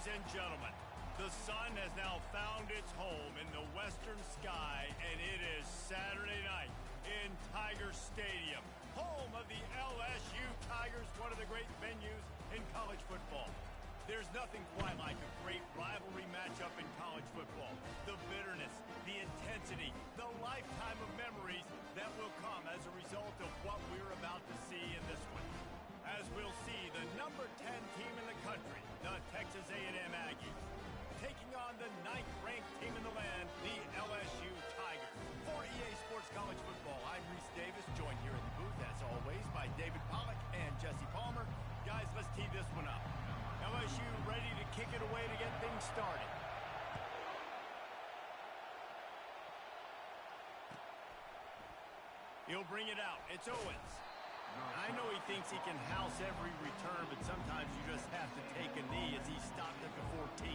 Ladies and gentlemen, the sun has now found its home in the western sky, and it is Saturday night in Tiger Stadium, home of the LSU Tigers, one of the great venues in college football. There's nothing quite like a great rivalry matchup in college football. The bitterness, the intensity, the lifetime of memories that will come as a result of what we're about to see in this one. As we'll see the number 10 team in the country, the Texas A&M Aggies, taking on the 9th-ranked team in the land, the LSU Tigers. For EA Sports College Football, I'm Reese Davis, joined here in the booth, as always, by David Pollack and Jesse Palmer. Guys, let's tee this one up. LSU ready to kick it away to get things started. He'll bring it out. It's Owens. I know he thinks he can house every return, but sometimes you just have to take a knee as he stopped at the 14.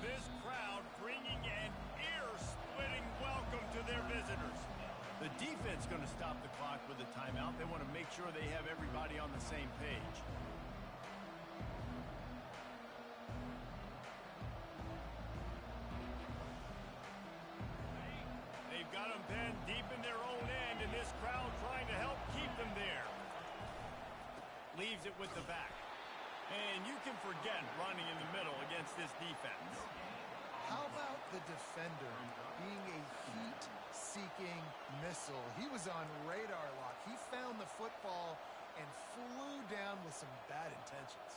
This crowd bringing an ear-splitting welcome to their visitors. The defense going to stop the clock with a timeout. They want to make sure they have everybody on the same page. They've got them pinned deep in their own end, and this crowd trying to help keep them there. Leaves it with the back. And you can forget running in the middle against this defense. How about the defender being a heat-seeking missile? He was on radar lock. He found the football and flew down with some bad intentions.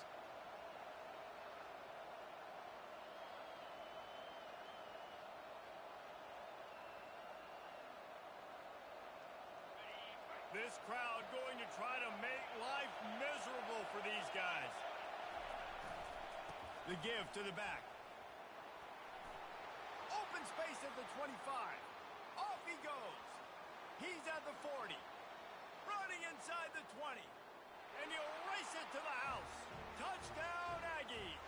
This crowd going to try to make life miserable for these guys. The give to the back. Open space at the 25. Off he goes. He's at the 40. Running inside the 20. And he'll race it to the house. Touchdown, Aggies.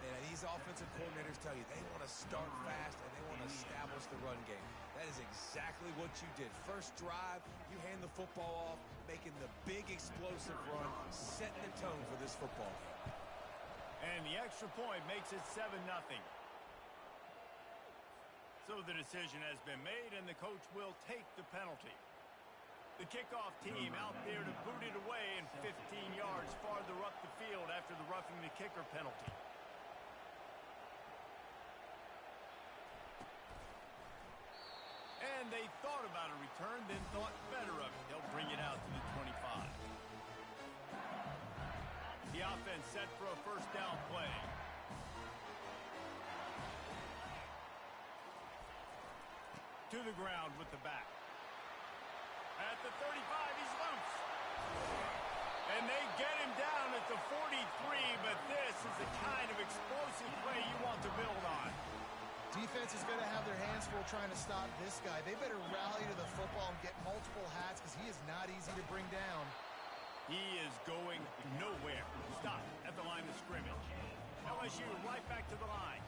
And these offensive coordinators tell you they want to start fast and they want to establish the run game. That is exactly what you did. First drive, you hand the football off, making the big explosive run, setting the tone for this football game. And the extra point makes it 7-0. So the decision has been made, and the coach will take the penalty. The kickoff team out there to boot it away and 15 yards farther up the field after the roughing the kicker penalty. And they thought about a return, then thought better of it. They'll bring it out to the 25. The offense set for a first down play. To the ground with the back. At the 35, he's loose. And they get him down at the 43, but this is the kind of explosive play you want to build on. Defense is going to have their hands full trying to stop this guy. They better rally to the football and get multiple hats because he is not easy to bring down. He is going nowhere. Stop at the line of scrimmage. LSU right back to the line.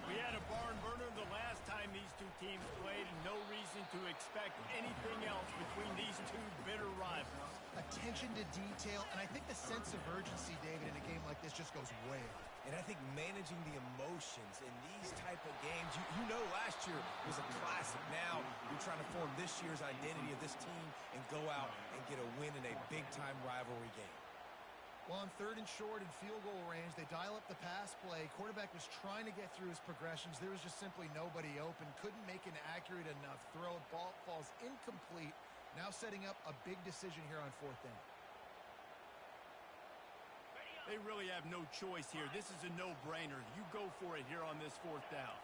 We had a barn burner the last time these two teams played, and no reason to expect anything else between these two bitter rivals. Attention to detail, and I think the sense of urgency, David, in a game like this just goes way up. And I think managing the emotions in these type of games, you know last year was a classic. Now you're trying to form this year's identity of this team and go out and get a win in a big-time rivalry game. Well, on 3rd and short and field goal range, they dial up the pass play. Quarterback was trying to get through his progressions. There was just simply nobody open. Couldn't make an accurate enough throw. Ball falls incomplete. Now setting up a big decision here on 4th down. They really have no choice here. This is a no-brainer. You go for it here on this 4th down.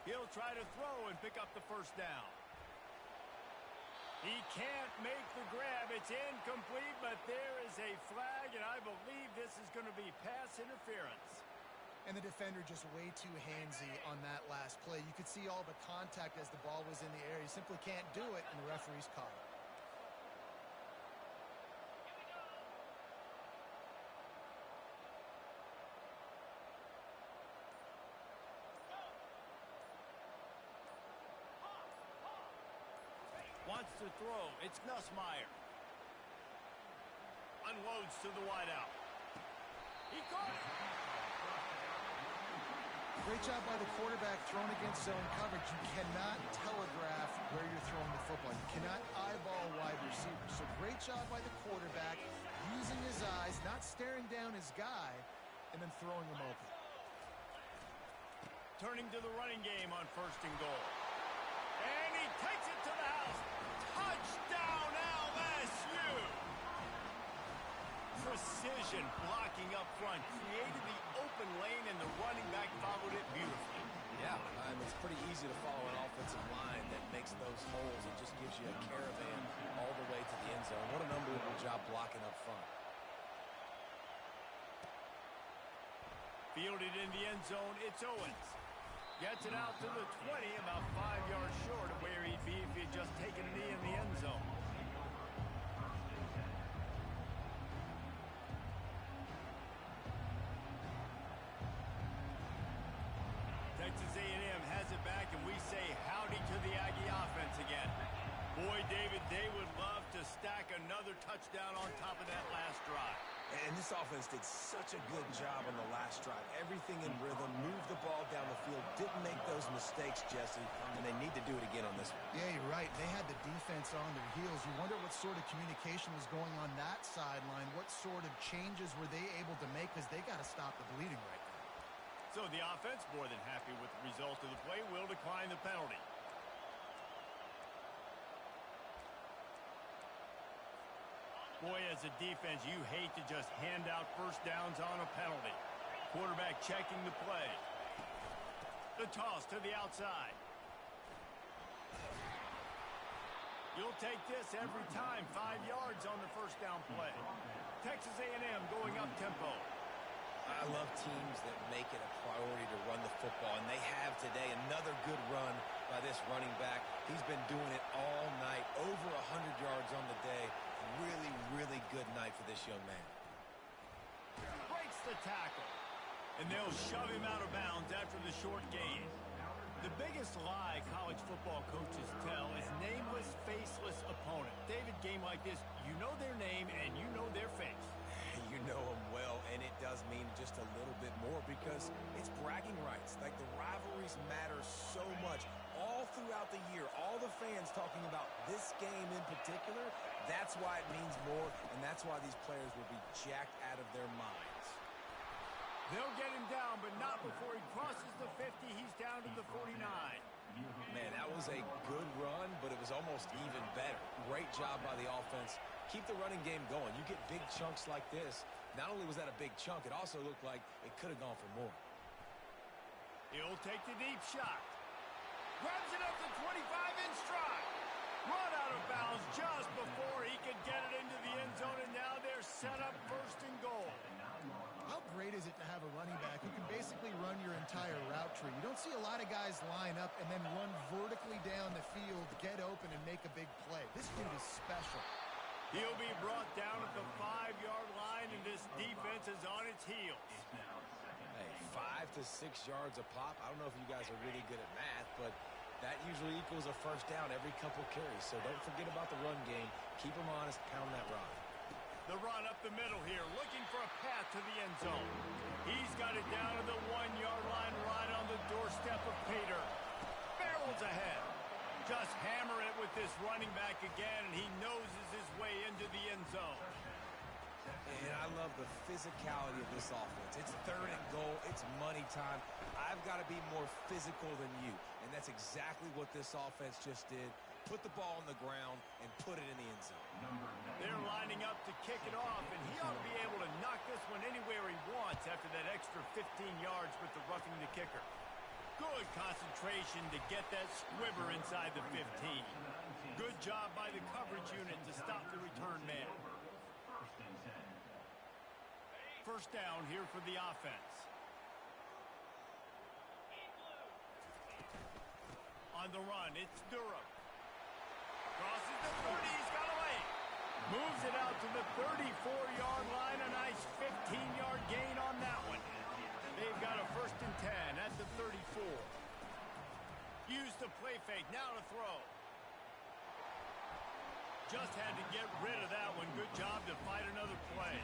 He'll try to throw and pick up the first down. He can't make the grab. It's incomplete, but there is a flag, and I believe this is going to be pass interference. And the defender just way too handsy on that last play. You could see all the contact as the ball was in the air. He simply can't do it, and the referee's caught it. Wants to throw. It's Nussmeier. Unloads to the wideout. He caught it. Great job by the quarterback thrown against zone coverage. You cannot telegraph where you're throwing the football. You cannot eyeball wide receivers. So great job by the quarterback using his eyes, not staring down his guy, and then throwing him open. Turning to the running game on 1st and goal. And he takes it to the house. Touchdown, LSU! Precision blocking up front. Created the open lane, and the running back followed it beautifully. Yeah, it's pretty easy to follow an offensive line that makes those holes and just gives you a caravan all the way to the end zone. What an unbelievable job blocking up front. Fielded in the end zone, it's Owens. Gets it out to the 20, about 5 yards short of where he'd be if he had just taken a knee in the end zone. Texas A&M has it back, and we say howdy to the Aggie offense again. Boy, David, they would love to stack another touchdown on top of that last drive. And this offense did such a good job on the last drive. Everything in rhythm, moved the ball down the field, didn't make those mistakes, Jesse, and they need to do it again on this one. Yeah, you're right. They had the defense on their heels. You wonder what sort of communication was going on that sideline. What sort of changes were they able to make, because they got to stop the bleeding right now. So the offense, more than happy with the result of the play, will decline the penalty. Boy, as a defense, you hate to just hand out first downs on a penalty. Quarterback checking the play. The toss to the outside. You'll take this every time. 5 yards on the first down play. Texas A&M going up tempo. I love teams that make it a priority to run the football, and they have today. Another good run by this running back. He's been doing it all night, over 100 yards on the day. Really, really good night for this young man. Breaks the tackle, and they'll shove him out of bounds after the short gain. The biggest lie college football coaches tell is nameless, faceless opponent. David, game like this, you know their name and you know their face. You know him well, and it does mean just a little bit more because it's bragging rights. Like, the rivalries matter so much all throughout the year. All the fans talking about this game in particular, that's why it means more, and that's why these players will be jacked out of their minds. They'll get him down, but not before he crosses the 50. He's down to the 49. Man, that was a good run, but it was almost even better. Great job by the offense. Keep the running game going. You get big chunks like this. Not only was that a big chunk, it also looked like it could have gone for more. He'll take the deep shot. Grabs it up to 25 in stride. Run out of bounds just before he could get it into the end zone, and now they're set up 1st and goal. How great is it to have a running back who can basically run your entire route tree? You don't see a lot of guys line up and then run vertically down the field, get open, and make a big play. This dude is special. He'll be brought down at the 5-yard line, and this defense is on its heels. Hey, 5 to 6 yards a pop. I don't know if you guys are really good at math, but that usually equals a first down every couple carries. So don't forget about the run game. Keep them honest, pound that rock. The run up the middle here, looking for a path to the end zone. He's got it down to the 1-yard line, right on the doorstep of Pater. Barrels ahead. Just hammer it with this running back again, and he noses his way into the end zone. And I love the physicality of this offense. It's 3rd and goal. It's money time. I've got to be more physical than you. And that's exactly what this offense just did. Put the ball on the ground and put it in the end zone. They're lining up to kick it off, and he ought to be able to knock this one anywhere he wants after that extra 15 yards with the roughing the kicker. Good concentration to get that squibber inside the 15. Good job by the coverage unit to stop the return man. First down here for the offense. On the run, it's Durham. Crosses the 30, he's got away. Moves it out to the 34-yard line. A nice 15-yard gain on that one. They've got a 1st and 10 at the 34. Use the play fake, now to throw. Just had to get rid of that one. Good job to fight another play.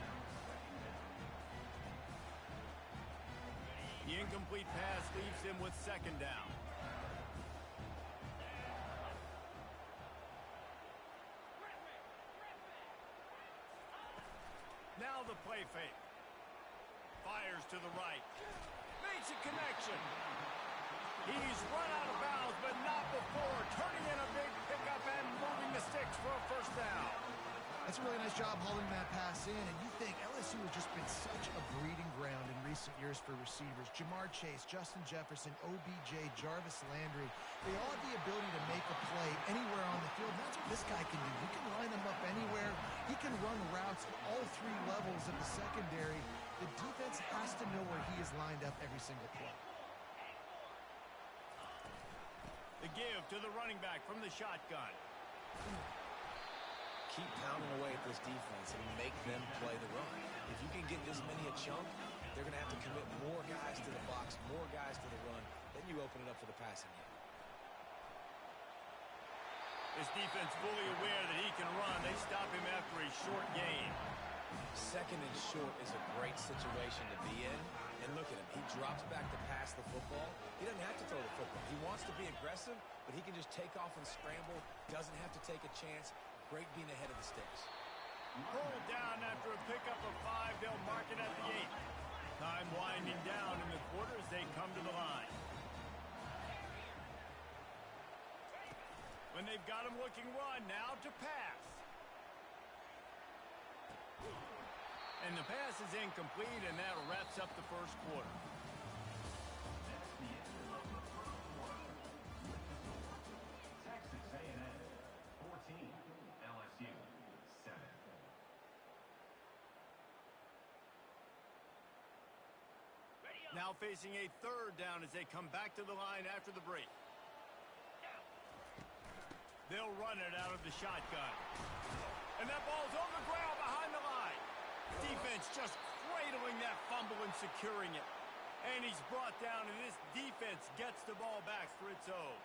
The incomplete pass leaves him with second down. Now the play fake. Fires to the right. Makes a connection. He's run out of bounds, but not before turning in a big pickup and moving the sticks for a first down. That's a really nice job hauling that pass in, and you think LSU has just been such a breeding ground in recent years for receivers. Jamar Chase, Justin Jefferson, OBJ, Jarvis Landry, they all have the ability to make a play anywhere on the field. And that's what this guy can do. He can line them up anywhere. He can run routes at all three levels of the secondary. The defense has to know where he is lined up every single play. The give to the running back from the shotgun. Keep pounding away at this defense and make them play the run. If you can get this many a chunk, they're going to have to commit more guys to the box, more guys to the run. Then you open it up for the passing game. This defense fully aware that he can run. They stop him after a short gain. Second and short is a great situation to be in. And look at him. He drops back to pass the football. He doesn't have to throw the football. He wants to be aggressive, but he can just take off and scramble. Doesn't have to take a chance. Great being ahead of the sticks. Pulled down after a pickup of 5. They'll mark it at the 8. Time winding down in the quarter as they come to the line. When they've got him looking run, now to pass. And the pass is incomplete, and that wraps up the first quarter. Texas A&M 14, LSU 7. Now facing a third down as they come back to the line after the break. They'll run it out of the shotgun. And that ball's on the ground behind the line. Defense just cradling that fumble and securing it. And he's brought down, and this defense gets the ball back for its own.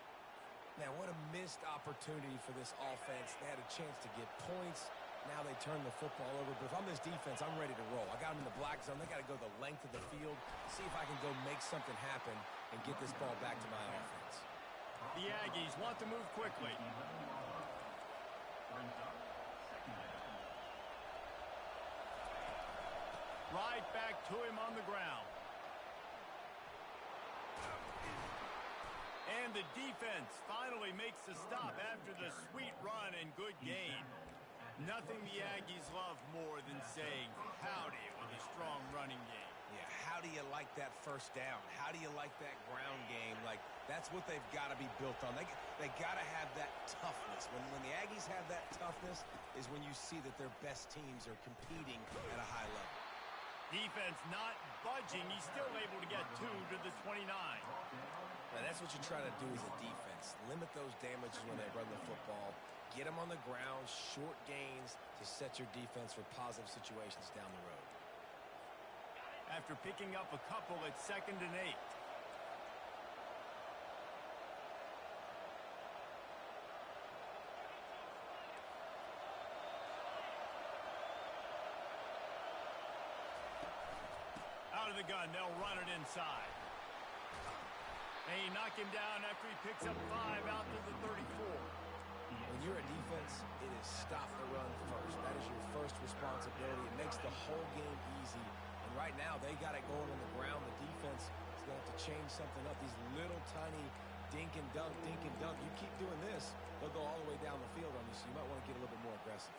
Man, what a missed opportunity for this offense. They had a chance to get points. Now they turn the football over. But if I'm this defense, I'm ready to roll. I got them in the black zone. They got to go the length of the field, see if I can go make something happen and get this ball back to my offense. The Aggies want to move quickly. Right back to him on the ground. And the defense finally makes the stop after the sweet run and good gain. Nothing the Aggies love more than saying howdy with a strong running game. Yeah, how do you like that first down? How do you like that ground game? Like, that's what they've got to be built on. They got to have that toughness. When the Aggies have that toughness is when you see that their best teams are competing at a high level. Defense not budging. He's still able to get 2 to the 29. Now, that's what you try to do as a defense. Limit those damages when they run the football. Get them on the ground, short gains to set your defense for positive situations down the road. After picking up a couple at 2nd and 8. Out of the gun, they'll run it inside. And he knocked him down after he picks up 5 out to the 34. When you're a defense, it is stop the run first. That is your first responsibility. It makes the whole game easy. And right now, they got it going on the ground. The defense is going to have to change something up. These little tiny dink and dunk, dink and dunk. You keep doing this, they'll go all the way down the field on you, so you might want to get a little bit more aggressive.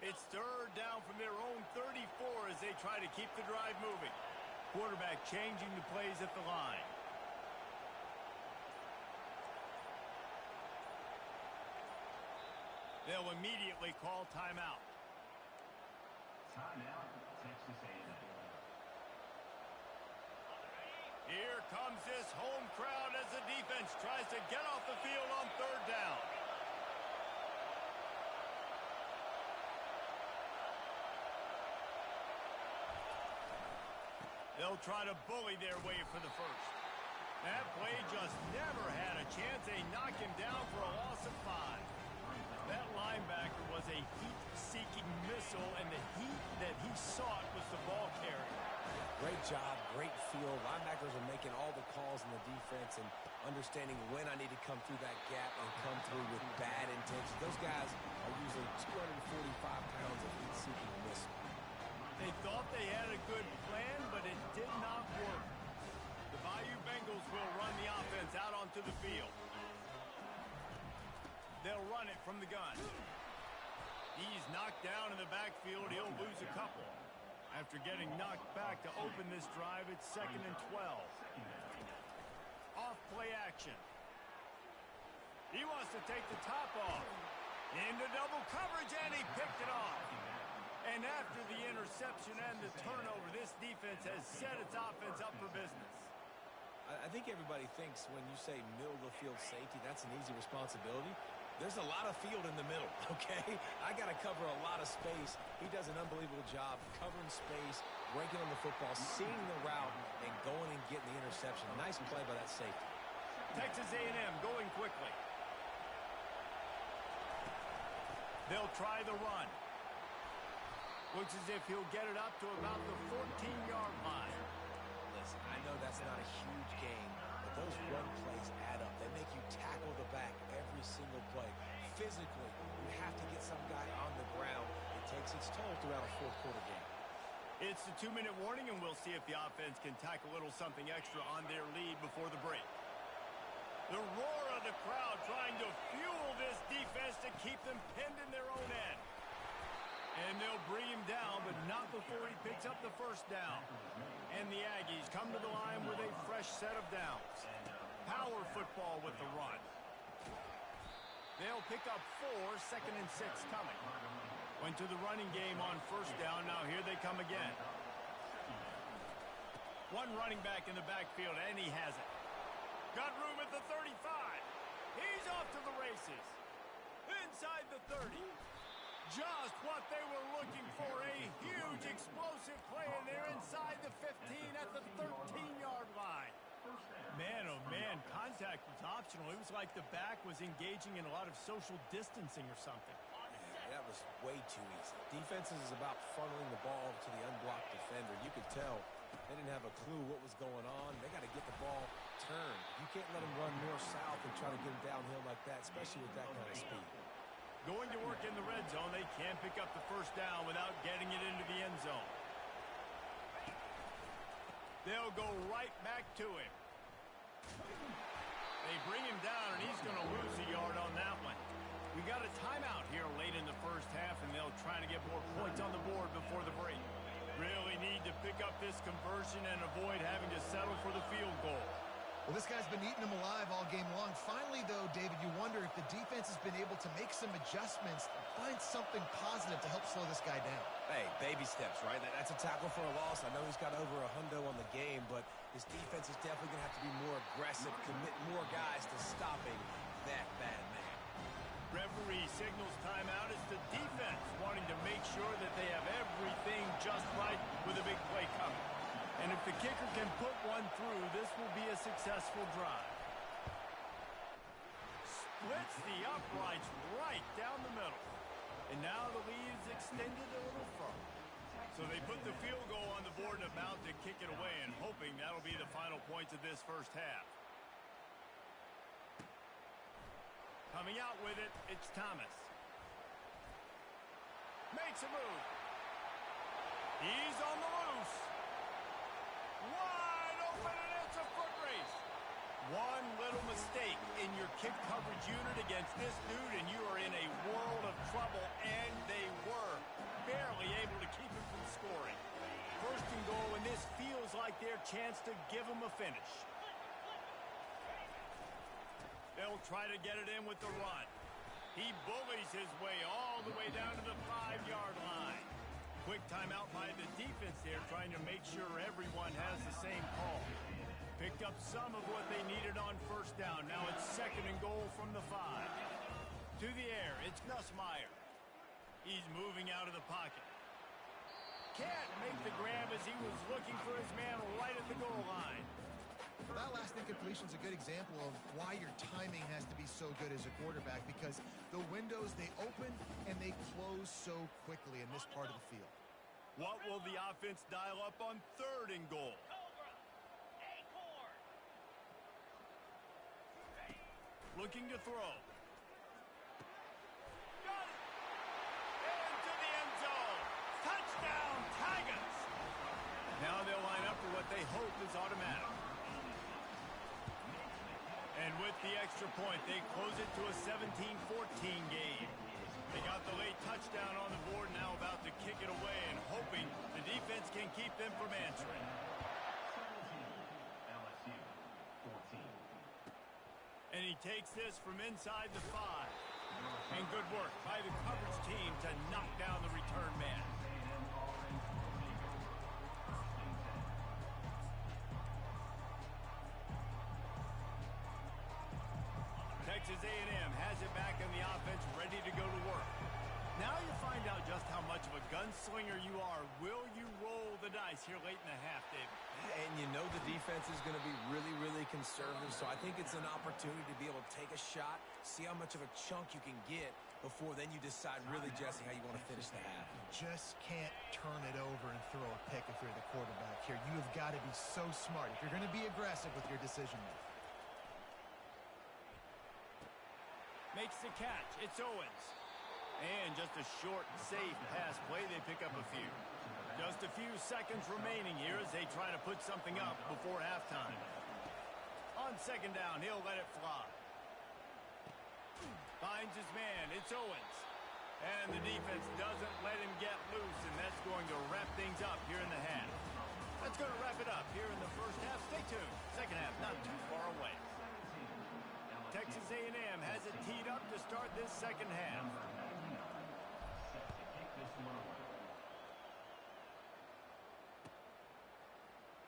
It's third down from their own 34 as they try to keep the drive moving. Quarterback changing the plays at the line. They'll immediately call timeout. Timeout, Texas A&M. Here comes this home crowd as the defense tries to get off the field on third down. They'll try to bully their way for the first. That play just never had a chance. They knock him down for a loss of 5. That linebacker was a heat-seeking missile, and the heat that he sought was the ball carrier. Great job, great feel. Linebackers are making all the calls in the defense and understanding when I need to come through that gap and come through with bad intentions. Those guys are using 245 pounds of heat-seeking missile. They thought they had a good plan, but it did not work. The Bayou Bengals will run the offense out onto the field. They'll run it from the gun. He's knocked down in the backfield. He'll lose a couple. After getting knocked back to open this drive, it's 2nd and 12. Off play action. He wants to take the top off. Into double coverage, and he picked it off. And after the interception and the turnover, this defense has set its offense up for business. I think everybody thinks when you say middle of the field safety, that's an easy responsibility. There's a lot of field in the middle, okay? I got to cover a lot of space. He does an unbelievable job covering space, breaking on the football, seeing the route, and going and getting the interception. Nice play by that safety. Texas A&M going quickly. They'll try the run. Looks as if he'll get it up to about the 14-yard line. Listen, I know that's not a huge game, but those run plays add up. They make you tackle the back every single play. Physically, you have to get some guy on the ground. It takes its toll throughout a fourth-quarter game. It's the 2-minute warning, and we'll see if the offense can tack a little something extra on their lead before the break. The roar of the crowd trying to fuel this defense to keep them pinned in their own end. And they'll bring him down, but not before he picks up the first down. And the Aggies come to the line with a fresh set of downs. Power football with the run. They'll pick up 4, 2nd and 6 coming. Went to the running game on first down. Now here they come again. One running back in the backfield, and he has it. Got room at the 35. He's off to the races. Inside the 30. Just what they were looking for. A huge explosive play, and they're inside the 15 at the 13-yard line. Man, oh man, contact was optional. It was like the back was engaging in a lot of social distancing or something. Yeah, that was way too easy. Defenses is about funneling the ball to the unblocked defender. You could tell they didn't have a clue what was going on. They got to get the ball turned. You can't let them run north-south and try to get him downhill like that, especially with that kind of speed. Going to work in the red zone, they can't pick up the first down without getting it into the end zone. They'll go right back to him. They bring him down, and he's going to lose a yard on that one. We got a timeout here late in the first half, and they'll try to get more points on the board before the break. Really need to pick up this conversion and avoid having to settle for the field goal. Well, this guy's been eating them alive all game long. Finally, though, David, you wonder if the defense has been able to make some adjustments, find something positive to help slow this guy down. Hey, baby steps, right? That's a tackle for a loss. I know he's got over a hundo on the game, but his defense is definitely going to have to be more aggressive, commit more guys to stopping that bad man. Referee signals timeout as the defense wanting to make sure that they have everything just right with a big play coming. And if the kicker can put one through, this will be a successful drive. Splits the uprights right down the middle. And now the lead is extended a little further. So they put the field goal on the board and about to kick it away, and hoping that'll be the final points of this first half. Coming out with it, it's Thomas. Makes a move. He's on the loose. Wide open, and it's a foot race. One little mistake in your kick coverage unit against this dude, and you are in a world of trouble, and they were. barely able to keep him from scoring. First and goal, and this feels like their chance to give him a finish. They'll try to get it in with the run. He bullies his way all the way down to the 5-yard line. Quick timeout by the defense there, trying to make sure everyone has the same call. Picked up some of what they needed on first down. Now it's second and goal from the 5. To the air, it's Nussmeier. He's moving out of the pocket. Can't make the grab as he was looking for his man right at the goal line. Well, that last incompletion is a good example of why your timing has to be so good as a quarterback, because the windows, they open and they close so quickly in this part of the field. What will the offense dial up on third and goal? Looking to throw. Got it! Into the end zone. Touchdown, Tigers! Now they'll line up for what they hope is automatic. And with the extra point, they close it to a 17-14 game. They got the late touchdown on the board, now about to kick it away and hoping the defense can keep them from answering. 17, LSU, 14. And he takes this from inside the 5. And good work by the coverage team to knock down the return man. Texas A&M has it back in the offense, ready to go to work. Now you find out just how much of a gunslinger you are. Will you roll the dice here late in the half, David? And you know the defense is going to be really, really conservative, so I think it's an opportunity to be able to take a shot, see how much of a chunk you can get before then you decide really, Jesse, how you want to finish the half. You just can't turn it over and throw a pick if you're the quarterback here. You have got to be so smart if you're going to be aggressive with your decision making. Makes the catch. It's Owens. And just a short, safe pass play. They pick up a few. Just a few seconds remaining here as they try to put something up before halftime. On second down, he'll let it fly. Finds his man. It's Owens. And the defense doesn't let him get loose, and that's going to wrap things up here in the half. That's going to wrap it up here in the first half. Stay tuned. Second half, not too far away. Texas A&M has it teed up to start this second half.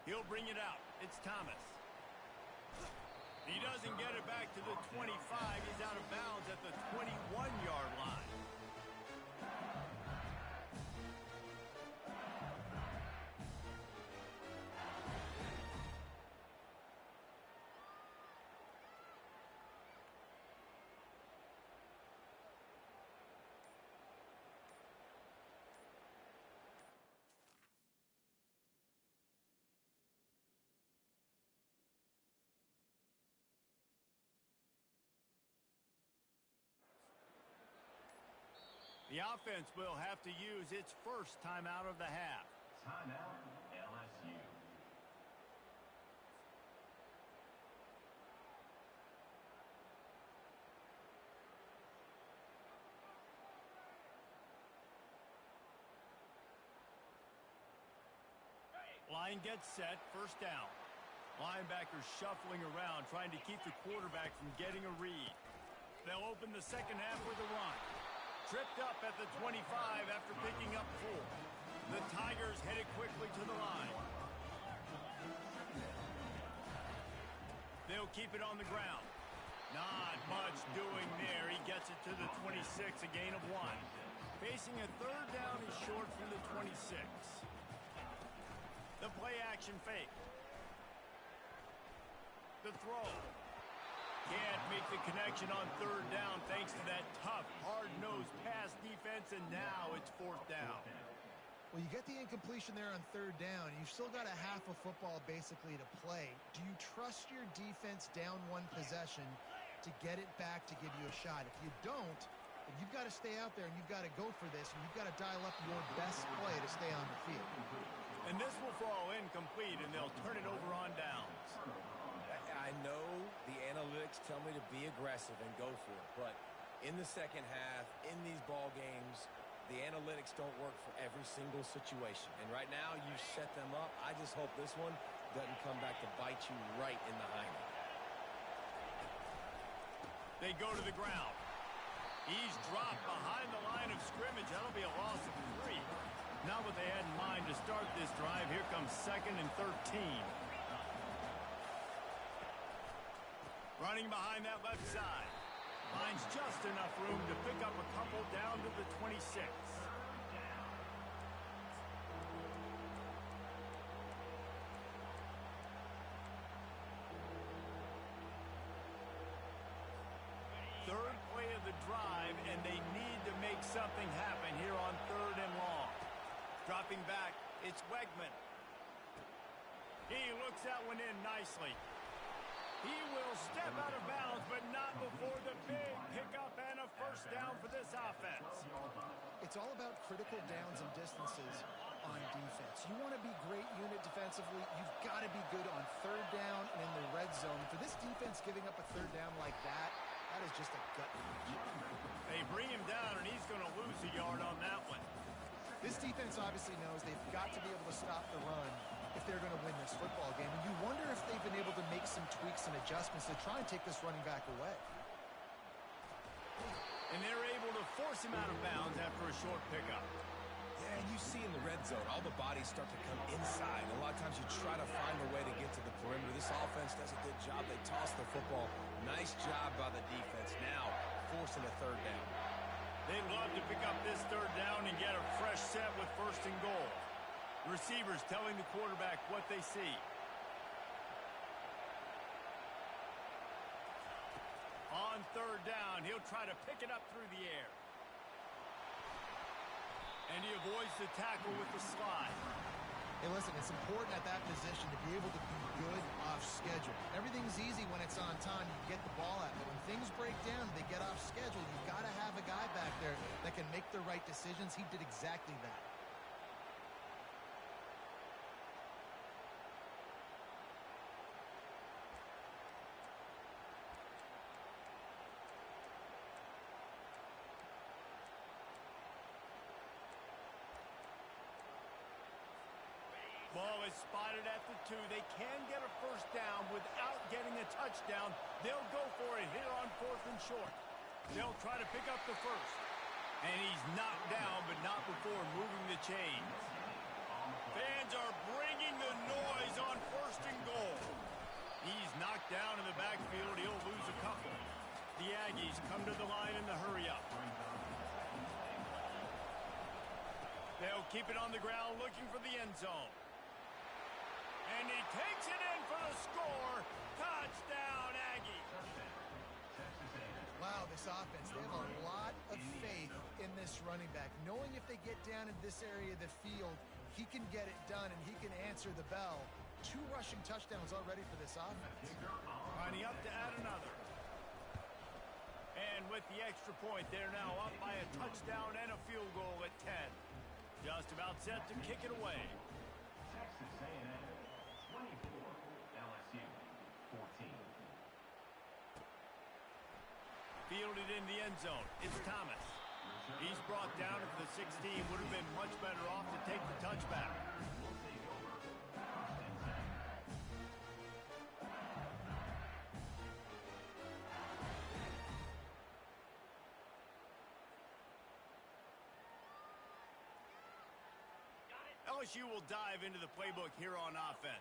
He'll bring it out. It's Thomas. He doesn't get it back to the 25. He's out of bounds at the 21-yard line. The offense will have to use its first timeout of the half. Timeout, LSU. Line gets set, first down. Linebackers shuffling around, trying to keep the quarterback from getting a read. They'll open the second half with a run. Tripped up at the 25 after picking up 4. The Tigers headed quickly to the line. They'll keep it on the ground. Not much doing there. He gets it to the 26, a gain of 1. Facing a third down is short from the 26. The play action fake. The throw. Can't make the connection on third down thanks to that tough, hard-nosed pass defense, and now it's fourth down. Well, you get the incompletion there on third down. You've still got a half of football basically to play. Do you trust your defense down one possession to get it back to give you a shot? If you don't, then you've got to stay out there and you've got to go for this, and you've got to dial up your best play to stay on the field. And this will fall incomplete, and they'll turn it over on downs. I know the analytics tell me to be aggressive and go for it, but in the second half, in these ball games, the analytics don't work for every single situation. And right now, you set them up. I just hope this one doesn't come back to bite you right in the hiney. They go to the ground. He's dropped behind the line of scrimmage. That'll be a loss of 3. Not what they had in mind to start this drive. Here comes 2nd and 13. Running behind that left side. Finds just enough room to pick up a couple down to the 26. Third play of the drive, and they need to make something happen here on 3rd and long. Dropping back, it's Wegman. He looks that one in nicely. He will step out of bounds, but not before the big pickup and a first down for this offense. It's all about critical downs and distances on defense. You want to be great unit defensively, you've got to be good on 3rd down and in the red zone. For this defense giving up a 3rd down like that is just a gut punch. They bring him down, and he's going to lose a yard on that one. This defense obviously knows they've got to be able to stop the run if they're going to win this football game. And you wonder if they've been able to make some tweaks and adjustments to try and take this running back away. And they're able to force him out of bounds after a short pickup. Yeah, and you see in the red zone, all the bodies start to come inside. A lot of times you try to find a way to get to the perimeter. This offense does a good job. They toss the football. Nice job by the defense. Now, forcing a 3rd down. They'd love to pick up this 3rd down and get a fresh set with 1st and goal. Receivers telling the quarterback what they see. On 3rd down, he'll try to pick it up through the air. And he avoids the tackle with the slide. Hey, listen, it's important at that position to be able to be good off schedule. Everything's easy when it's on time. You get the ball out. But when things break down, they get off schedule. You've got to have a guy back there that can make the right decisions. He did exactly that. Ball is spotted at the 2. They can get a first down without getting a touchdown. They'll go for it here on 4th and short. They'll try to pick up the first. And he's knocked down, but not before moving the chains. Fans are bringing the noise on 1st and goal. He's knocked down in the backfield. He'll lose a couple. The Aggies come to the line in the hurry-up. They'll keep it on the ground looking for the end zone. And he takes it in for the score. Touchdown, Aggies. Wow, this offense, they have a lot of faith in this running back. Knowing if they get down in this area of the field, he can get it done and he can answer the bell. 2 rushing touchdowns already for this offense. Lining up to add another. And with the extra point, they're now up by a touchdown and a field goal at 10. Just about set to kick it away. Texas A&M 24, LSU 14. Fielded in the end zone. It's Thomas. He's brought down at the 16. Would have been much better off to take the touchback. LSU will dive into the playbook here on offense.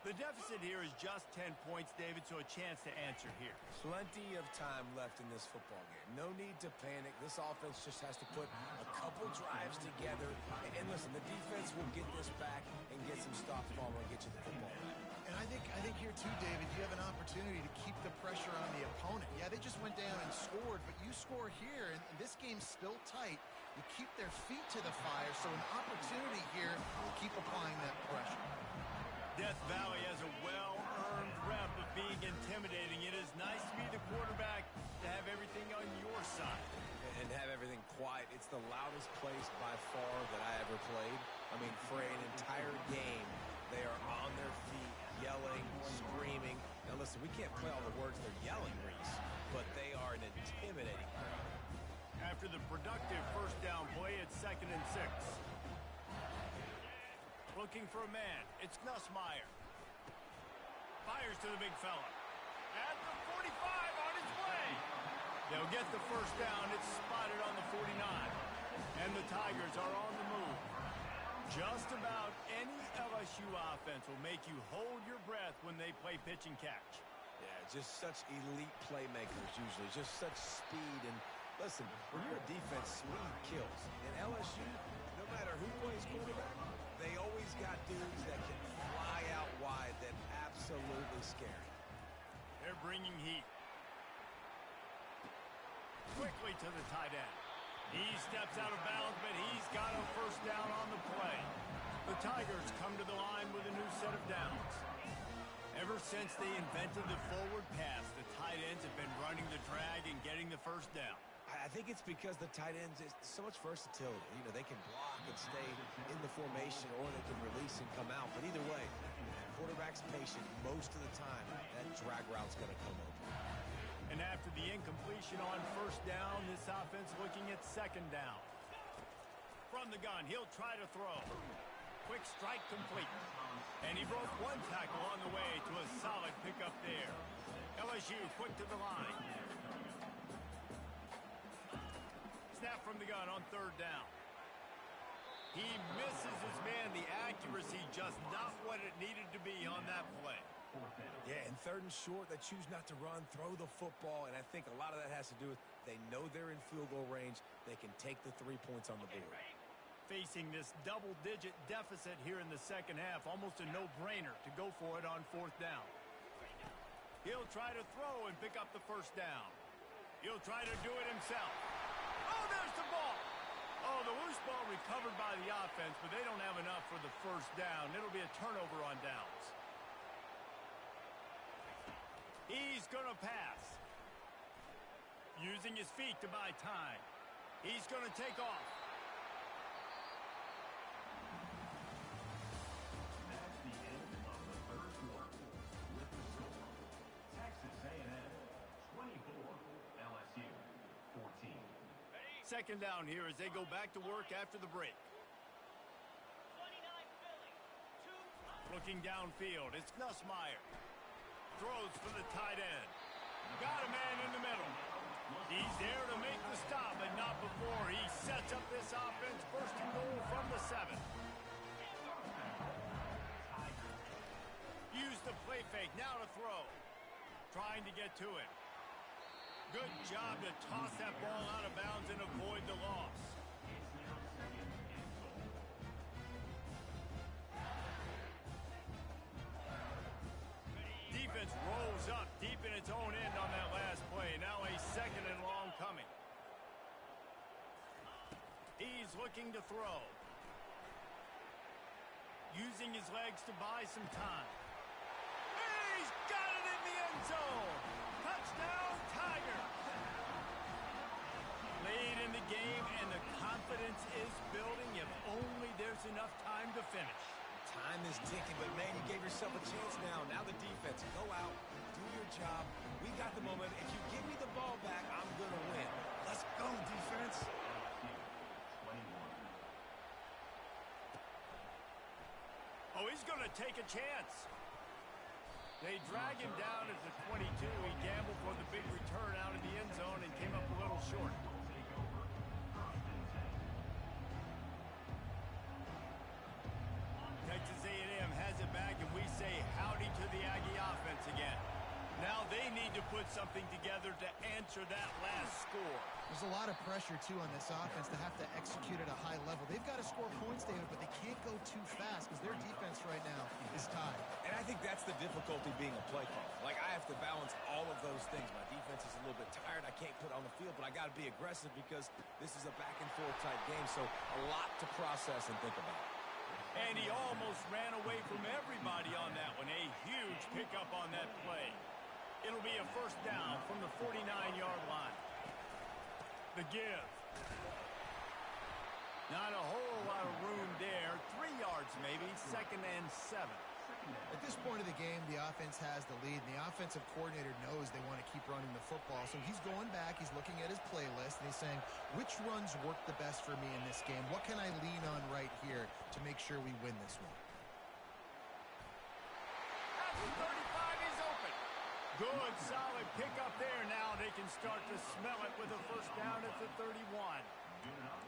The deficit here is just 10 points, David, so a chance to answer here. Plenty of time left in this football game. No need to panic. This offense just has to put a couple drives together. And listen, the defense will get this back and get some stops ball and get you the football back. And I think here too, David, you have an opportunity to keep the pressure on the opponent. Yeah, they just went down and scored, but you score here, and this game's still tight. You keep their feet to the fire, so an opportunity here to keep applying that pressure. Death Valley has a well-earned rep of being intimidating. It is nice to be the quarterback, to have everything on your side. And have everything quiet. It's the loudest place by far that I ever played. I mean, for an entire game, they are on their feet, yelling, screaming. Now listen, we can't play all the words they're yelling, Reese, but they are an intimidating crowd. after the productive first down play at 2nd and 6. Looking for a man. It's Nussmeier. Fires to the big fella. At the 45 on his way. They'll get the first down. It's spotted on the 49. And the Tigers are on the move. Just about any LSU offense will make you hold your breath when they play pitch and catch. Yeah, just such elite playmakers usually. Just such speed. And listen, when you're a defense, speed kills. In LSU, no matter who plays quarterback, they always got dudes that can fly out wide that absolutely scary. They're bringing heat. Quickly to the tight end. He steps out of bounds, but he's got a first down on the play. The Tigers come to the line with a new set of downs. Ever since they invented the forward pass, the tight ends have been running the drag and getting the first down. I think it's because the tight ends is so much versatility. You know, they can block and stay in the formation, or they can release and come out. But either way, quarterback's patient most of the time. That drag route's going to come open. And after the incompletion on first down, this offense looking at 2nd down. From the gun, he'll try to throw. Quick strike complete. And he broke one tackle on the way to a solid pickup there. LSU quick to the line. Snap from the gun on 3rd down. He misses his man. The accuracy just not what it needed to be on that play. Yeah, in 3rd and short, they choose not to run, throw the football, and I think a lot of that has to do with they know they're in field goal range. They can take the 3 points on the board. Facing this double-digit deficit here in the second half, almost a no-brainer to go for it on 4th down. He'll try to throw and pick up the first down. He'll try to do it himself. Oh, there's the ball. Oh, the loose ball recovered by the offense, but they don't have enough for the first down. It'll be a turnover on downs. He's going to pass. Using his feet to buy time. He's going to take off. That's the end of the 3rd quarter with the score. Texas A&M 24, LSU 14. 2nd down here as they go back to work after the break. Looking downfield, it's Nussmeier. Throws for the tight end. Got a man in the middle. He's there to make the stop, but not before he sets up this offense. 1st and goal from the 7. Use the play fake, now to throw. Trying to get to it. Good job to toss that ball out of bounds and avoid the loss. Defense rolls up deep in its own end on that last play. Now a 2nd and long coming. He's looking to throw. Using his legs to buy some time. He's got it in the end zone. Touchdown, Tigers. Late in the game, and the confidence is building if only there's enough time to finish. Time is ticking, but man, you gave yourself a chance now. Now the defense, go out, do your job. We got the moment. If you give me the ball back, I'm going to win. Let's go, defense. Oh, he's going to take a chance. They drag him down at the 22. He gambled for the big return out of the end zone and came up a little short. Texas A&M has it back, and we say howdy to the Aggie offense again. Now they need to put something together to answer that last score. There's a lot of pressure, too, on this offense to have to execute at a high level. They've got to score points, David, but they can't go too fast because their defense right now is tied. And I think that's the difficulty being a play caller. Like, I have to balance all of those things. My defense is a little bit tired. I can't put on the field, but I got to be aggressive because this is a back-and-forth type game, so a lot to process and think about. And he almost ran away from everybody on that one. A huge pickup on that play. It'll be a first down from the 49-yard line. The give. Not a whole lot of room there. 3 yards maybe. 2nd and 7. At this point of the game, the offense has the lead, and the offensive coordinator knows they want to keep running the football. So he's going back, he's looking at his playlist, and he's saying, which runs work the best for me in this game? What can I lean on right here to make sure we win this one? At the 35, he's open. Good, solid pickup there. Now they can start to smell it with a first down at the 31.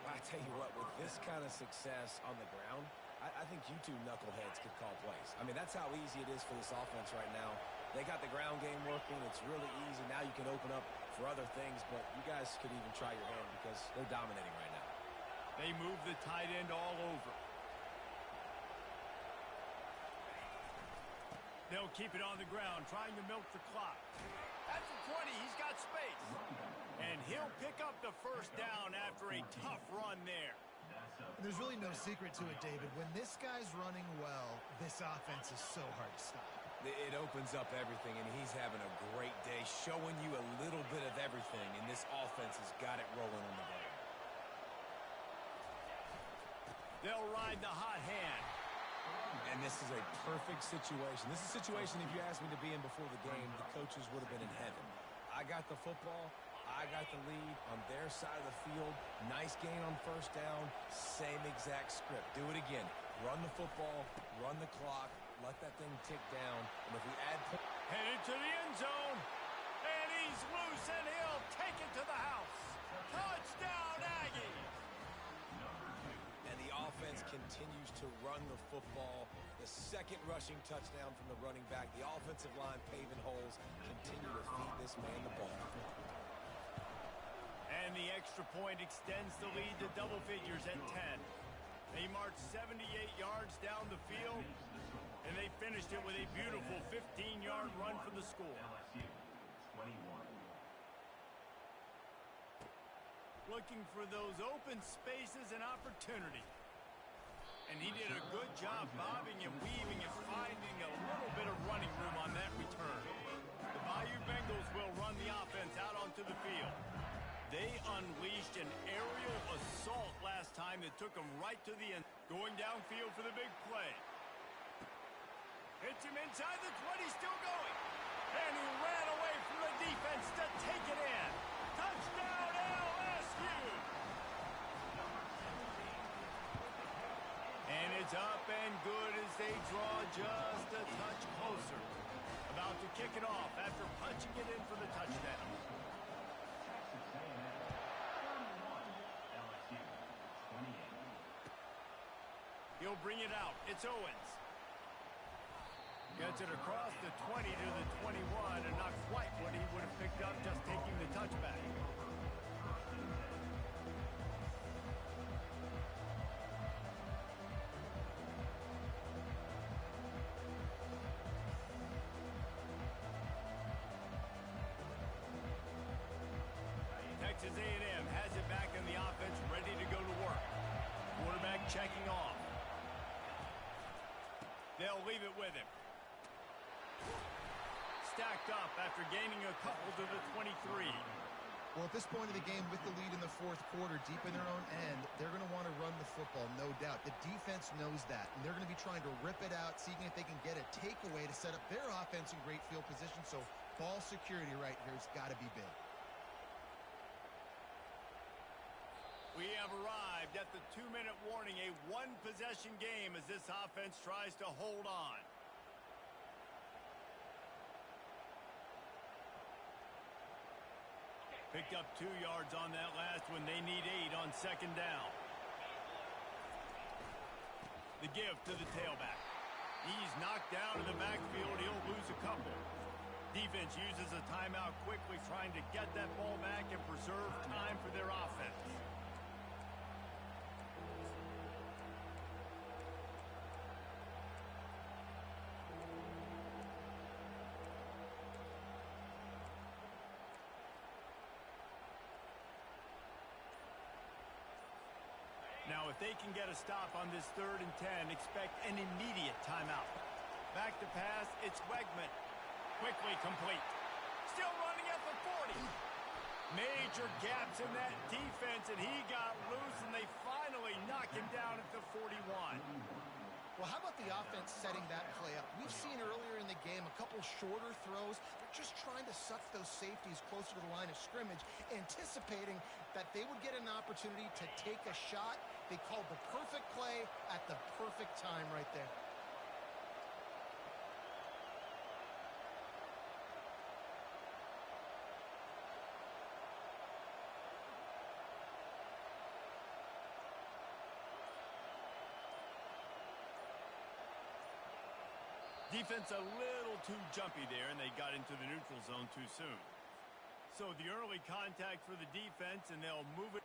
I tell you what, with this kind of success on the ground, I think you two knuckleheads could call plays. I mean, that's how easy it is for this offense right now. They got the ground game working. It's really easy. Now you can open up for other things, but you guys could even try your hand because they're dominating right now. They move the tight end all over. They'll keep it on the ground, trying to milk the clock. At the 20, he's got space. And he'll pick up the first down after a tough run there. There's really no secret to it, David. When this guy's running well, this offense is so hard to stop. It opens up everything, and he's having a great day, showing you a little bit of everything, and this offense has got it rolling on the ground. They'll ride the hot hand. And this is a perfect situation. This is a situation, if you asked me to be in before the game, the coaches would have been in heaven. I got the football. I got the lead on their side of the field. Nice gain on first down. Same exact script. Do it again. Run the football, run the clock, let that thing tick down. And if we add... Headed to the end zone. And he's loose, and he'll take it to the house. Touchdown, Aggies. And the offense continues to run the football. The second rushing touchdown from the running back. The offensive line paving holes. Continue to feed this man the ball. And the extra point extends the lead to double figures at 10. They marched 78 yards down the field, and they finished it with a beautiful 15-yard run for the score. LSU 21. Looking for those open spaces and opportunity. And he did a good job bobbing and weaving and finding a little bit of running room on that return. The Bayou Bengals will run the offense out onto the field. They unleashed an aerial assault last time that took them right to the end. Going downfield for the big play. Hits him inside the 20, still going. And he ran away from the defense to take it in. Touchdown, LSU! And it's up and good as they draw just a touch closer. About to kick it off after punching it in for the touchdown. He'll bring it out. It's Owens. Gets it across the 20 to the 21, and not quite what he would have picked up just taking the touchback. Texas A&M has it back in the offense, ready to go to work. Quarterback checking off. They'll leave it with him. Stacked up after gaining a couple to the 23. Well, at this point of the game, with the lead in the fourth quarter, deep in their own end, they're going to want to run the football, no doubt. The defense knows that, and they're going to be trying to rip it out, seeing if they can get a takeaway to set up their offense in great field position. So ball security right here has got to be big. We have arrived at the 2-minute warning, a one-possession game as this offense tries to hold on. Picked up 2 yards on that last one. They need 8 on second down. The give to the tailback. He's knocked down in the backfield. He'll lose a couple. Defense uses a timeout quickly, trying to get that ball back and preserve time for their offense. Now, if they can get a stop on this 3rd and 10, expect an immediate timeout. Back to pass, it's Wegman. Quickly complete. Still running at the 40. Major gaps in that defense, and he got loose, and they finally knock him down at the 41. Well, how about the offense setting that play up? We've seen earlier in the game a couple shorter throws. They're just trying to suck those safeties closer to the line of scrimmage, anticipating that they would get an opportunity to take a shot. They called the perfect play at the perfect time right there. Defense a little too jumpy there, and they got into the neutral zone too soon. So the early contact for the defense, and they'll move it.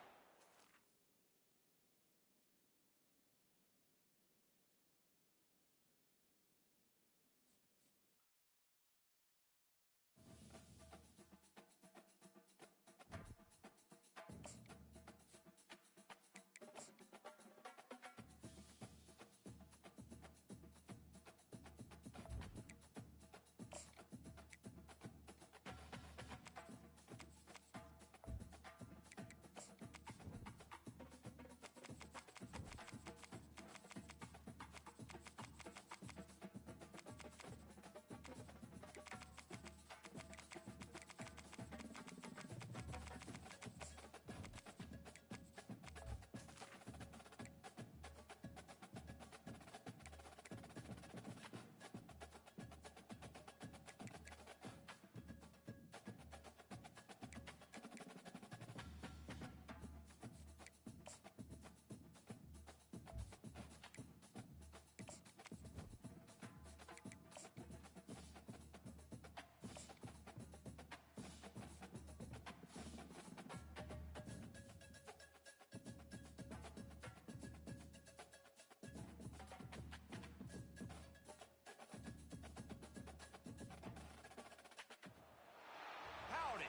Howdy.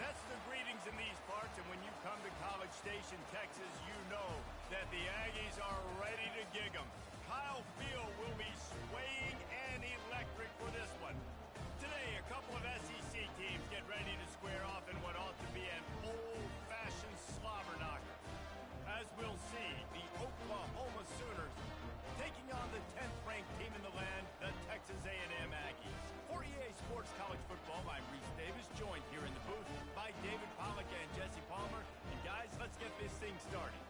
That's the greetings in these parts, and when you come to College Station, Texas, you know that the Aggies are ready to gig 'em. Kyle Field will be swaying and electric for this one. Today, a couple of SEC teams get ready to square off in what ought to be an old-fashioned slobber knocker. As we'll see, the Oklahoma Sooners taking on the 10th-ranked team in the land, the Texas A&M Aggies. For EA Sports College Football, I'm Reese Davis, joined here in the booth by David Pollack and Jesse Palmer. And guys, let's get this thing started.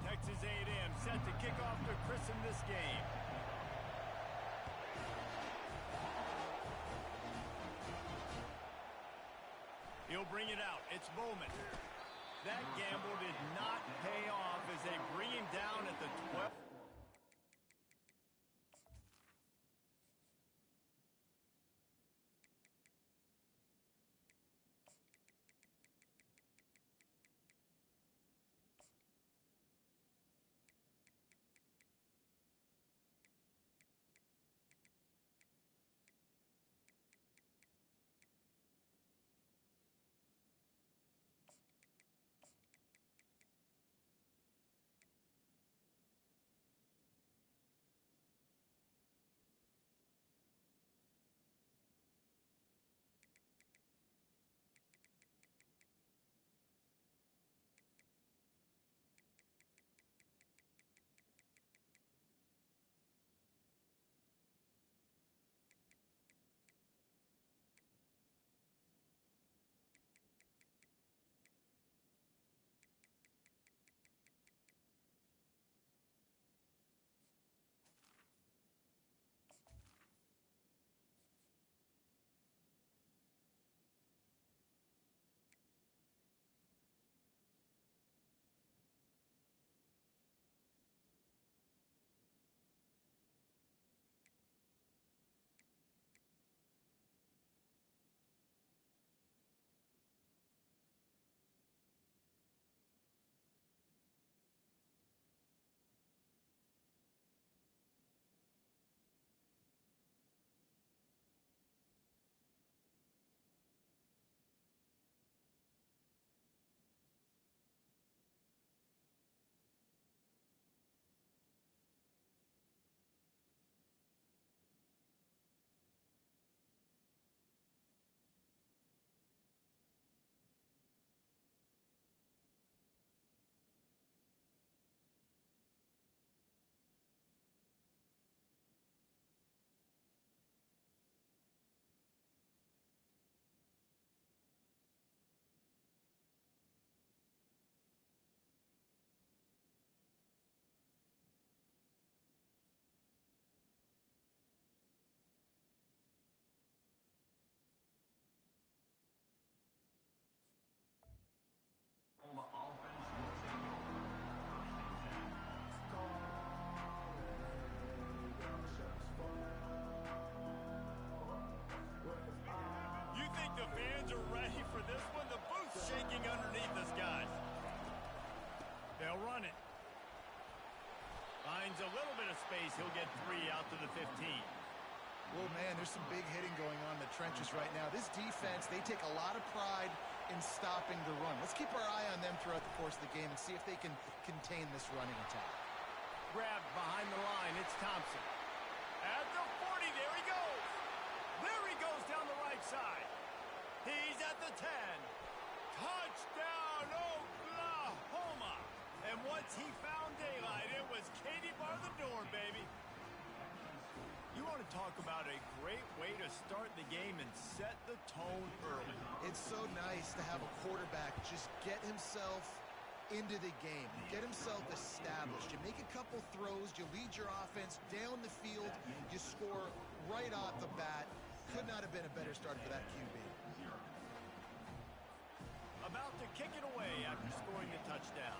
Texas A&M set to kick off to christen this game. He'll bring it out. It's Bowman. That gamble did not pay off as they bring him down at the 12th. the fans are ready for this one. The booth's shaking underneath us, guys. They'll run it. Finds a little bit of space. He'll get 3 out to the 15. Well, man, there's some big hitting going on in the trenches right now. This defense, they take a lot of pride in stopping the run. Let's keep our eye on them throughout the course of the game and see if they can contain this running attack. Grabbed behind the line. It's Thompson. At the 40, there he goes. There he goes down the right side. He's at the 10. Touchdown, Oklahoma. And once he found daylight, it was Katie bar the door, baby. You want to talk about a great way to start the game and set the tone early. It's so nice to have a quarterback just get himself into the game, get himself established. You make a couple throws, you lead your offense down the field, you score right off the bat. Could not have been a better start for that QB. About to kick it away after scoring the touchdown.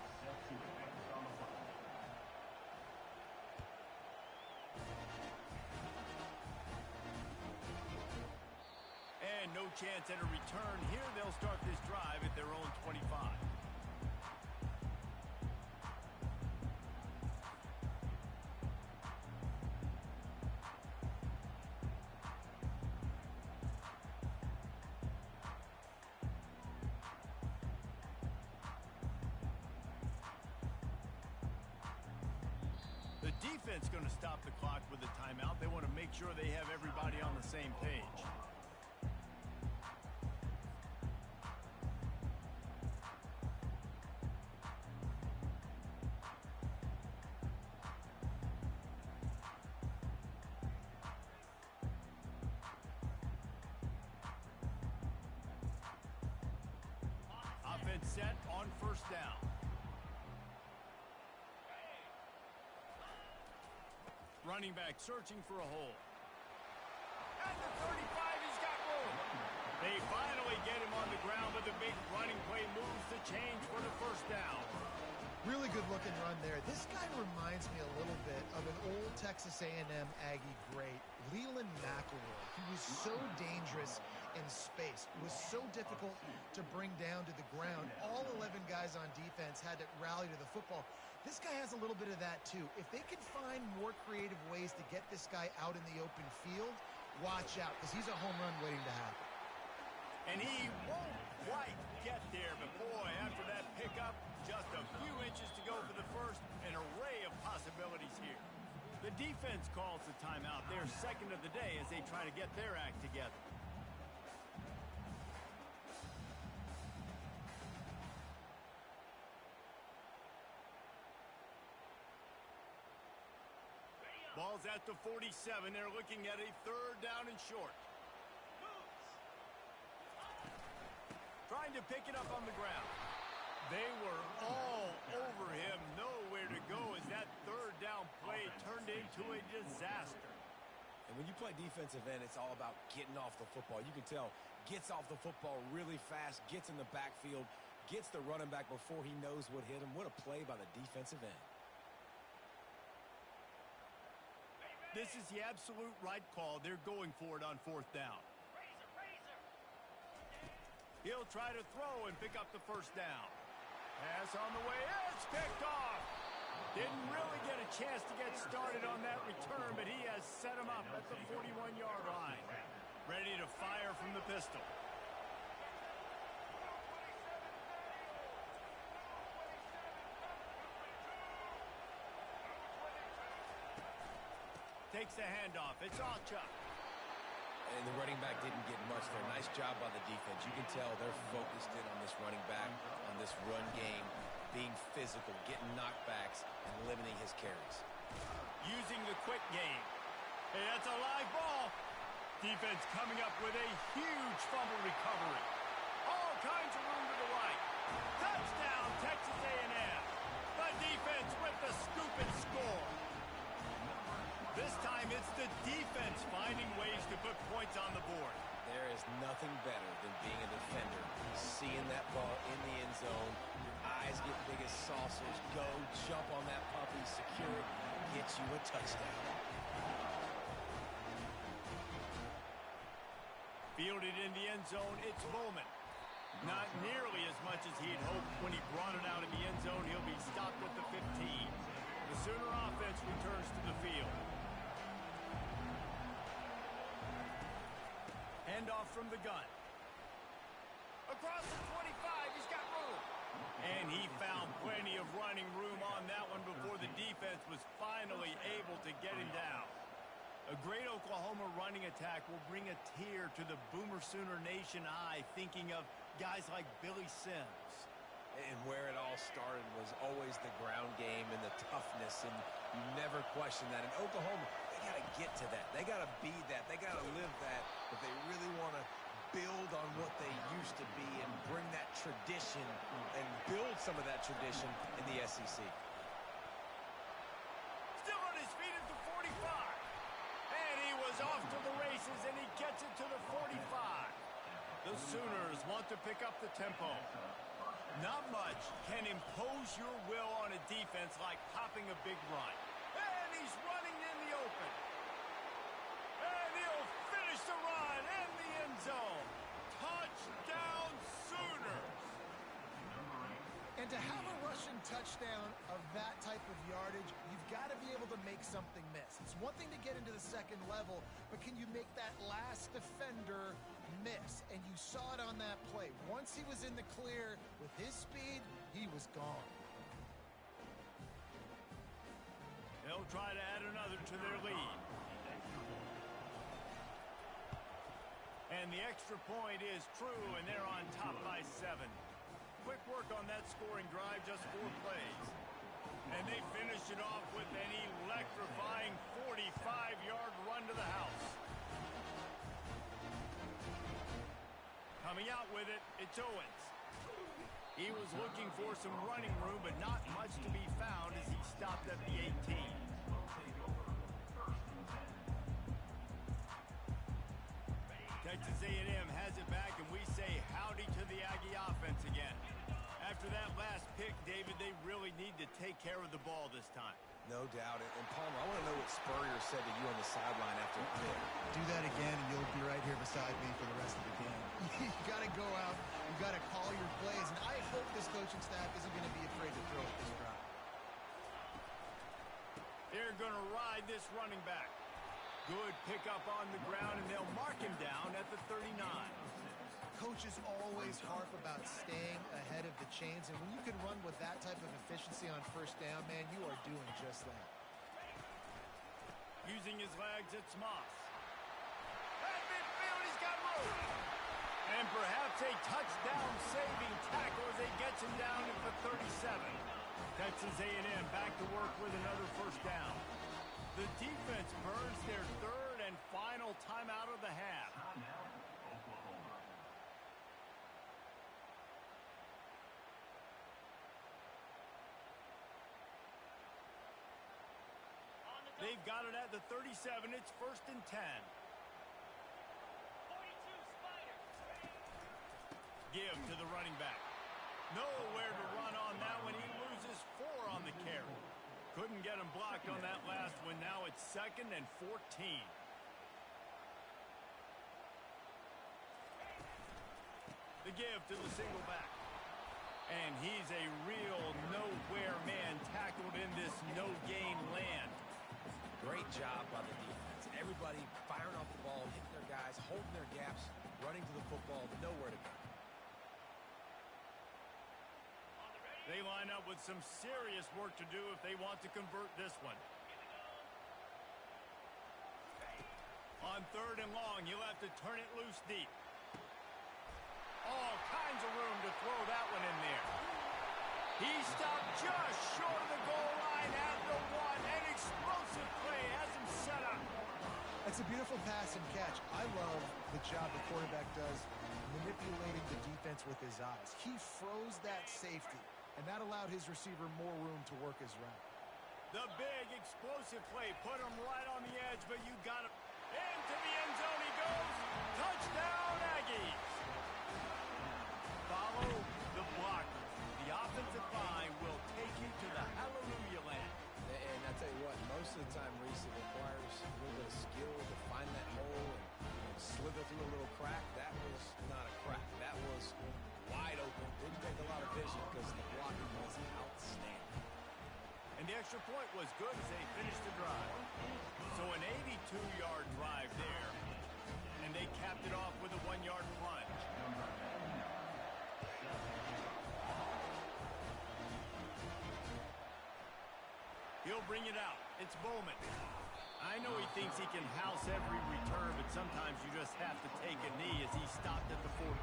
And no chance at a return here. They'll start this drive at their own 25. The defense going to stop the clock with a timeout. They want to make sure they have everybody on the same page. Offense set on first down. Running back searching for a hole. At the 35, he's got room. They finally get him on the ground, but the big running play moves the change for the first down. Really good looking run there. This guy reminds me a little bit of an old Texas A&M Aggie great, Leland McElroy. He was so dangerous in space. It was so difficult to bring down to the ground. All 11 guys on defense had to rally to the football. This guy has a little bit of that too. If they can find more creative ways to get this guy out in the open field, watch out, because he's a home run waiting to happen. And he won't quite get there, but boy, after that pickup, just a few inches to go for the first. An array of possibilities here. The defense calls the timeout. They're second of the day as they try to get their act together. Ball's at the 47. They're looking at a third down and short. Trying to pick it up on the ground. They were all over him. Nowhere to go as that third down play turned into a disaster. And when you play defensive end, it's all about getting off the football. You can tell, gets off the football really fast, gets in the backfield, gets the running back before he knows what hit him. What a play by the defensive end. This is the absolute right call. They're going for it on fourth down. He'll try to throw and pick up the first down. Pass on the way. It's picked off. Didn't really get a chance to get started on that return, but he has set him up at the 41-yard line. Ready to fire from the pistol. Takes the handoff. It's Alchuk. And the running back didn't get much there. Nice job by the defense. You can tell they're focused in on this running back, on this run game, being physical, getting knockbacks, and limiting his carries. Using the quick game. Hey, that's a live ball. Defense coming up with a huge fumble recovery. All kinds of room to the right. Touchdown, Texas A&M. The defense with the scoop and score. This time it's the defense finding ways to put points on the board. There is nothing better than being a defender, seeing that ball in the end zone, your eyes get big as saucers, go, jump on that puppy, secure it, get you a touchdown. Fielded in the end zone, it's Bowman. Not nearly as much as he'd hoped when he brought it out of the end zone. He'll be stopped at the 15. The Sooner offense returns to the field. Handoff from the gun. Across the 25, he's got room. And he found plenty of running room on that one before the defense was finally able to get him down. A great Oklahoma running attack will bring a tear to the Boomer Sooner Nation eye, thinking of guys like Billy Sims. And where it all started was always the ground game and the toughness, and you never question that. And Oklahoma, they got to get to that. They got to be that. They got to live that if they really want to build on what they used to be and bring that tradition and build some of that tradition in the SEC. Still on his feet at the 45. And he was off to the races, and he gets it to the 45. The Sooners want to pick up the tempo. Not much can impose your will on a defense like popping a big run. And he's running in the open. And he'll finish the run in the end zone. Touchdown Sooners! And to have a rushing touchdown of that type of yardage, you've got to be able to make something miss. It's one thing to get into the second level, but can you make that last defender miss? And you saw it on that play. Once he was in the clear with his speed, he was gone. They'll try to add another to their lead. And the extra point is true, and they're on top by 7. Quick work on that scoring drive, just 4 plays. And they finish it off with an electrifying 45-yard run to the house. Coming out with it, it's Owens. He was looking for some running room, but not much to be found as he stopped at the 18. Texas A&M has it back, and we say howdy to the Aggie offense again. After that last pick, David, they really need to take care of the ball this time. No doubt. And Palmer, I want to know what Spurrier said to you on the sideline after the pick. Do that again, and you'll be right here beside me for the rest of the game. You got to go out. You got to call your plays, and I hope this coaching staff isn't going to be afraid to throw at this drive. They're going to ride this running back. Good pickup on the ground, and they'll mark him down at the 39. Coaches always harp about staying ahead of the chains, and when you can run with that type of efficiency on first down, man, you are doing just that. Using his legs, it's Moss. At midfield, he's got room. And perhaps a touchdown-saving tackle as he gets him down at the 37. Texas A&M back to work with another first down. The defense burns their third and final timeout of the half. They've got it at the 37. It's 1st and 10. 42 Spiders. Give to the running back. Nowhere to run on that one. He loses 4 on the carry. Couldn't get him blocked on that last one. Now it's 2nd and 14. The give to the single back. And he's a real nowhere man tackled in this no-gain land. Great job by the defense. Everybody firing off the ball, hitting their guys, holding their gaps, running to the football, nowhere to go. They line up with some serious work to do if they want to convert this one. On 3rd and long, he'll have to turn it loose deep. All kinds of room to throw that one in there. He stopped just short of the goal line at the 1. An explosive play has him set up. It's a beautiful pass and catch. I love the job the quarterback does manipulating the defense with his eyes. He froze that safety, and that allowed his receiver more room to work his route. The big explosive play put him right on the edge, but you got him. Into the end zone he goes. Touchdown, Aggies. Follow the blockers. The offensive line will take you to the hallelujah land. And I tell you what, most of the time, Reese, it requires a little bit of skill to find that hole and slither through a little crack. That as good as they finished the drive. So an 82-yard drive there, and they capped it off with a 1-yard plunge. He'll bring it out. It's Bowman. I know he thinks he can house every return, but sometimes you just have to take a knee as he stopped at the 14.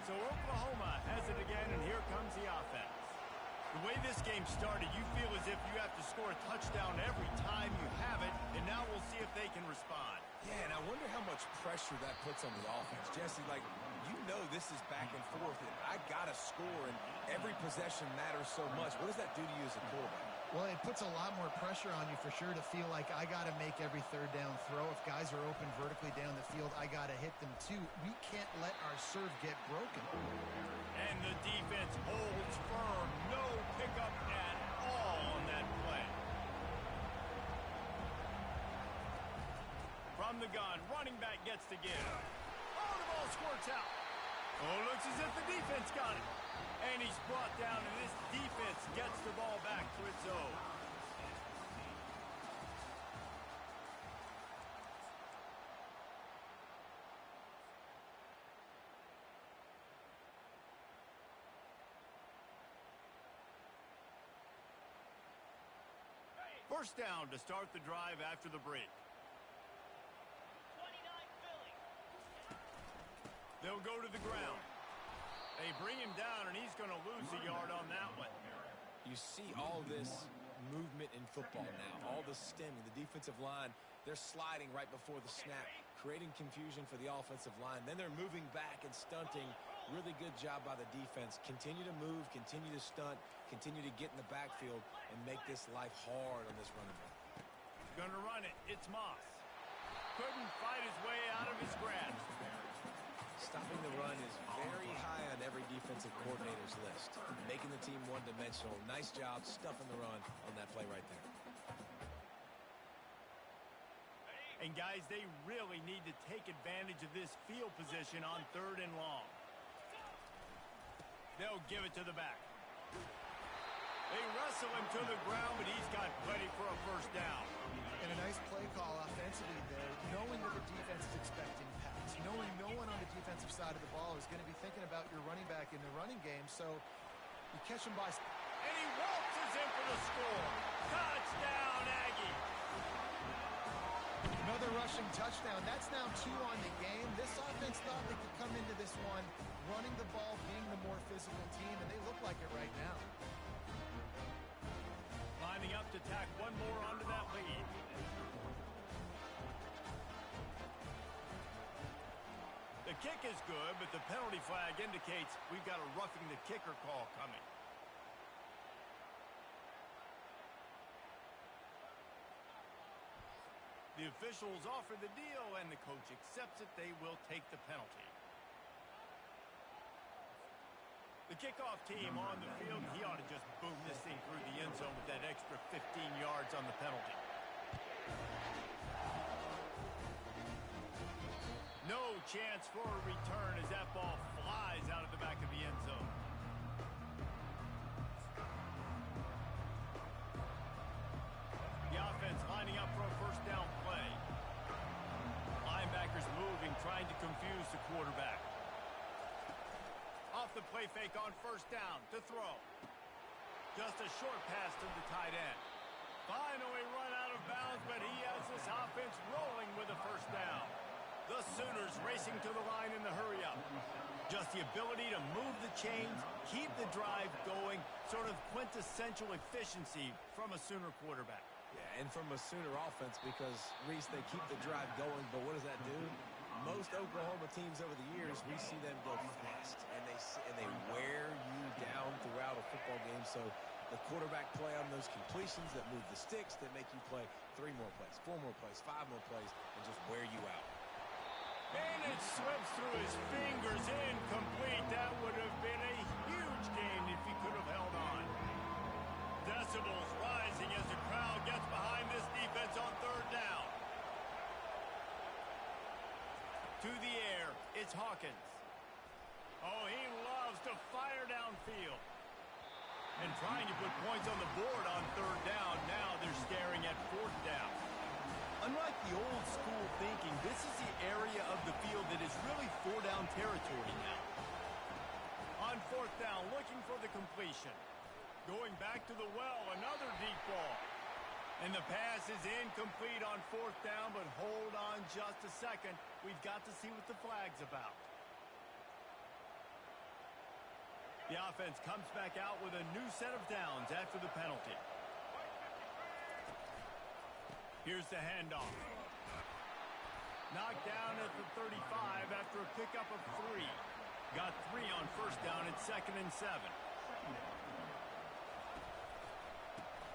So Oklahoma has it again, and here comes the offense. The way this game started, you feel as if you have to score a touchdown every time you have it, and now we'll see if they can respond. Yeah, and I wonder how much pressure that puts on the offense. Jesse, like, you know this is back and forth, and I got to score, and every possession matters so much. What does that do to you as a quarterback? Well, it puts a lot more pressure on you for sure to feel like I got to make every third down throw. If guys are open vertically down the field, I got to hit them too. We can't let our serve get broken. And the defense holds firm. No pickup at all on that play. From the gun, running back gets to give. Oh, the ball squirts out. Oh, looks as if the defense got it. And he's brought down, and this defense gets the ball back to its own. First down to start the drive after the break. 29 Philly. They'll go to the ground. They bring him down, and he's going to lose a yard on that one. You see all this movement in football now, all the stemming, the defensive line, they're sliding right before the snap, creating confusion for the offensive line. Then they're moving back and stunting. Really good job by the defense. Continue to move, continue to stunt, continue to get in the backfield and make this life hard on this running back. Going to run it. It's Moss. Couldn't fight his way out of his grasp. Stopping the run is very high on every defensive coordinator's list. Making the team one-dimensional. Nice job stuffing the run on that play right there. And guys, they really need to take advantage of this field position on 3rd and long. They'll give it to the back. They wrestle him to the ground, but he's got plenty for a first down. And a nice play call offensively there, knowing that the defense is expecting pass, knowing no one on the defensive side of the ball is going to be thinking about your running back in the running game, so you catch him by... And he waltzes in for the score. Touchdown, Aggie. Another rushing touchdown. That's now 2 on the game. This offense thought they could come into this one running the ball, being the more physical team, and they look like it right now. Lining up to tack one more onto that lead. The kick is good, but the penalty flag indicates we've got a roughing the kicker call coming. The officials offer the deal, and the coach accepts it. They will take the penalty. The kickoff team on the field, he ought to just boom this thing through the end zone with that extra 15 yards on the penalty. No chance for a return as that ball flies out of the back of the end zone. The offense lining up for a first down play. Linebackers moving, trying to confuse the quarterback. Off the play fake on first down to throw. Just a short pass to the tight end. Finally run out of bounds, but he has this offense rolling with a first down. The Sooners racing to the line in the hurry-up. Just the ability to move the chains, keep the drive going, sort of quintessential efficiency from a Sooner quarterback. Yeah, and from a Sooner offense because, Reese, they keep the drive going, but what does that do? Most Oklahoma teams over the years, we see them go fast, and they wear you down throughout a football game. So the quarterback play on those completions that move the sticks, that make you play 3 more plays, 4 more plays, 5 more plays, and just wear you out. And it slips through his fingers, incomplete. That would have been a huge gain if he could have held on. Decibels rising as the crowd gets behind this defense on 3rd down. To the air, it's Hawkins. Oh, he loves to fire downfield. And trying to put points on the board on third down. Now they're staring at fourth down. Unlike the old school thinking, this is the area of the field that is really four-down territory now. On fourth down, looking for the completion. Going back to the well, another deep ball. And the pass is incomplete on fourth down, but hold on just a second. We've got to see what the flag's about. The offense comes back out with a new set of downs after the penalty. Here's the handoff. Knocked down at the 35 after a pickup of 3. Got 3 on first down at 2nd and 7.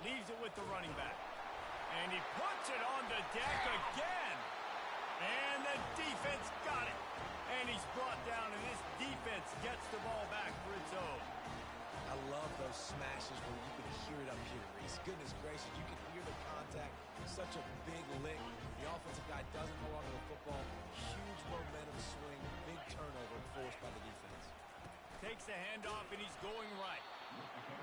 Leaves it with the running back. And he puts it on the deck again. And the defense got it. And he's brought down, and this defense gets the ball back for its own. I love those smashes where you can hear it up here, Reese. Goodness gracious, you can hear the contact. Such a big lick. The offensive guy doesn't hold on to the football. Huge momentum swing. Big turnover forced by the defense. Takes the handoff, and he's going right.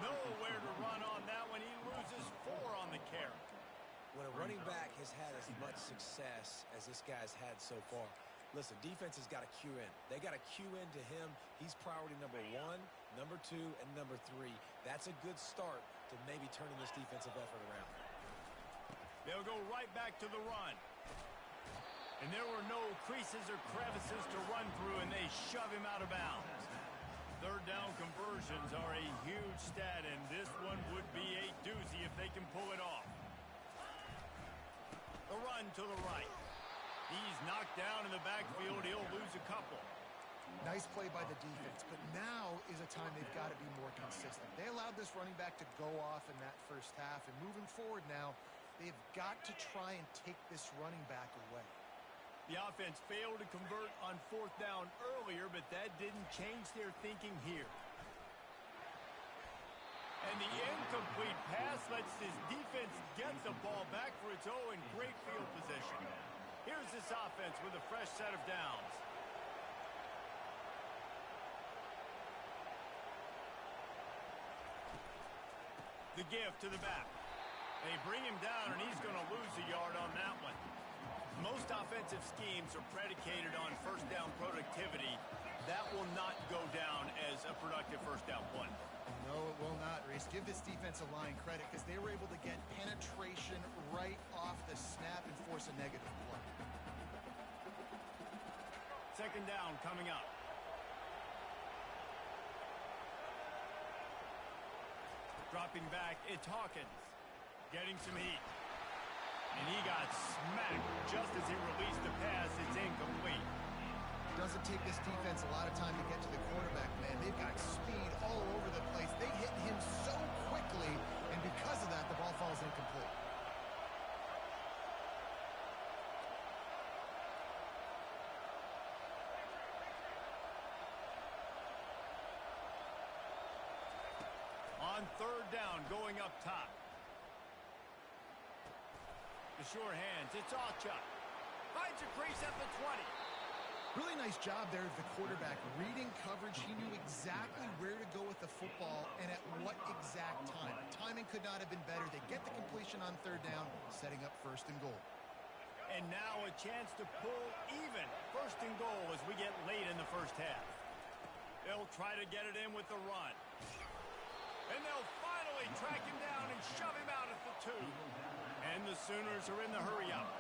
Nowhere to run on that one. He loses 4 on the carry. When a running back has had as much success as this guy's had so far, listen, defense has got to cue in. They got to cue in to him. He's priority number 1, number 2, and number 3. That's a good start to maybe turning this defensive effort around. They'll go right back to the run. And there were no creases or crevices to run through, and they shove him out of bounds. Third down conversions are a huge stat, and this one would be a doozy if they can pull it off. The run to the right. He's knocked down in the backfield. He'll lose a couple. Nice play by the defense, but now is a time they've got to be more consistent. They allowed this running back to go off in that first half, and moving forward now, they've got to try and take this running back away. The offense failed to convert on fourth down earlier, but that didn't change their thinking here. And the incomplete pass lets this defense get the ball back for its own. Great field position. Here's this offense with a fresh set of downs. The give to the back. They bring him down, and he's going to lose a yard on that one. Most offensive schemes are predicated on first down productivity. That will not go down as a productive first down play. No, it will not, Reese. Give this defensive line credit because they were able to get penetration right off the snap and force a negative play. Second down coming up. Dropping back, it's Hawkins. Getting some heat. And he got smacked just as he released the pass. It's incomplete. Doesn't take this defense a lot of time to get to the quarterback, man. They've got speed all over the place. They hit him so quickly, and because of that, the ball falls incomplete. On third down, going up top. The sure hands, it's Achuk. Finds a crease at the 20. Really nice job there of the quarterback. Reading coverage, he knew exactly where to go with the football and at what exact time. Timing could not have been better. They get the completion on third down, setting up first and goal. And now a chance to pull even. First and goal as we get late in the first half. They'll try to get it in with the run. And they'll finally track him down and shove him out at the 2. And the Sooners are in the hurry-up.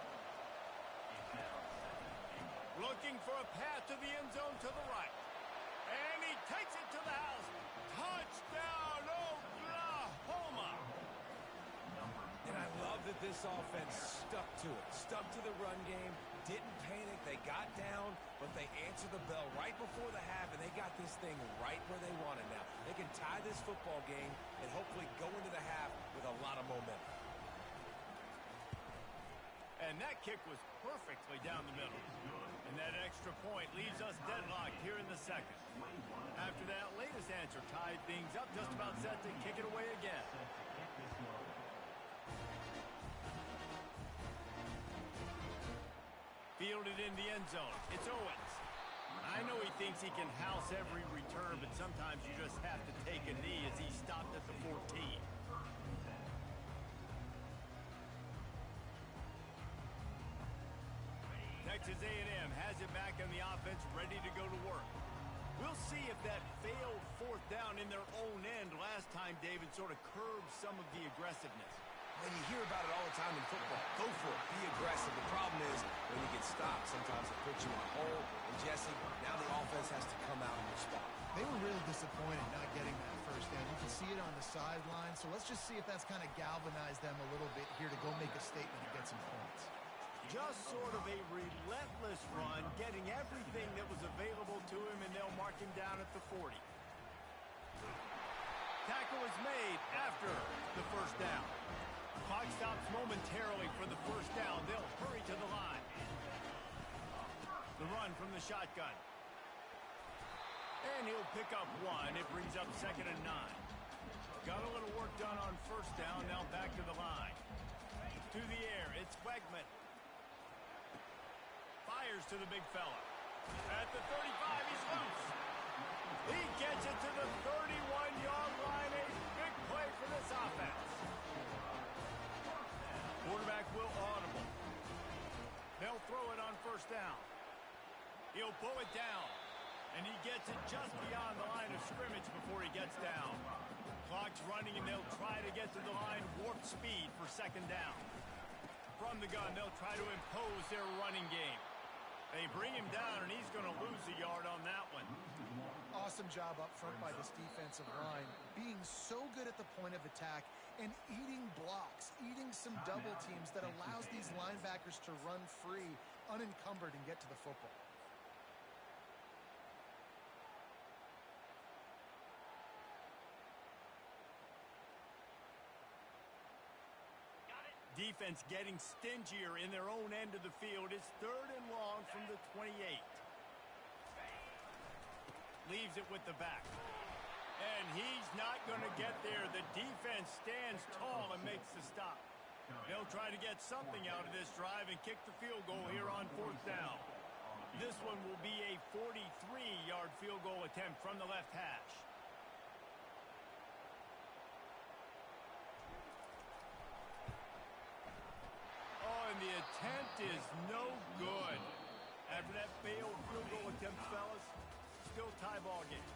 Looking for a path to the end zone to the right. And he takes it to the house. Touchdown, Oklahoma! And I love that this offense stuck to it. Stuck to the run game. Didn't panic. They got down, but they answered the bell right before the half, and they got this thing right where they want it now. They can tie this football game and hopefully go into the half with a lot of momentum. And that kick was perfectly down the middle. And that extra point leaves us deadlocked here in the second. After that latest answer tied things up, just about set to kick it away again. Fielded in the end zone. It's Owens. I know he thinks he can house every return, but sometimes you just have to take a knee as he stopped at the 14. Texas A&M has it back on the offense, ready to go to work. We'll see if that failed fourth down in their own end last time, David, sort of curbed some of the aggressiveness. And you hear about it all the time in football. Go for it. Be aggressive. The problem is when you get stopped, sometimes it puts you on hold. And, Jesse, now the offense has to come out and respond. They were really disappointed not getting that first down. You can see it on the sideline. So let's just see if that's kind of galvanized them a little bit here to go make a statement and get some points. Just sort of a relentless run, getting everything that was available to him, and they'll mark him down at the 40. Tackle is made after the first down. Clock stops momentarily for the first down. They'll hurry to the line. The run from the shotgun. And he'll pick up one. It brings up 2nd and 9. Got a little work done on first down. Now back to the line. To the air. It's Wegman. Fires to the big fella. At the 35, he's loose. He gets it to the 31-yard line. A big play for this offense. Quarterback will audible. They'll throw it on first down. He'll pull it down. And he gets it just beyond the line of scrimmage before he gets down. Clock's running, and they'll try to get to the line. Warp speed for 2nd down. From the gun, they'll try to impose their running game. They bring him down, and he's going to lose a yard on that one. Awesome job up front by this defensive line, being so good at the point of attack and eating blocks, eating some double teams that allows these linebackers to run free, unencumbered, and get to the football. Defense getting stingier in their own end of the field. It's 3rd and long from the 28. Leaves it with the back. And he's not going to get there. The defense stands tall and makes the stop. They'll try to get something out of this drive and kick the field goal here on 4th down. This one will be a 43-yard field goal attempt from the left hash. And the attempt is no good. After that failed field goal attempt, fellas, still tie ball game.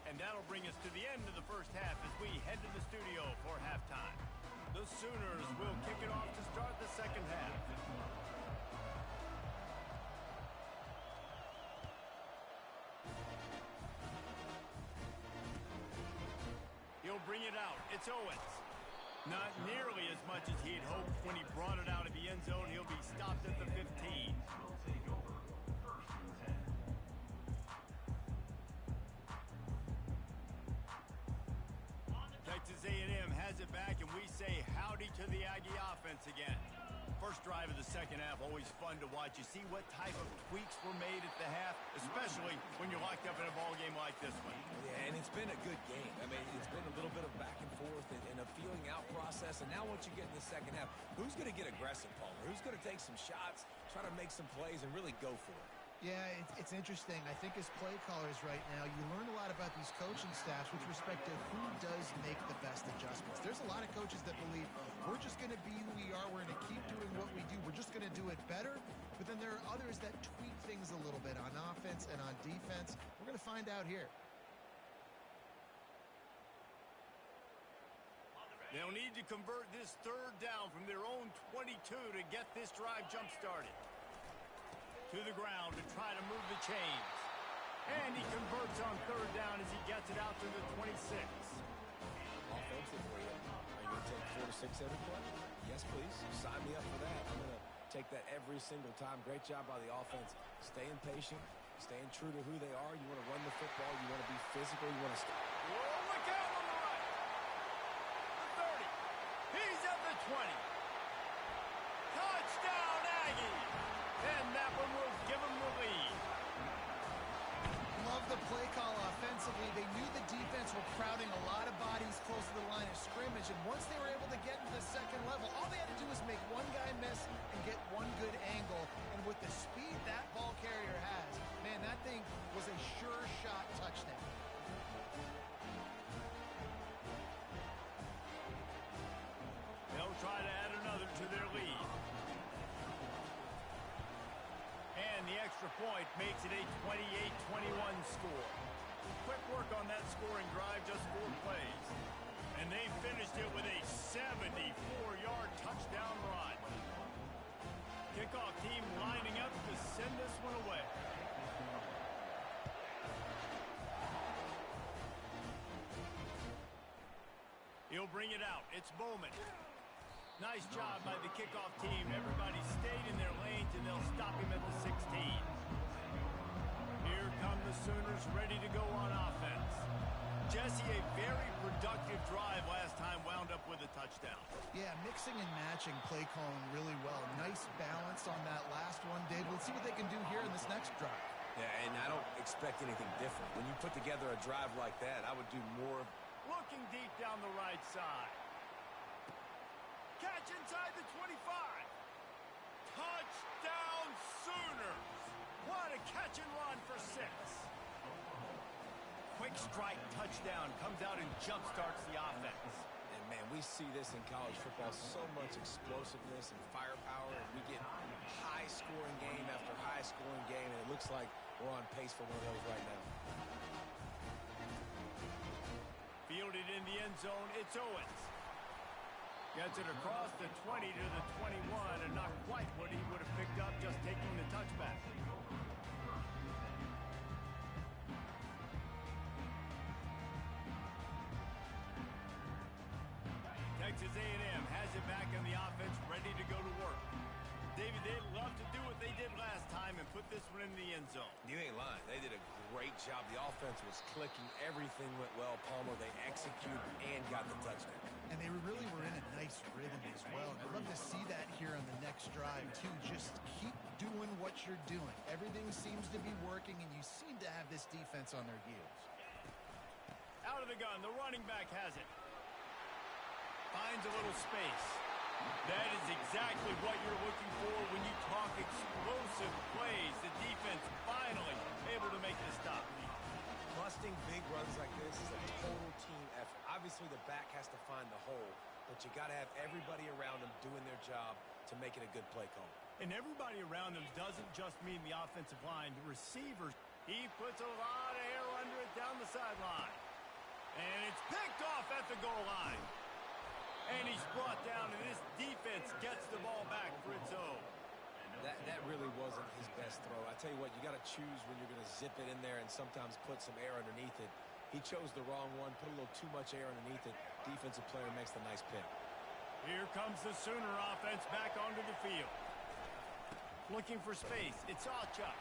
And that'll bring us to the end of the first half as we head to the studio for halftime. The Sooners will kick it off to start the second half. He'll bring it out. It's Owens. Not nearly as much as he had hoped when he brought it out of the end zone. He'll be stopped at the 15. Texas A&M has it back, and we say howdy to the Aggie offense again. First drive of the second half, always fun to watch. You see what type of tweaks were made at the half, especially when you're locked up in a ball game like this one. Yeah, and it's been a good game. I mean, it's been a little bit of back and forth and a feeling out process. And now once you get in the second half, who's going to get aggressive, Palmer? Who's going to take some shots, try to make some plays, and really go for it? Yeah, it's interesting. I think as play callers right now, you learn a lot about these coaching staffs with respect to who does make the best adjustments. There's a lot of coaches that believe we're just going to be who we are. We're going to keep doing what we do. We're just going to do it better. But then there are others that tweak things a little bit on offense and on defense. We're going to find out here. They'll need to convert this 3rd down from their own 22 to get this drive jump-started. To the ground to try to move the chains. And he converts on 3rd down as he gets it out to the 26. Offensively, are you going to take 4 to 6 every play? Yes, please. Sign me up for that. I'm going to take that every single time. Great job by the offense. Staying patient, staying true to who they are. You want to run the football. You want to be physical. You want to stop. Whoa, look out on the right. The 30. He's at the 20. Touchdown, Aggie. And that one will give him the lead. Love the play call offensively. They knew the defense were crowding a lot of bodies close to the line of scrimmage, and once they were able to get into the second level, all they had to do was make one guy miss and get one good angle. And with the speed that ball carrier has, man, that thing was extra point makes it a 28-21 score. Quick work on that scoring drive, just 4 plays. And they finished it with a 74-yard touchdown run. Kickoff team lining up to send this one away. He'll bring it out. It's Bowman. Nice job by the kickoff team. Everybody stayed in their lanes, and they'll stop him at the 16. Here come the Sooners ready to go on offense. Jesse, a very productive drive last time, wound up with a touchdown. Yeah, mixing and matching play calling really well. Nice balance on that last one, Dave. Let's see what they can do here in this next drive. Yeah, and I don't expect anything different. When you put together a drive like that, I would do more. Looking deep down the right side. Catch inside the 25. Touchdown Sooners. What a catch and run for 6. Quick strike touchdown comes out and jump-starts the offense. And, man, we see this in college football, so much explosiveness and firepower, and we get high-scoring game after high-scoring game, and it looks like we're on pace for one of those right now. Fielded in the end zone, it's Owens. Gets it across the 20 to the 21, and not quite what he would have picked up just taking the touchback. Texas A&M has it back on the offense, ready to go to work. David, they'd love to do what they did last time and put this one in the end zone. You ain't lying. They did a great job. The offense was clicking. Everything went well. Palmer, they executed and got the touchdown. And they really were in a nice rhythm as well. I'd love to see that here on the next drive, too. Just keep doing what you're doing. Everything seems to be working, and you seem to have this defense on their heels. Out of the gun, the running back has it. Finds a little space. That is exactly what you're looking for when you talk explosive plays. The defense finally able to make the stop. Busting big runs like this is a total team effort. Obviously, the back has to find the hole, but you got to have everybody around them doing their job to make it a good play call. And everybody around them doesn't just mean the offensive line. The receivers, he puts a lot of air under it down the sideline. And it's picked off at the goal line. And he's brought down, and this defense gets the ball back for its own. That really wasn't his best throw. I tell you what, you got to choose when you're going to zip it in there and sometimes put some air underneath it. He chose the wrong one, put a little too much air underneath it. Defensive player makes the nice pick. Here comes the Sooner offense back onto the field. Looking for space. It's Sawchuk.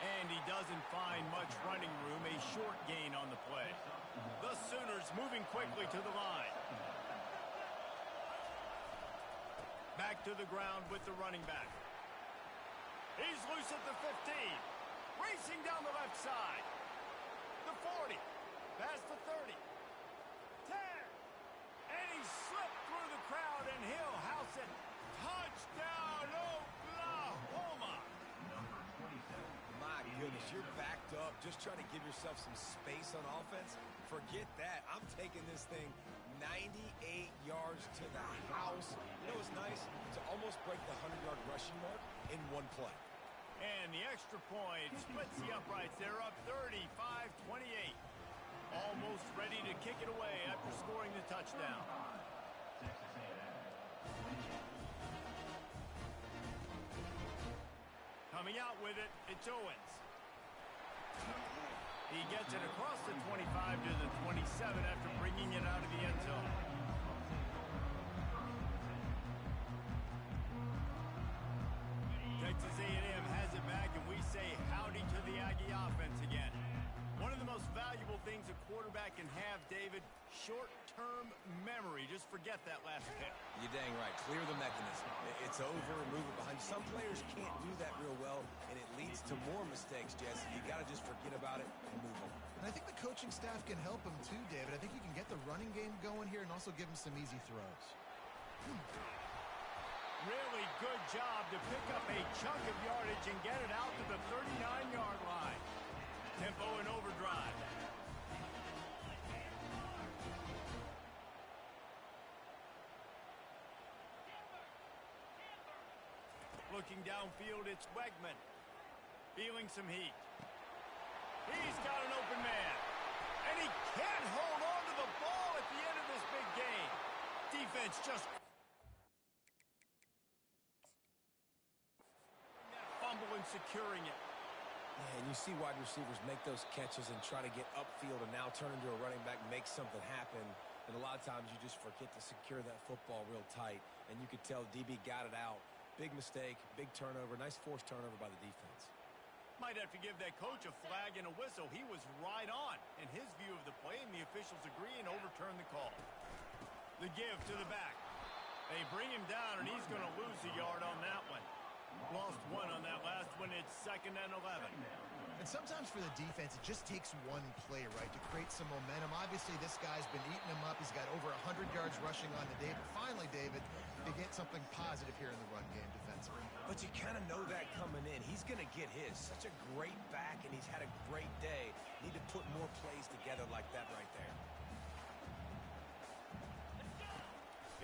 And he doesn't find much running room. A short gain on the play. The Sooners moving quickly to the line. Back to the ground with the running back. He's loose at the 15. Racing down the left side. The 40. Past the 30. 10. And he slipped through the crowd, and he'll house it. Touchdown, Oklahoma. My goodness, you're backed up. Just trying to give yourself some space on offense. Forget that. I'm taking this thing 98 yards to the house. You know what's nice? To almost break the 100-yard rushing mark in one play. And the extra point splits the uprights. They're up 35-28. Almost ready to kick it away after scoring the touchdown. Coming out with it, it's Owens. He gets it across the 25 to the 27 after bringing it out of the end zone. Texas A&M has it back, and we say howdy to the Aggie offense again. One of the most valuable things a quarterback can have, David, short-term memory. Just forget that last pick. You're dang right. Clear the mechanism. It's over, move it behind you. Some players can't do that real well, and it leads to more mistakes, Jesse. You got to just forget about it and move on. And I think the coaching staff can help him too, David. I think you can get the running game going here and also give him some easy throws. Really good job to pick up a chunk of yardage and get it out to the 39-yard line. Tempo and overdrive. Looking downfield, it's Wegman. Feeling some heat. He's got an open man. And he can't hold on to the ball at the end of this big game. Defense just... fumble and securing it. Yeah, and you see wide receivers make those catches and try to get upfield and now turn into a running back, make something happen. And a lot of times you just forget to secure that football real tight. And you could tell DB got it out. Big mistake, big turnover, nice forced turnover by the defense. Might have to give that coach a flag and a whistle. He was right on in his view of the play, and the officials agree and overturn the call. The give to the back. They bring him down, and he's going to lose a yard on that one. Lost one on that last one. It's 2nd and 11. And sometimes for the defense, it just takes one play, right, to create some momentum. Obviously, this guy's been eating him up. He's got over 100 yards rushing on the day. But finally, David, they get something positive here in the run game defensively. But you kind of know that coming in. He's going to get his. Such a great back, and he's had a great day. Need to put more plays together like that right there.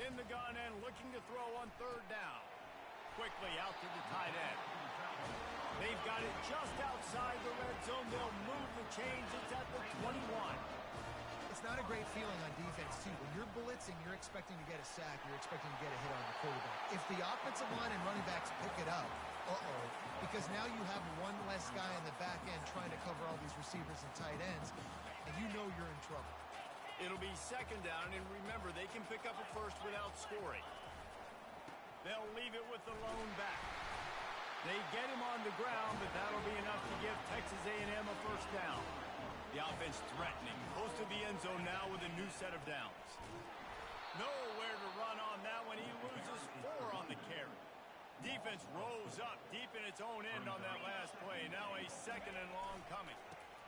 In the gun and looking to throw on 3rd down. Quickly out to the tight end. They've got it just outside the red zone. They'll move the chains. It's at the 21. It's not a great feeling on defense, too. When you're blitzing, you're expecting to get a sack. You're expecting to get a hit on the quarterback. If the offensive line and running backs pick it up, because now you have one less guy in the back end trying to cover all these receivers and tight ends, and you know you're in trouble. It'll be 2nd down, and remember, they can pick up a first without scoring. They'll leave it with the lone back. They get him on the ground, but that'll be enough to give Texas A&M a first down. The offense threatening. Close to the end zone now with a new set of downs. Nowhere to run on that one. He loses 4 on the carry. Defense rolls up deep in its own end on that last play. Now a 2nd and long coming.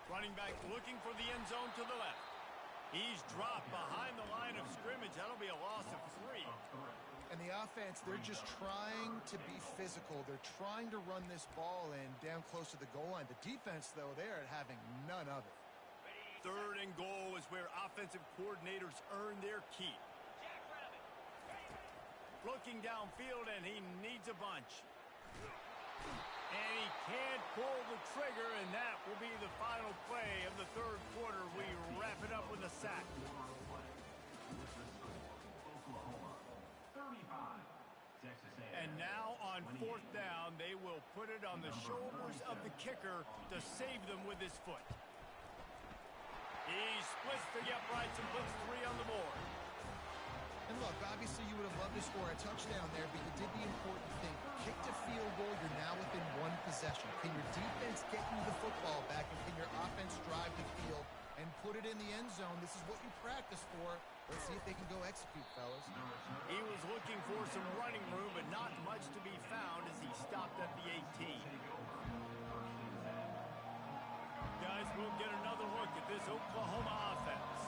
Running back looking for the end zone to the left. He's dropped behind the line of scrimmage. That'll be a loss of 3. And the offense, they're just trying to be physical. They're trying to run this ball in down close to the goal line. The defense, though, they're having none of it. 3rd and goal is where offensive coordinators earn their keep. Looking downfield, and he needs a bunch. And he can't pull the trigger, and that will be the final play of the 3rd quarter. We wrap it up with a sack. And now on 4th down, they will put it on the shoulders of the kicker to save them with his foot. He splits the uprights and puts 3 on the board. And look, obviously you would have loved to score a touchdown there, but you did the important thing. Kicked a field goal, you're now within 1 possession. Can your defense get you the football back, and can your offense drive the field and put it in the end zone? This is what you practice for. Let's see if they can go execute, fellas. He was looking for some running room, but not much to be found as he stopped at the 18. Guys, we'll get another look at this Oklahoma offense.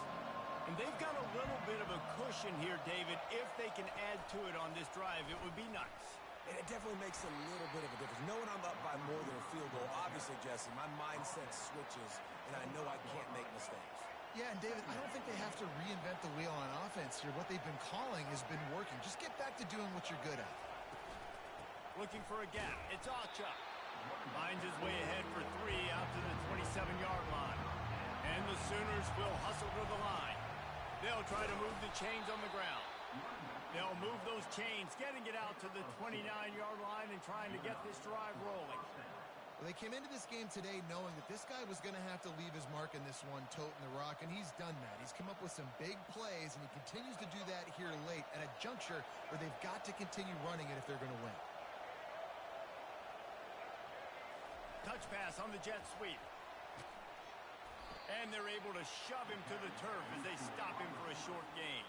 And they've got a little bit of a cushion here, David. If they can add to it on this drive, it would be nice. And it definitely makes a little bit of a difference. Knowing I'm up by more than a field goal, obviously, Jesse, my mindset switches, and I know I can't make mistakes. Yeah, and David, I don't think they have to reinvent the wheel on offense here. What they've been calling has been working. Just get back to doing what you're good at. Looking for a gap. It's Acha. Finds his way ahead for 3 out to the 27-yard line. And the Sooners will hustle to the line. They'll try to move the chains on the ground. They'll move those chains, getting it out to the 29-yard line and trying to get this drive rolling. Well, they came into this game today knowing that this guy was going to have to leave his mark in this one, toting the rock, and he's done that. He's come up with some big plays, and he continues to do that here late at a juncture where they've got to continue running it if they're going to win. Touch pass on the jet sweep. And they're able to shove him to the turf as they stop him for a short gain.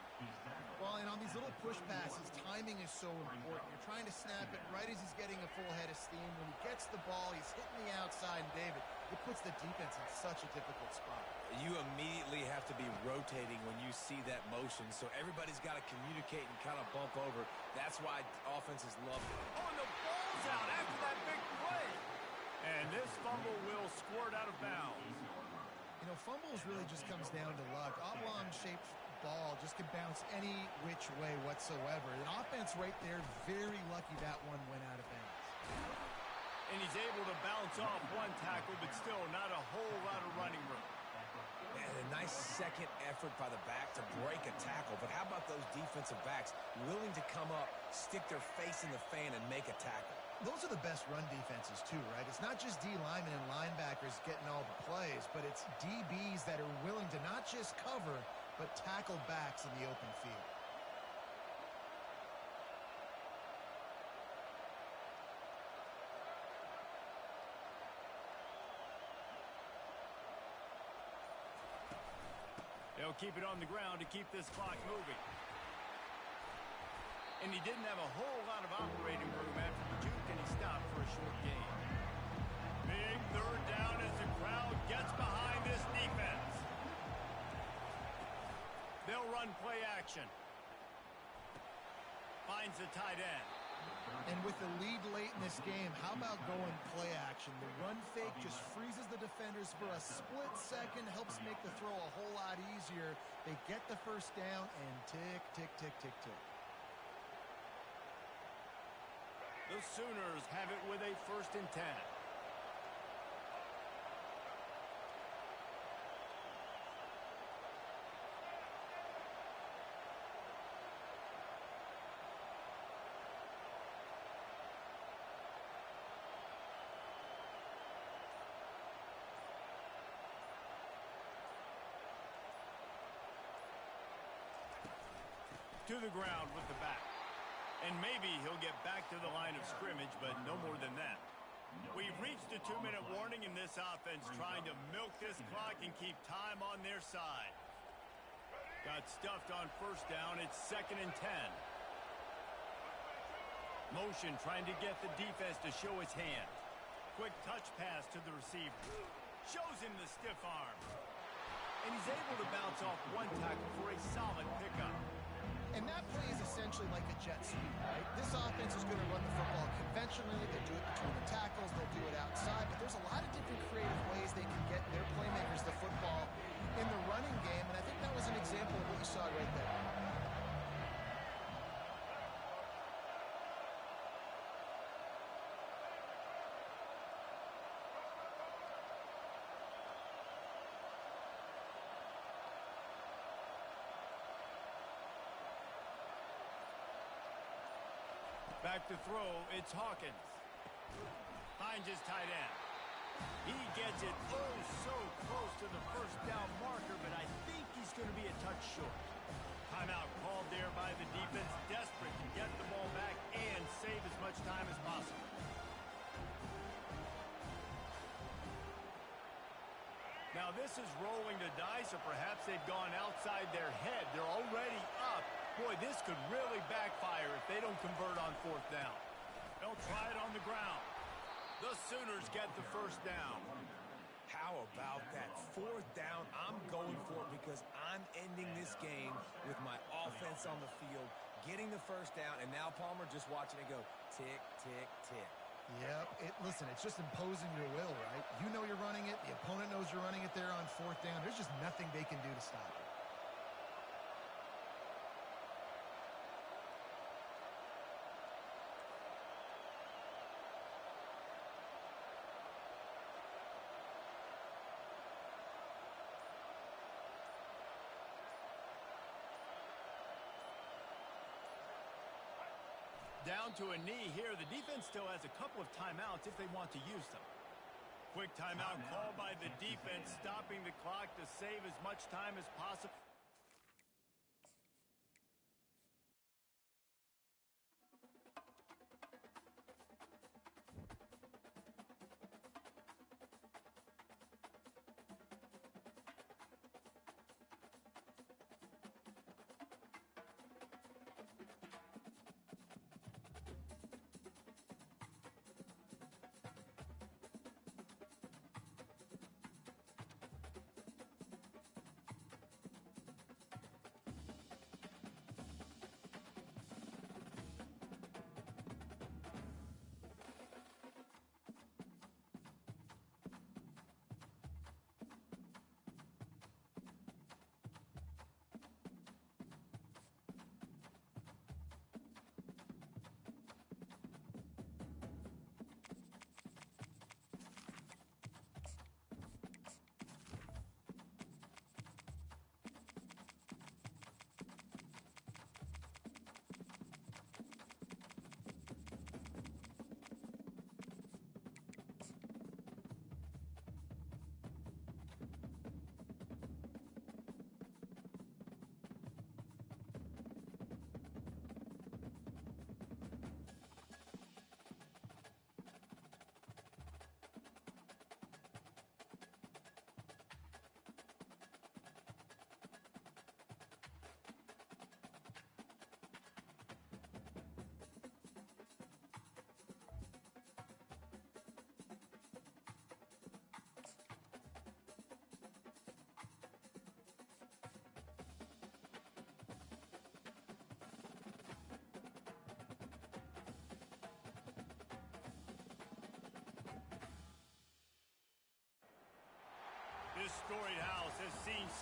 Well, and on these little push passes, timing is so important. You're trying to snap it right as he's getting a full head of steam. When he gets the ball, he's hitting the outside, and David, it puts the defense in such a difficult spot. You immediately have to be rotating when you see that motion, so everybody's got to communicate and kind of bump over. That's why offenses love it. Oh, and the ball's out after that big play. And this fumble will squirt out of bounds. You know, fumbles really just comes down to luck. Oblong-shaped ball just can bounce any which way whatsoever. An offense right there, very lucky that one went out of bounds. And he's He's able to bounce off one tackle, but still not a whole lot of running room. And a nice second effort by the back to break a tackle. But how about those defensive backs willing to come up, stick their face in the fan, and make a tackle? Those are the best run defenses, too, right? It's not just D linemen and linebackers getting all the plays, but it's DBs that are willing to not just cover, but tackle backs in the open field. They'll keep it on the ground to keep this clock moving. And he didn't have a whole lot of operating room after the juke, and he stopped for a short gain. Big third down as the crowd gets behind this defense. They'll run play action. Finds the tight end. And with the lead late in this game, how about going play action? The run fake just freezes the defenders for a split second, helps make the throw a whole lot easier. They get the first down, and tick, tick, tick, tick, tick. The Sooners have it with a 1st and 10. To the ground with the back. And maybe he'll get back to the line of scrimmage, but no more than that. We've reached the 2-minute warning in this offense, trying to milk this clock and keep time on their side. Got stuffed on 1st down. It's 2nd and 10. Motion trying to get the defense to show his hand. Quick touch pass to the receiver. Shows him the stiff arm. And he's able to bounce off one tackle for a solid pickup. And that play is essentially like a jet sweep, right? This offense is going to run the football conventionally. They'll do it between the tackles. They'll do it outside. But there's a lot of different creative ways they can get their playmakers the football in the running game. And I think that was an example of what you saw right there. Back to throw, it's Hawkins. Finds his tight end. He gets it so close to the 1st down marker, but I think he's going to be a touch short. Timeout called there by the defense, desperate to get the ball back and save as much time as possible. Now this is rolling the dice, or perhaps they've gone outside their head. They're already up. Boy, this could really backfire if they don't convert on 4th down. They'll try it on the ground. The Sooners get the 1st down. How about that? 4th down, I'm going for it because I'm ending this game with my offense on the field, getting the 1st down, and now Palmer just watching it go tick, tick, tick. Yep. Listen, it's just imposing your will, right? You know you're running it. The opponent knows you're running it there on 4th down. There's just nothing they can do to stop it. Down to a knee here. The defense still has a couple of timeouts if they want to use them. Quick timeout called by the defense, stopping the clock to save as much time as possible.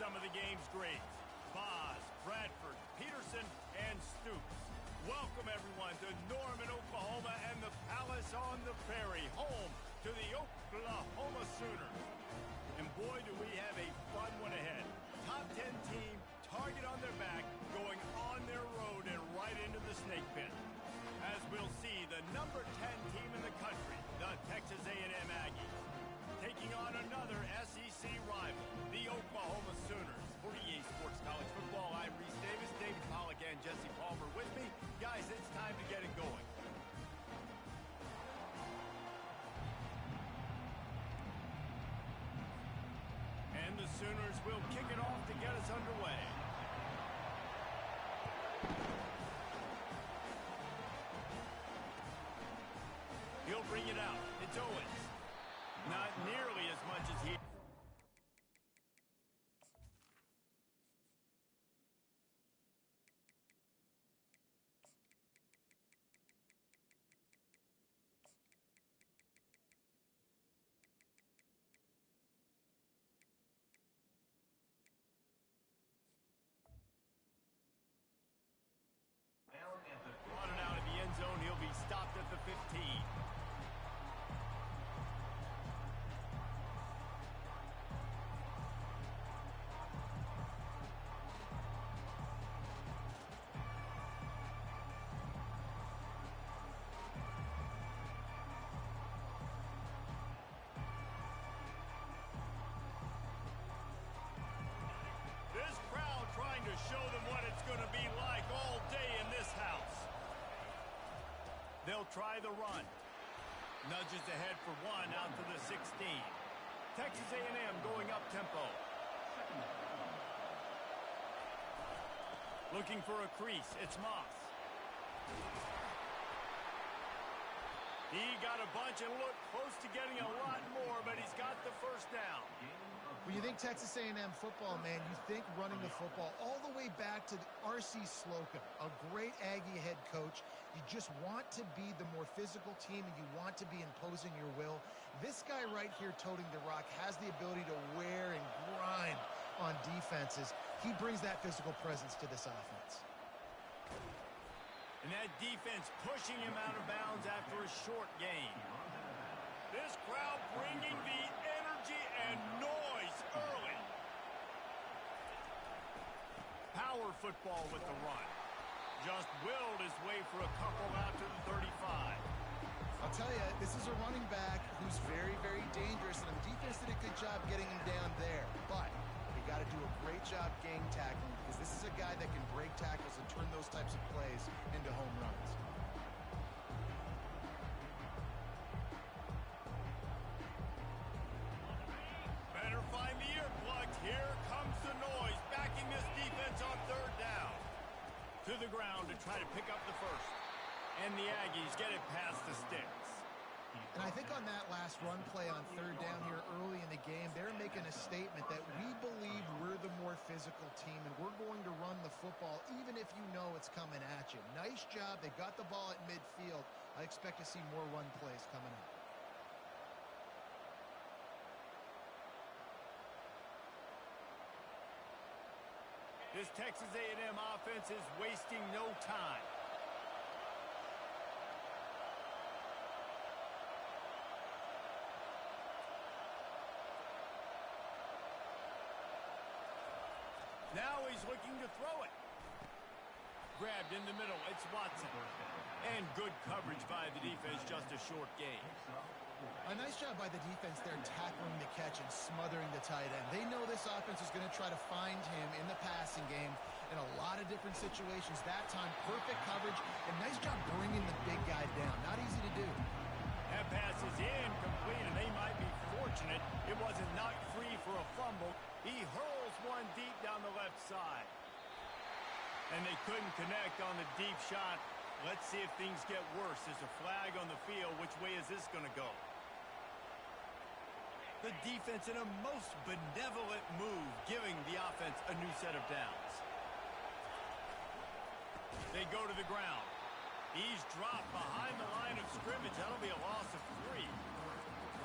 some of the game's greats. Boz, Bradford, Peterson, and Stoops. Welcome, everyone, to Norman, Oklahoma, and the Palace on the Prairie, home to the Oklahoma Sooners. And boy, do we have a fun one ahead. Top 10 team, target on their back, going on their road and right into the snake pit. As we'll see, the number 10 team in the country, the Texas A&M Aggies, taking on another SEC rival, the Oklahoma Sooners. For EA Sports College Football, I'm Reese Davis, David Pollack, and Jesse Palmer with me. Guys, it's time to get it going. And the Sooners will kick it off to get us underway. He'll bring it out. It's Owens. Not nearly as much as he... Brought it out of the end zone. He'll be stopped at the 15. This crowd trying to show them what it's going to be like all day in this house. They'll try the run. Nudges ahead for one out to the 16. Texas A&M going up tempo. Looking for a crease. It's Moss. He got a bunch and looked close to getting a lot more, but he's got the first down. When you think Texas A&M football, man, you think running the football all the way back to R.C. Slocum, a great Aggie head coach. You just want to be the more physical team, and you want to be imposing your will. This guy right here toting the rock has the ability to wear and grind on defenses. He brings that physical presence to this offense. And that defense pushing him out of bounds after a short gain. This crowd bringing the energy and noise early. Power football with the run. Just willed his way for a couple out to the 35. I'll tell you, this is a running back who's very, very dangerous, and the defense did a good job getting him down there. But you got to do a great job gang tackling, because this is a guy that can break tackles and turn those types of plays into home runs. Better find the earplugs. Here comes the noise, backing this defense on third down. To the ground to try to pick up the first. And the Aggies get it past the sticks. And I think on that last run play on third down here early in the game, they're making a statement that we believe we're the more physical team, and we're going to run the football even if you know it's coming at you. Nice job. They got the ball at midfield. I expect to see more run plays coming up. This Texas A&M offense is wasting no time. Now he's looking to throw it. Grabbed in the middle. It's Watson. And good coverage by the defense, just a short gain. A nice job by the defense there tackling the catch and smothering the tight end. They know this offense is going to try to find him in the passing game in a lot of different situations. That time, perfect coverage, and nice job bringing the big guy down. Not easy to do. That pass is incomplete, and they might be fortunate it wasn't knocked free for a fumble. He hurls one deep down the left side. And they couldn't connect on the deep shot. Let's see if things get worse. There's a flag on the field. Which way is this going to go? The defense in a most benevolent move, giving the offense a new set of downs. They go to the ground. He's dropped behind the line of scrimmage. That'll be a loss of 3.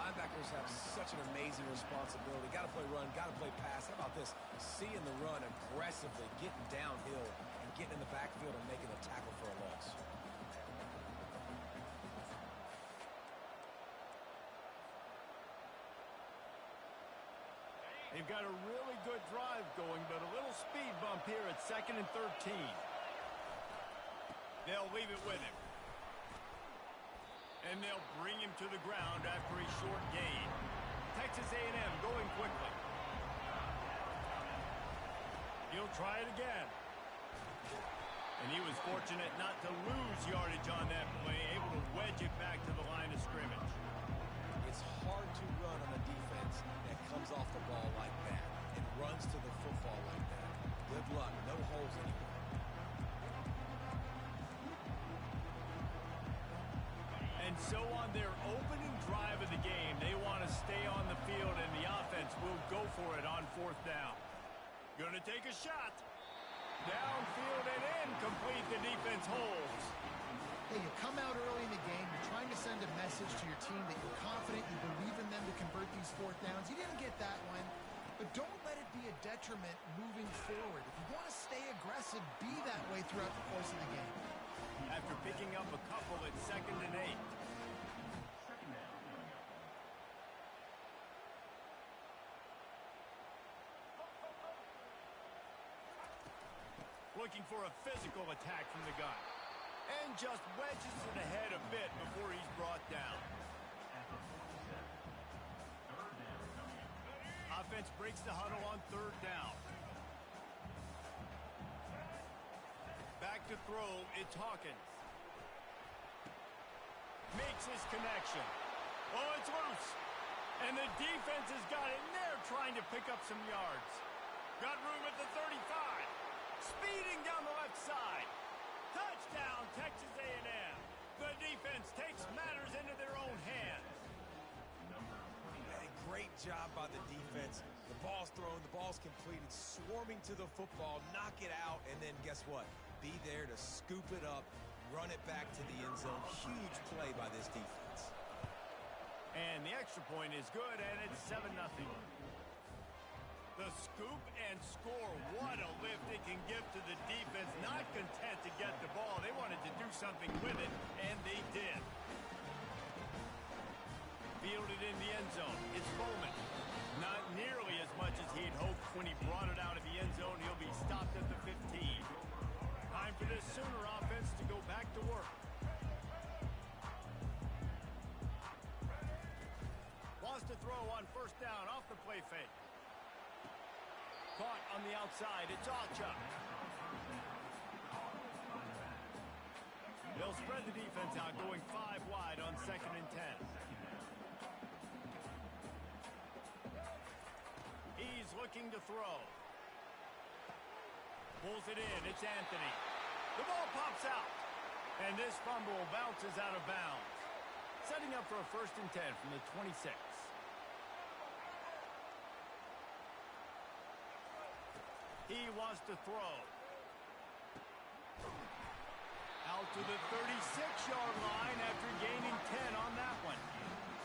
Linebackers have such such an amazing responsibility. Got to play run, got to play pass. How about this? Seeing the run aggressively, getting downhill, and getting in the backfield and making a tackle for a loss. They've got a really good drive going, but a little speed bump here at 2nd and 13. They'll leave it with him. And they'll bring him to the ground after a short gain. Texas A&M going quickly. He'll try it again. And he was fortunate not to lose yardage on that play, able to wedge it back to the line of scrimmage. It's hard to run on a defense that comes off the ball like that and runs to the football like that. Good luck. No holes anywhere. And so on their opening drive of the game, they want to stay on the field, and the offense will go for it on 4th down. Gonna take a shot. Downfield and incomplete. The defense holds. Hey, you come out early in the game, you're trying to send a message to your team that you're confident, you believe in them to convert these 4th downs. You didn't get that one, but don't let it be a detriment moving forward. If you want to stay aggressive, be that way throughout the course of the game. After picking up a couple at 2nd and 8. Looking for a physical attack from the gun. And just wedges it ahead a bit before he's brought down. Offense breaks the huddle on 3rd down. Back to throw, it's Hawkins. Makes his connection. Oh, it's loose. And the defense has got it, and they're trying to pick up some yards. Got room at the 35. Speeding down the left side. Touchdown, Texas A&M. The defense takes matters into their own hands. Hey, great job by the defense. The ball's thrown, the ball's completed, swarming to the football, knock it out, and then guess what? Be there to scoop it up, run it back to the end zone. Huge play by this defense. And the extra point is good, and it's 7-0. The scoop and score. What a lift it can give to the defense. Not content to get the ball. They wanted to do something with it, and they did. Fielded in the end zone. It's Bowman. Not nearly as much as he'd hoped when he brought it out of the end zone. He'll be stopped at the 15. Time for this Sooner offense to go back to work. Lost a throw on 1st down off the play fake. Caught on the outside. It's Alchuk. They'll spread the defense out, going 5 wide on 2nd and 10. He's looking to throw. Pulls it in. It's Anthony. The ball pops out. And this fumble bounces out of bounds. Setting up for a 1st and 10 from the 26. He wants to throw. Out to the 36-yard line after gaining 10 on that one.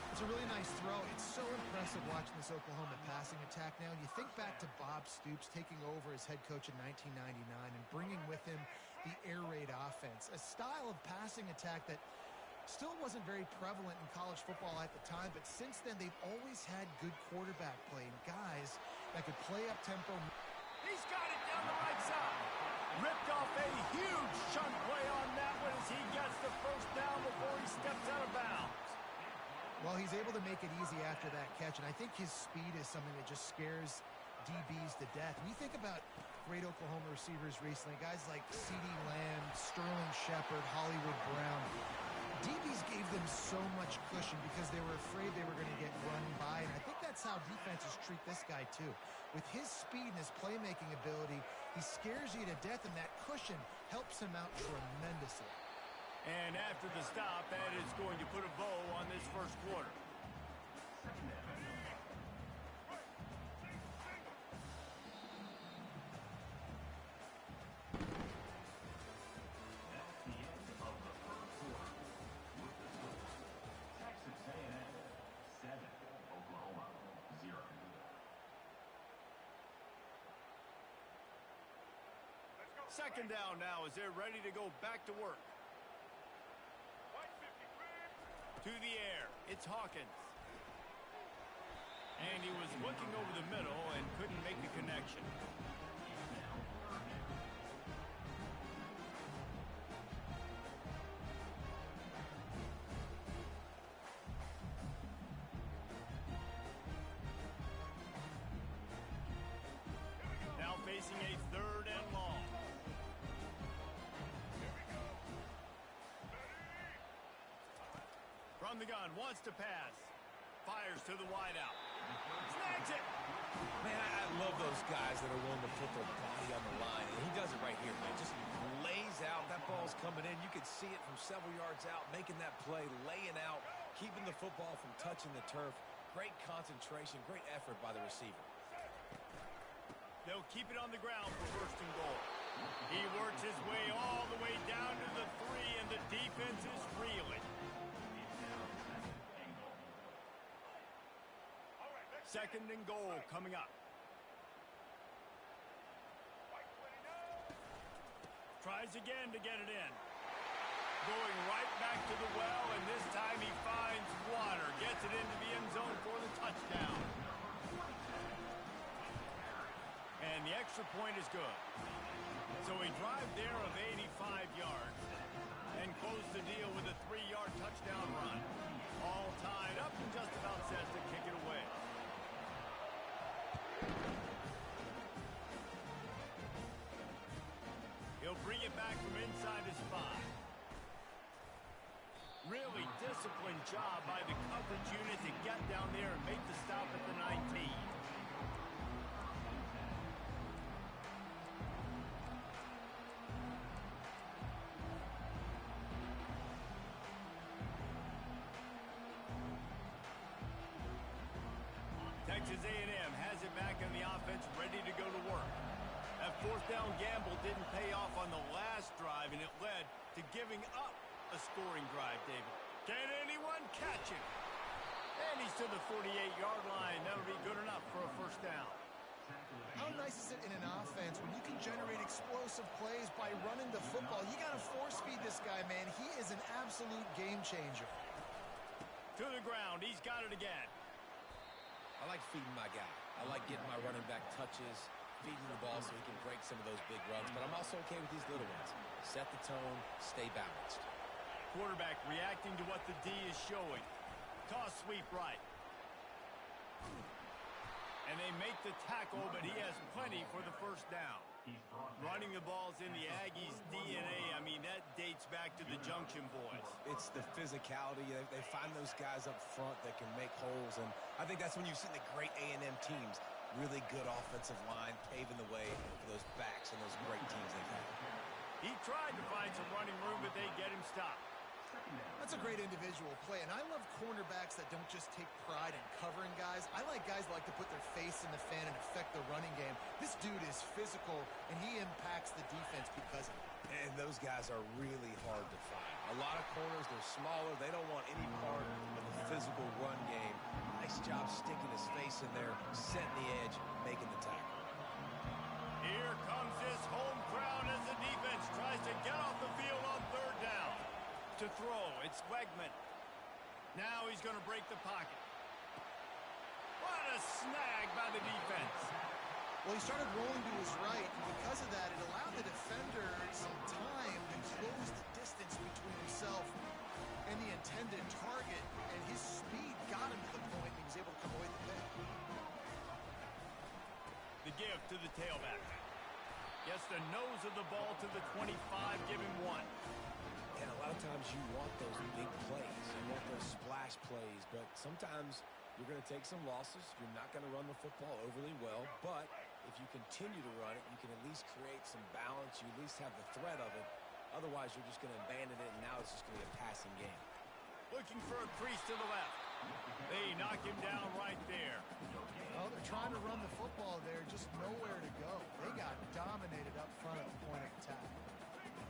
It's a really nice throw. It's so impressive watching this Oklahoma passing attack now. You think back to Bob Stoops taking over as head coach in 1999 and bringing with him the air raid offense, a style of passing attack that still wasn't very prevalent in college football at the time, but since then they've always had good quarterback play and guys that could play up tempo. He's got it down the right side. Ripped off a huge chunk play on that one as he gets the 1st down before he steps out of bounds. Well, he's able to make it easy after that catch, and I think his speed is something that just scares DBs to death. When you think about great Oklahoma receivers recently, guys like CeeDee Lamb, Sterling Shepard, Hollywood Brown, DBs gave them so much cushion because they were afraid they were going to get run by, and I think that's how defenses treat this guy too. With his speed and his playmaking ability, he scares you to death, and that cushion helps him out tremendously. And after the stop, that is going to put a bow on this 1st quarter. That's the end of the 1st quarter. With the score, Texas A&M 7, Oklahoma Second down now as they're ready to go back to work. To the air, it's Hawkins. And he was looking over the middle and couldn't make the connection. Now facing a third and long. From the gun, wants to pass. Fires to the wideout. Snags it. Man, I love those guys that are willing to put their body on the line. And he does it right here, man. Just lays out. That ball's coming in. You can see it from several yards out, making that play, laying out, keeping the football from touching the turf. Great concentration, great effort by the receiver. They'll keep it on the ground for first and goal. He works his way all the way down to the 3, and the defense is reeling. Second and goal coming up. Tries again to get it in. Going right back to the well, and this time he finds water. Gets it into the end zone for the touchdown. And the extra point is good. So a drive there of 85 yards and close the deal with a 3-yard touchdown run. All tied up and just about set to kick it away. He'll bring it back from inside his 5. Really disciplined job by the coverage unit to get down there and make the stop at the 19. Texas A&M has it back on the offense, ready to go to work. That fourth down gamble didn't pay off on the last drive, and it led to giving up a scoring drive, David. Can anyone catch him? And he's to the 48-yard line. That'll be good enough for a first down. How nice is it in an offense when you can generate explosive plays by running the football? You got to force-feed this guy, man. He is an absolute game changer. To the ground. He's got it again. I like feeding my guy. I like getting my running back touches, feeding the ball so he can break some of those big runs. But I'm also okay with these little ones. Set the tone, stay balanced. Quarterback reacting to what the D is showing. Toss sweep right. And they make the tackle, but he has plenty for the first down. Running the ball's in the Aggies' DNA. I mean, that dates back to the Junction Boys. It's the physicality. They find those guys up front that can make holes, and I think that's when you've seen the great A&M teams. Really good offensive line, paving the way for those backs and those great teams they've had. He tried to find some running room, but they get him stopped. That's a great individual play, and I love cornerbacks that don't just take pride in covering guys. I like guys that like to put their face in the fan and affect the running game. This dude is physical, and he impacts the defense because of it. And those guys are really hard to find. A lot of corners, they're smaller. They don't want any part of the physical run game. Nice job sticking his face in there, setting the edge, making the tackle. Here comes his home crowd as the defense tries to get off the field on third down. To throw, it's Wegman. Now he's going to break the pocket. What a snag by the defense. Well, he started rolling to his right, and because of that, it allowed the defender some time to close the distance between himself and the intended target, and his speed got him to the point he was able to come away with the pick. The give to the tailback. Gets the nose of the ball to the 25, give him 1. And a lot of times you want those big plays. You want those splash plays. But sometimes you're going to take some losses. You're not going to run the football overly well. But if you continue to run it, you can at least create some balance. You at least have the threat of it. Otherwise, you're just going to abandon it, and now it's just going to be a passing game. Looking for a crease to the left. They knock him down right there. Well, they're trying to run the football there, just nowhere to go. They got dominated up front at the point of attack.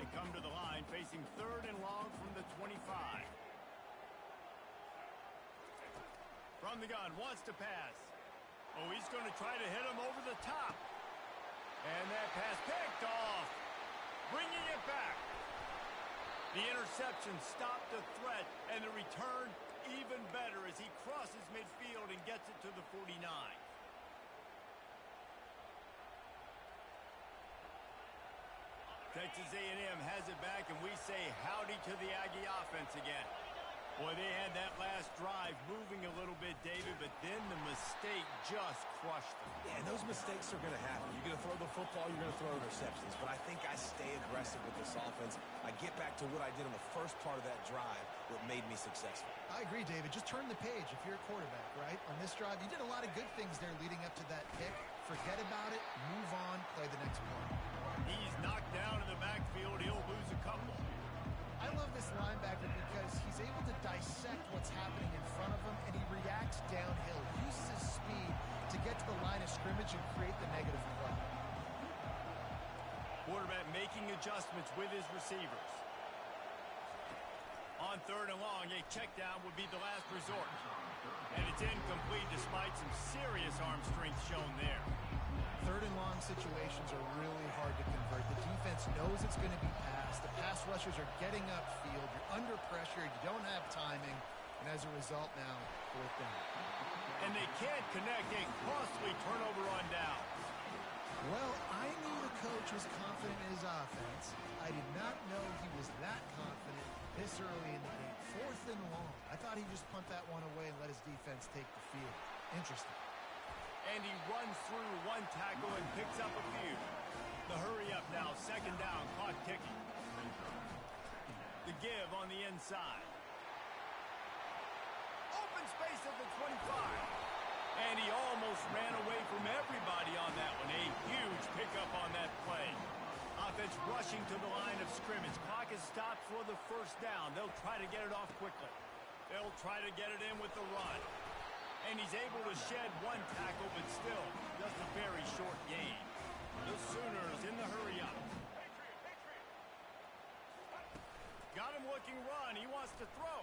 They come to the line, facing third and long from the 25. From the gun, wants to pass. Oh, he's going to try to hit him over the top. And that pass picked off. bringing it back. The interception stopped the threat, and the return even better as he crosses midfield and gets it to the 49. Texas A&M has it back, and we say howdy to the Aggie offense again. Boy, they had that last drive moving a little bit, David, but then the mistake just crushed them. Yeah, and those mistakes are going to happen. You're going to throw the football, you're going to throw interceptions. But I think I stay aggressive with this offense. I get back to what I did in the first part of that drive, what made me successful. I agree, David. Just turn the page if you're a quarterback, right? On this drive, you did a lot of good things there leading up to that pick. Forget about it, move on, play the next play. He's knocked down in the backfield. He'll lose a couple. I love this linebacker because he's able to dissect what's happening in front of him, and he reacts downhill, uses his speed to get to the line of scrimmage and create the negative play. Quarterback making adjustments with his receivers. On 3rd and long, a check down would be the last resort. And it's incomplete despite some serious arm strength shown there. 3rd and long situations are really hard to convert. The defense knows it's going to be passed. The pass rushers are getting upfield. You're under pressure. You don't have timing. And as a result now, 4th down. And they can't connect a costly turnover on down. Well, I knew the coach was confident in his offense. I did not know he was that confident this early in the game. 4th and long. I thought he'd just punt that one away and let his defense take the field. Interesting. And he runs through one tackle and picks up a few. The hurry up now, 2nd down, clock ticking. The give on the inside. Open space at the 25. And he almost ran away from everybody on that one. A huge pickup on that play. Offense rushing to the line of scrimmage. Clock is stopped for the 1st down. They'll try to get it off quickly. They'll try to get it in with the run. And he's able to shed one tackle, but still just a very short gain. The Sooners in the hurry up. Got him looking run. He wants to throw.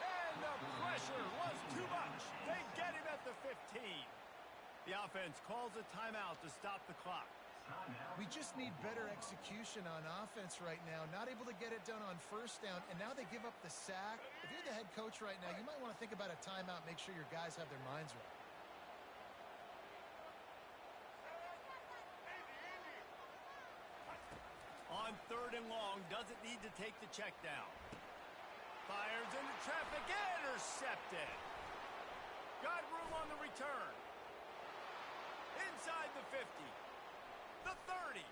And the pressure was too much. They get him at the 15. The offense calls a timeout to stop the clock. We just need better execution on offense right now. Not able to get it done on 1st down, and now they give up the sack. If you're the head coach right now, you might want to think about a timeout, make sure your guys have their minds right. On 3rd and long, doesn't need to take the check down. Fires into traffic, intercepted. Got room on the return. Inside the 50. The 30.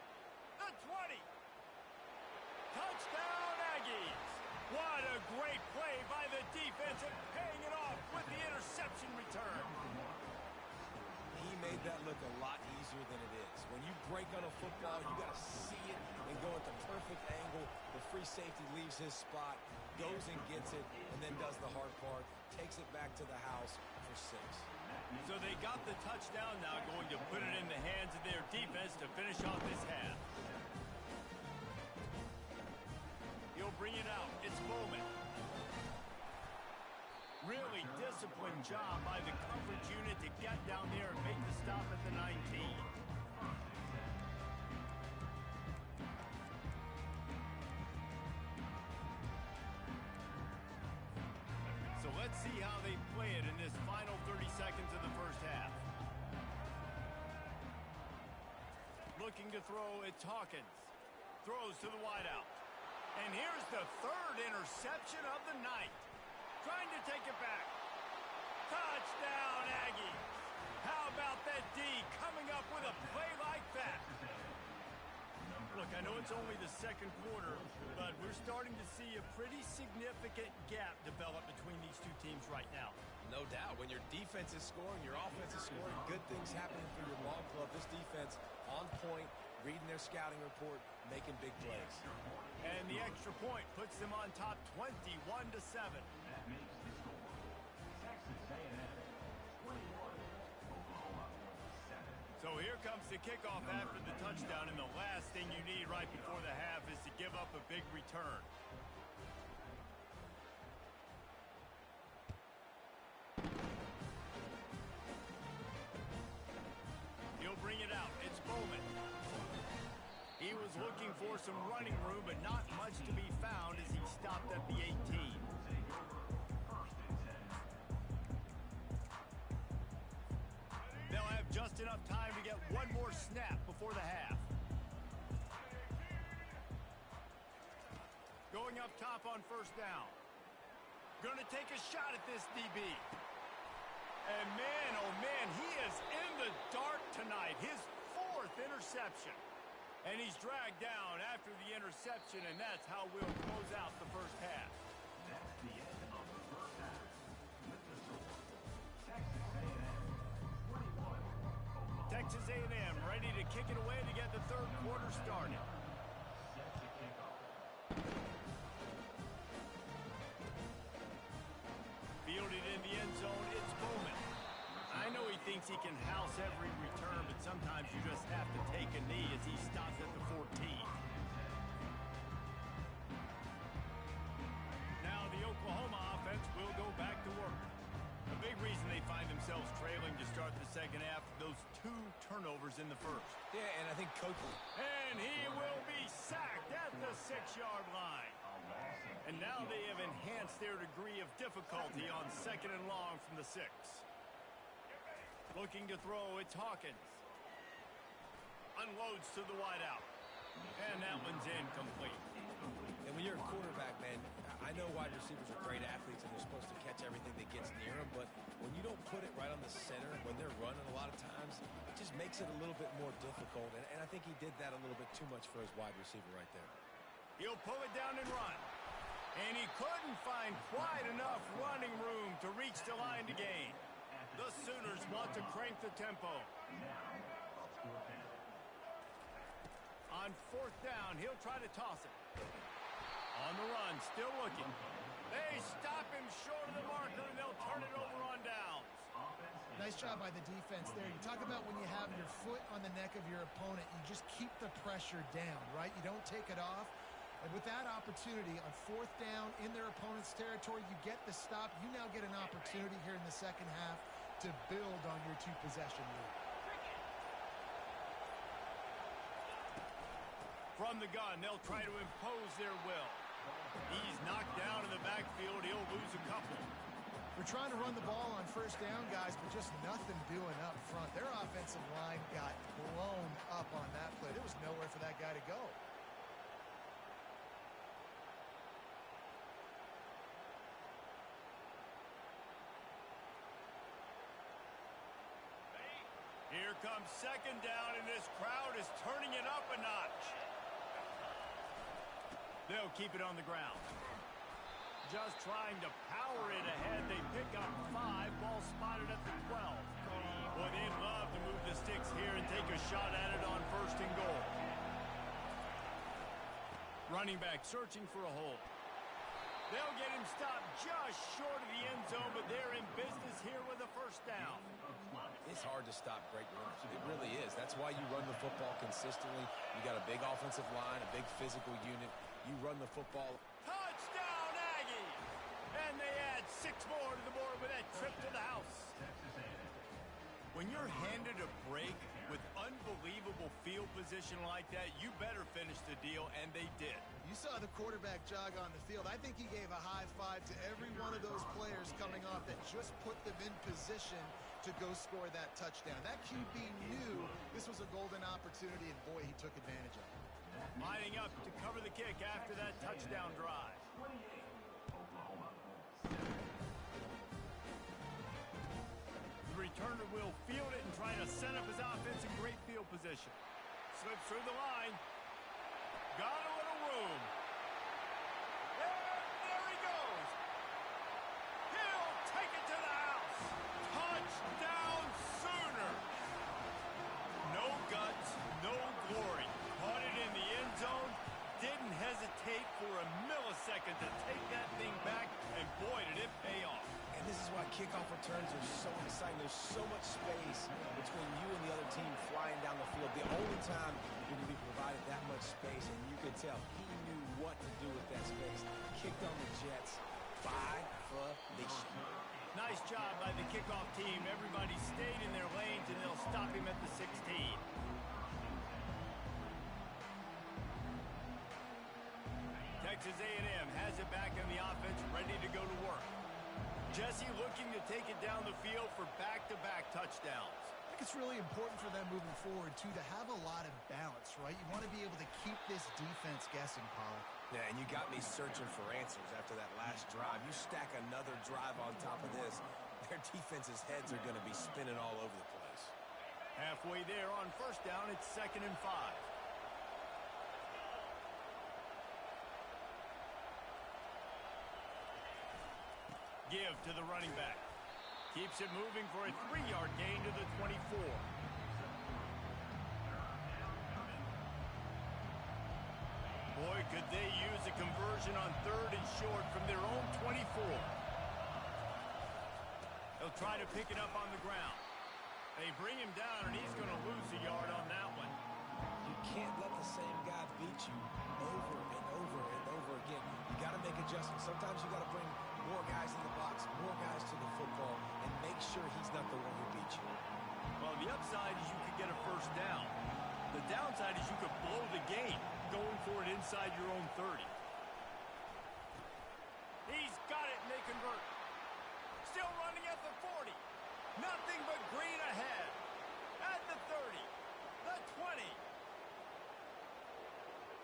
The 20. Touchdown, Aggies. What a great play by the defense and paying it off with the interception return. He made that look a lot easier than it is. When you break on a football, you got to see it and go at the perfect angle. The free safety leaves his spot, goes and gets it, and then does the hard part, takes it back to the house for 6. So they got the touchdown, now going to put it in the hands of their defense to finish off this half. He'll bring it out. It's Bowman. Really disciplined job by the coverage unit to get down there and make the stop at the 19. So let's see how they play it in this final 30 seconds of the 1st half. Looking to throw, it's Hawkins. Throws to the wideout. And here's the 3rd interception of the night. Trying to take it back. Touchdown, Aggies. How about that D coming up with a play like that? Look, I know it's only the 2nd quarter, but we're starting to see a pretty significant gap develop between these two teams right now. No doubt. When your defense is scoring, your offense is scoring, good things happening for your ball club. This defense on point, reading their scouting report, making big plays. And the extra point puts them on top 21-7. That makes the score Texas A&M 21, Oklahoma 7. So here comes the kickoff after the touchdown, and the last thing you need right before the half is to give up a big return. He'll bring it out. It's Bowman. looking for some running room, but not much to be found as he stopped at the 18. They'll have just enough time to get one more snap before the half. Going up top on first down. Going to take a shot at this DB. And man, oh man, he is in the dark tonight. His 4th interception. And he's dragged down after the interception, and that's how we'll close out the first half. That's the end of the first half. With the score, Texas A&M 21, Oklahoma. Texas A&M ready to kick it away to get the third quarter started. Set to kick off. Fielded in the end zone, it's Bowman. I know he thinks he can house every return, but sometimes you just have to take a knee as he stops at the 14. Now the Oklahoma offense will go back to work. A big reason they find themselves trailing to start the second half, those 2 turnovers in the first. Yeah, and I think Coach... And he will be sacked at the 6-yard line. And now they have enhanced their degree of difficulty on 2nd and long from the 6. Looking to throw, it's Hawkins. Unloads to the wideout. And that one's incomplete. And when you're a quarterback, man, I know wide receivers are great athletes and they're supposed to catch everything that gets near them, but when you don't put it right on the center, when they're running a lot of times, it just makes it a little bit more difficult. And I think he did that a little bit too much for his wide receiver right there. He'll pull it down and run. And he couldn't find quite enough running room to reach the line to gain. The Sooners want to crank the tempo. On 4th down, he'll try to toss it. On the run, still looking. They stop him short of the marker, and they'll turn it over on downs. Nice job by the defense there. You talk about when you have your foot on the neck of your opponent, you just keep the pressure down, right? You don't take it off. And with that opportunity on 4th down in their opponent's territory, you get the stop. You now get an opportunity here in the second half to build on your 2-possession lead. From the gun, they'll try to impose their will. He's knocked down in the backfield. He'll lose a couple. We're trying to run the ball on 1st down, guys, but just nothing doing up front. Their offensive line got blown up on that play. There was nowhere for that guy to go. Here comes 2nd down, and this crowd is turning it up a notch. They'll keep it on the ground. Just trying to power it ahead. They pick up 5. Ball spotted at the 12. Boy, they'd love to move the sticks here and take a shot at it on 1st and goal. Running back searching for a hole. They'll get him stopped just short of the end zone, but they're in business here with a 1st down. It's hard to stop great runners. It really is. That's why you run the football consistently. You got a big offensive line, a big physical unit. You run the football. Touchdown, Aggies! And they add 6 more to the board with that trip to the house. When you're handed a break with unbelievable field position like that, you better finish the deal, and they did. You saw the quarterback jog on the field. I think he gave a high five to every one of those players coming off that just put them in position to go score that touchdown. That QB knew this was a golden opportunity, and boy, he took advantage of it. Lining up to cover the kick after that touchdown drive. The returner will field it and try to set up his offense in great field position. Slips through the line. Got a little room. And there he goes. He'll take it to the house. Touchdown Sooner. No guts, no glory. Caught it in the end zone. Didn't hesitate for a millisecond to take that thing back. And boy, did it pay off. And this is why kickoff returns are so exciting. There's so much space between you and the other team flying down the field. The only time you're going to be provided that much space, and you could tell he knew what to do with that space. Kicked on the Jets by formation. Nice job by the kickoff team. Everybody stayed in their lanes, and they'll stop him at the 16. Texas A&M has it back in the offense, ready to go to work. Jesse looking to take it down the field for back-to-back touchdowns. I think it's really important for them moving forward, too, to have a lot of balance, right? You want to be able to keep this defense guessing, Pollock. Yeah, and you got me searching for answers after that last drive. You stack another drive on top of this, their defense's heads are going to be spinning all over the place. Halfway there on first down, it's 2nd and 5. Give to the running back. Keeps it moving for a 3-yard gain to the 24. Boy, could they use a conversion on 3rd and short from their own 24. They'll try to pick it up on the ground. They bring him down, and he's going to lose a yard on that one. You can't let the same guy beat you over and over and over again. You got to make adjustments. Sometimes you got to bring more guys in the box, more guys to the football, and make sure he's not the one who beat you. Well, the upside is you could get a first down. The downside is you could blow the game going for it inside your own 30. He's got it, and they convert. Still running at the 40. Nothing but green ahead. At the 30. The 20.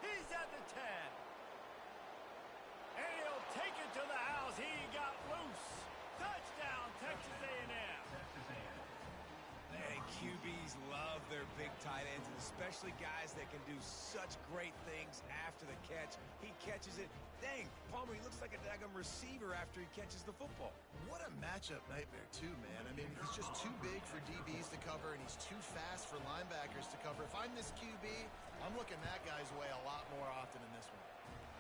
He's at the 10. And he'll take it to the house. He got loose. Touchdown, Texas A&M. And QBs love their big tight ends, and especially guys that can do such great things after the catch. He catches it. Dang, Palmer, he looks like a daggum receiver after he catches the football. What a matchup nightmare, too, man. I mean, he's just too big for DBs to cover, and he's too fast for linebackers to cover. If I'm this QB, I'm looking that guy's way a lot more often in this one.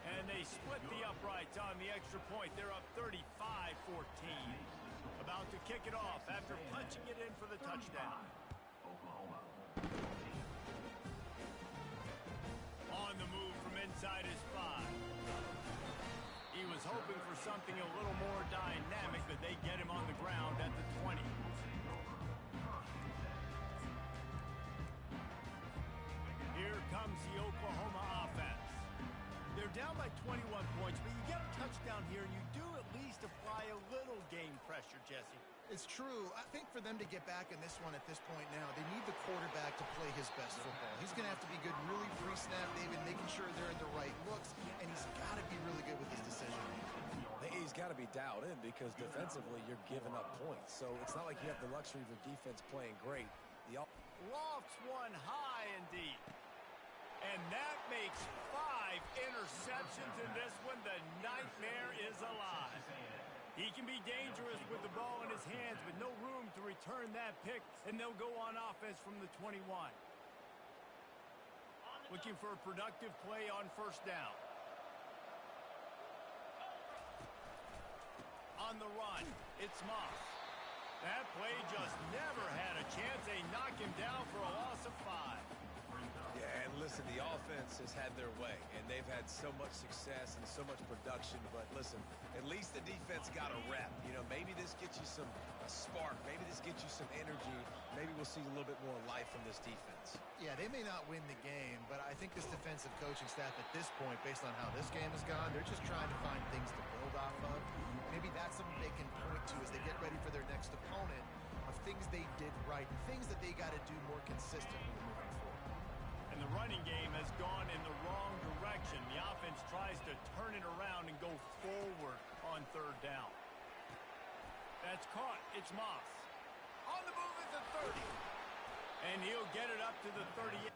And they split the uprights on the extra point. They're up 35-14. About to kick it off after punching it in for the touchdown. On the move from inside his 5. He was hoping for something a little more dynamic, but they get him on the ground at the 20. Here comes the Oklahoma offense. They're down by 21 points, but you get a touchdown here, and you do at least apply a little game pressure, Jesse. It's true. I think for them to get back in this one at this point now, they need the quarterback to play his best football. He's going to have to be good really pre-snap, David, making sure they're in the right looks, and he's got to be really good with his decision. He's got to be dialed in because defensively you're giving up points. So it's not like you have the luxury of your defense playing great. Lofts one high and deep. And that makes 5 interceptions in this one. The nightmare is alive. He can be dangerous with the ball in his hands, but no room to return that pick, and they'll go on offense from the 21. Looking for a productive play on first down. On the run, it's Moss. That play just never had a chance. They knock him down for a loss of 5. Yeah, and listen, the offense has had their way, and they've had so much success and so much production. But listen, at least the defense got a rep. You know, maybe this gets you a spark. Maybe this gets you some energy. Maybe we'll see a little bit more life from this defense. Yeah, they may not win the game, but I think this defensive coaching staff at this point, based on how this game has gone, they're just trying to find things to build off of. Maybe that's something they can point to as they get ready for their next opponent, of things they did right, things that they got to do more consistently moving forward. And the running game has gone in the wrong direction. The offense tries to turn it around and go forward on third down. That's caught. It's Moss. On the move at the 30. And he'll get it up to the 38.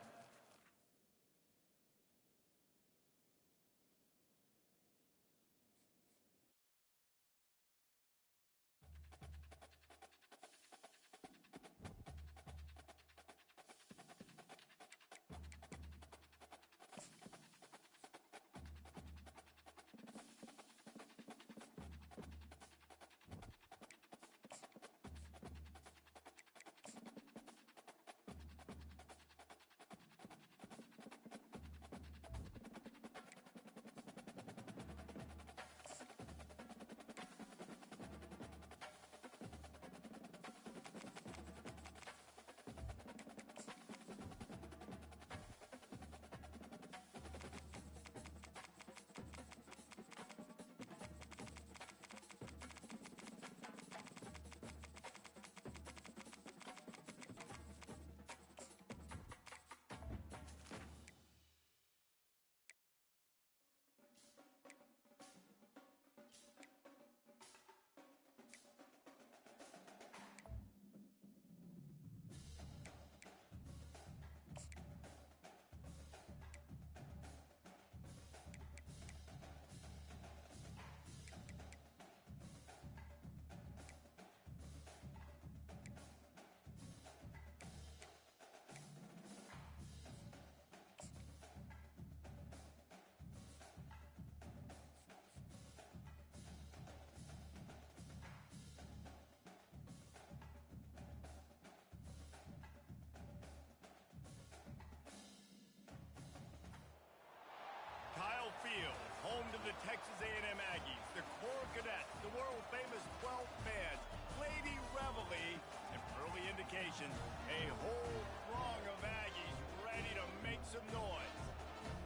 Texas A&M Aggies, the Corps Cadets, the world-famous 12th band, Lady Reveille, and early indications, a whole throng of Aggies ready to make some noise.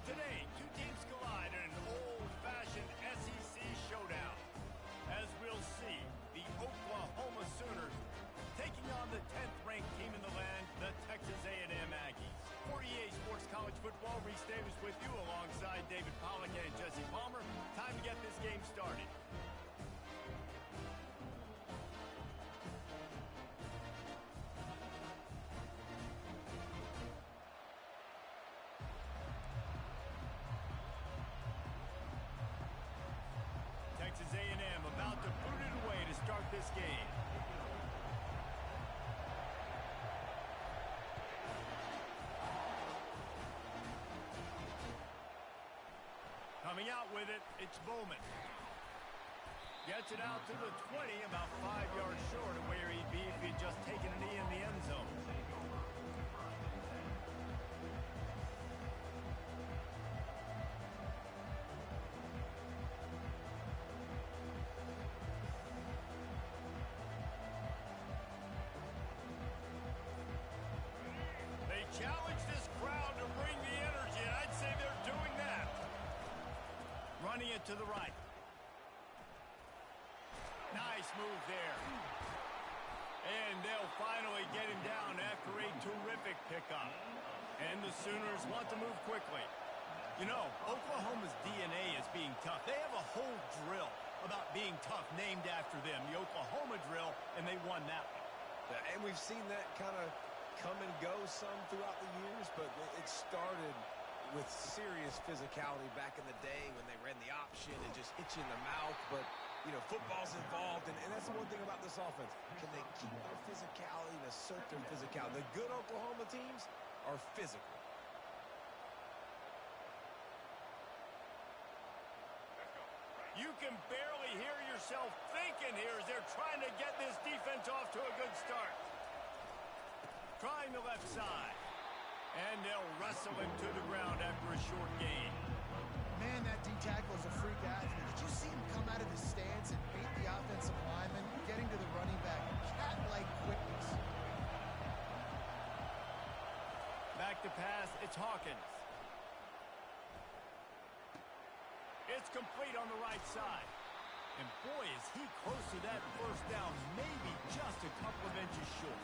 Today, two teams collide in an old-fashioned SEC showdown. As we'll see, the Oklahoma Sooners taking on the 10th-ranked team in the land, the Texas A&M Aggies. For EA Sports College Football, Reese Davis with you alongside David Pollack and Jesse Palmer. Time to get this game started. Texas A&M about to boot it away to start this game. Coming out with it, it's Bowman. Gets it out to the 20, about 5 yards short of where he'd be if he'd just taken a knee in the end zone. They challenge this crowd to bring the energy, and I'd say they're doing that. Running it to the right. Nice move there. And they'll finally get him down after a terrific pickup. And the Sooners want to move quickly. You know, Oklahoma's DNA is being tough. They have a whole drill about being tough named after them, the Oklahoma drill, and they won that one. And we've seen that kind of come and go some throughout the years, but it started with serious physicality back in the day when they ran the option and just hit you in the mouth. But, you know, football's involved, and that's the one thing about this offense. Can they keep their physicality and assert their physicality? The good Oklahoma teams are physical. You can barely hear yourself thinking here as they're trying to get this defense off to a good start. Trying the left side. And they'll wrestle him to the ground after a short gain. Man, that D-tackle is a freak athlete. Did you see him come out of his stance and beat the offensive lineman, getting to the running back? Cat-like quickness. Back to pass, it's Hawkins. It's complete on the right side. And boy, is he close to that first down, maybe just a couple of inches short.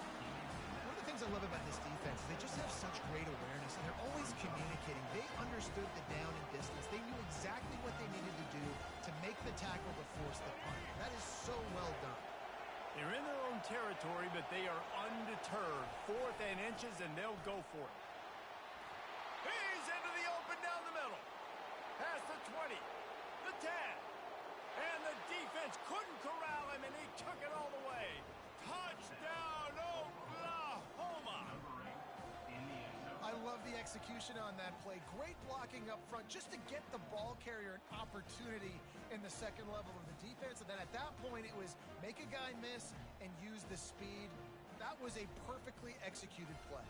One of the things I love about this defense is they just have such great awareness, and they're always communicating. They understood the down and distance. They knew exactly what they needed to do to make the tackle to force the punt. That is so well done. They're in their own territory, but they are undeterred. 4th and inches, and they'll go for it. He's into the open down the middle. Past the 20, the 10. And the defense couldn't corral him, and he took it all the way. Touchdown, Oklahoma! I love the execution on that play. Great blocking up front just to get the ball carrier an opportunity in the second level of the defense. And then at that point, it was make a guy miss and use the speed. That was a perfectly executed play.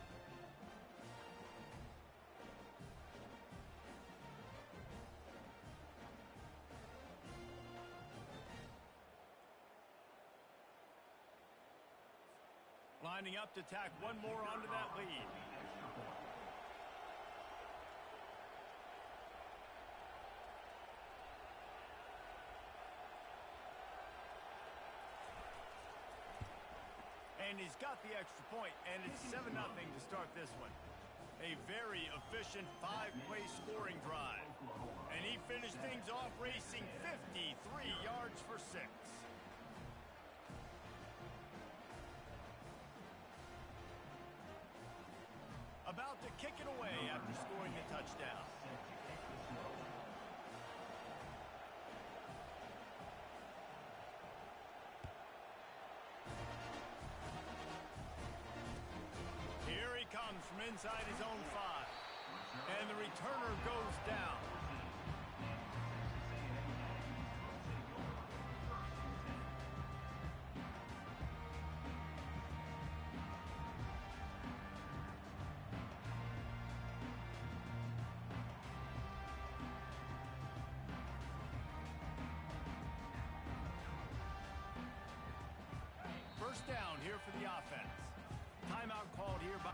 Lining up to tack one more onto that lead. And he's got the extra point, and it's 7-0 to start this one. A very efficient 5-play scoring drive. And he finished things off racing 53 yards for 6. About to kick it away after scoring the touchdown. Here he comes from inside his own 5. And the returner goes down. first down here for the offense. Timeout called here by...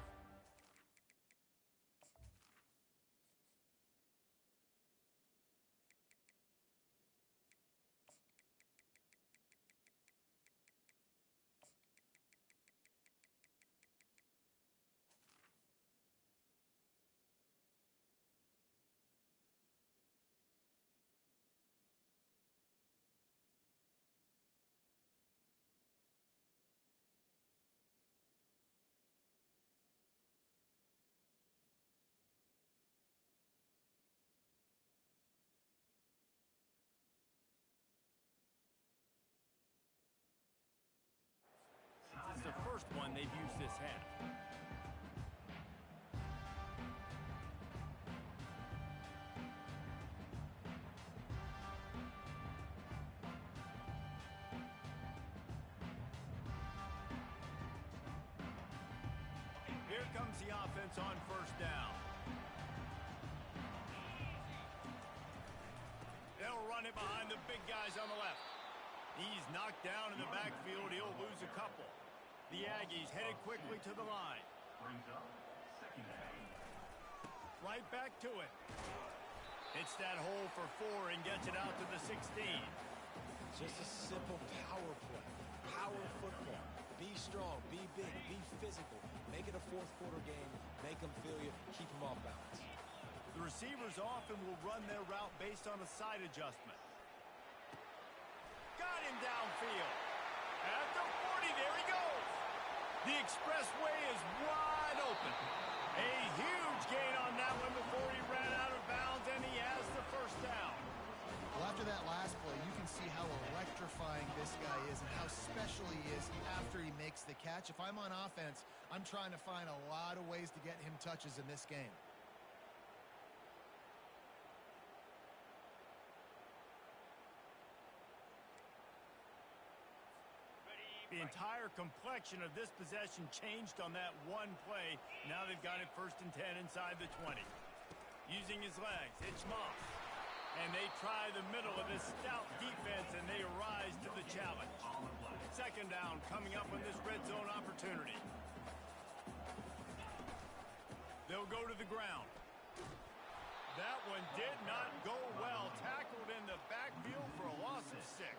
This is the first one they've used this half. Here comes the offense on first down. They'll run it behind the big guys on the left. He's knocked down in the backfield. He'll lose a couple. The Aggies headed quickly to the line. Brings up second down. Right back to it. Hits that hole for 4 and gets it out to the 16. Just a simple power play. Power football. Be strong, be big, be physical. Make it a fourth quarter game. Make them feel you. Keep them off balance. The receivers often will run their route based on a side adjustment. Got him downfield. At the 40, there he goes. The expressway is wide open. A huge gain on that one before he ran out of bounds, and he has the first down. Well, after that last play, you can see how electrifying this guy is and how special he is after he makes the catch. If I'm on offense, I'm trying to find a lot of ways to get him touches in this game. The entire complexion of this possession changed on that one play. Now they've got it 1st and 10 inside the 20. Using his legs, it's Moss. And they try the middle of this stout defense, and they rise to the challenge. Second down coming up on this red zone opportunity. They'll go to the ground. That one did not go well. Tackled in the backfield for a loss of 6.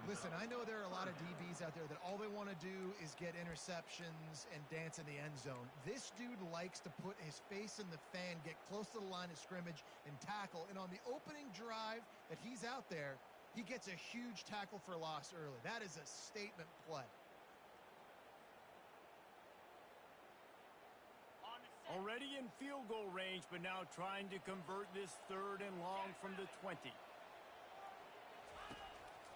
Listen, I know there are a lot of DBs out there that all they want to do is get interceptions and dance in the end zone. This dude likes to put his face in the fan, get close to the line of scrimmage, and tackle. And on the opening drive that he's out there, he gets a huge tackle for loss early. That is a statement play. Already in field goal range, but now trying to convert this 3rd and long from the 20.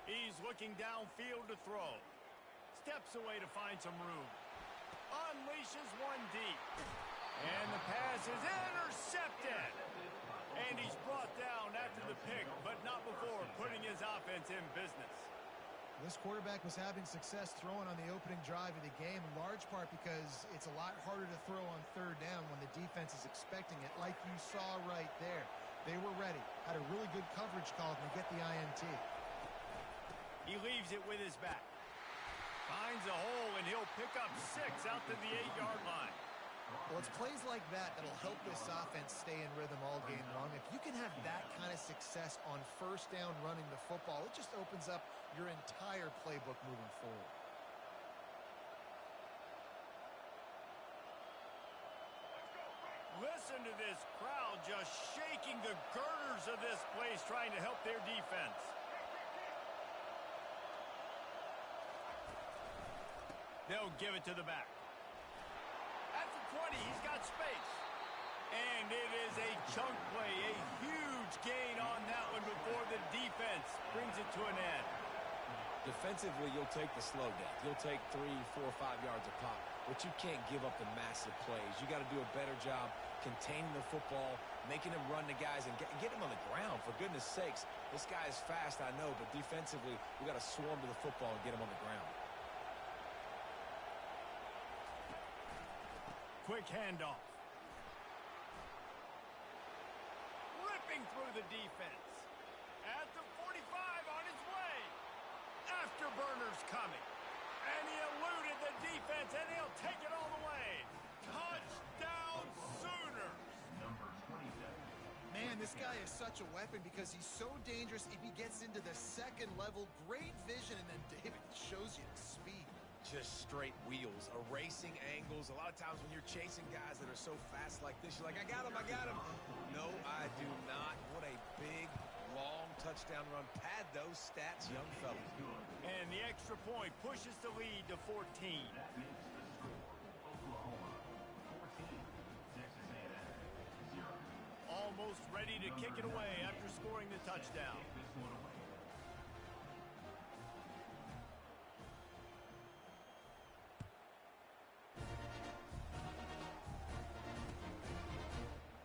He's looking downfield to throw. Steps away to find some room. Unleashes one deep. And the pass is intercepted. And he's brought down after the pick, but not before putting his offense in business. This quarterback was having success throwing on the opening drive of the game, in large part because it's a lot harder to throw on 3rd down when the defense is expecting it, like you saw right there. They were ready. Had a really good coverage call to get the INT. He leaves it with his back. Finds a hole, and he'll pick up 6 out to the 8-yard line. Well, it's plays like that that'll help this offense stay in rhythm all game long. If you can have that kind of success on 1st down running the football, it just opens up your entire playbook moving forward. Listen to this crowd just shaking the girders of this place, trying to help their defense. They'll give it to the back. At the 20, he's got space. And it is a chunk play, a huge gain on that one before the defense brings it to an end. Defensively, you'll take the slow death. You'll take 3, 4, 5 yards a pop, but you can't give up the massive plays. You got to do a better job containing the football, making him run the guys, and get him on the ground. For goodness sakes, this guy is fast, I know, but defensively, we got to swarm to the football and get him on the ground. Quick handoff. Ripping through the defense. At the 45 on his way. Afterburner's coming. And he This guy is such a weapon because he's so dangerous if he gets into the second level. Great vision, and then David shows you the speed. Just straight wheels, erasing angles. A lot of times when you're chasing guys that are so fast like this, you're like, I got him, I got him. No, I do not. What a big, long touchdown run. Pad those stats, young fellas. And the extra point pushes the lead to 14. That makes the score Oklahoma 14, Texas A&M 0. Almost ready to kick it away after scoring the touchdown. Kick this one away.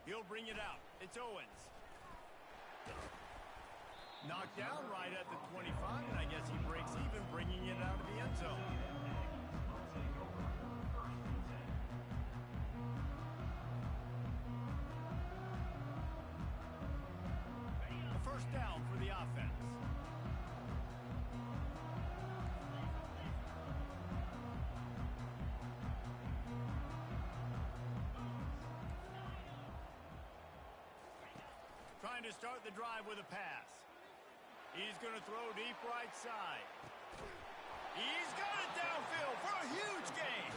He'll bring it out. It's Owens. Knocked down right at the 25, and I guess he breaks even, bringing it out of the end zone. A first down for the offense. Trying to start the drive with a pass. He's going to throw deep right side. He's got it downfield for a huge gain.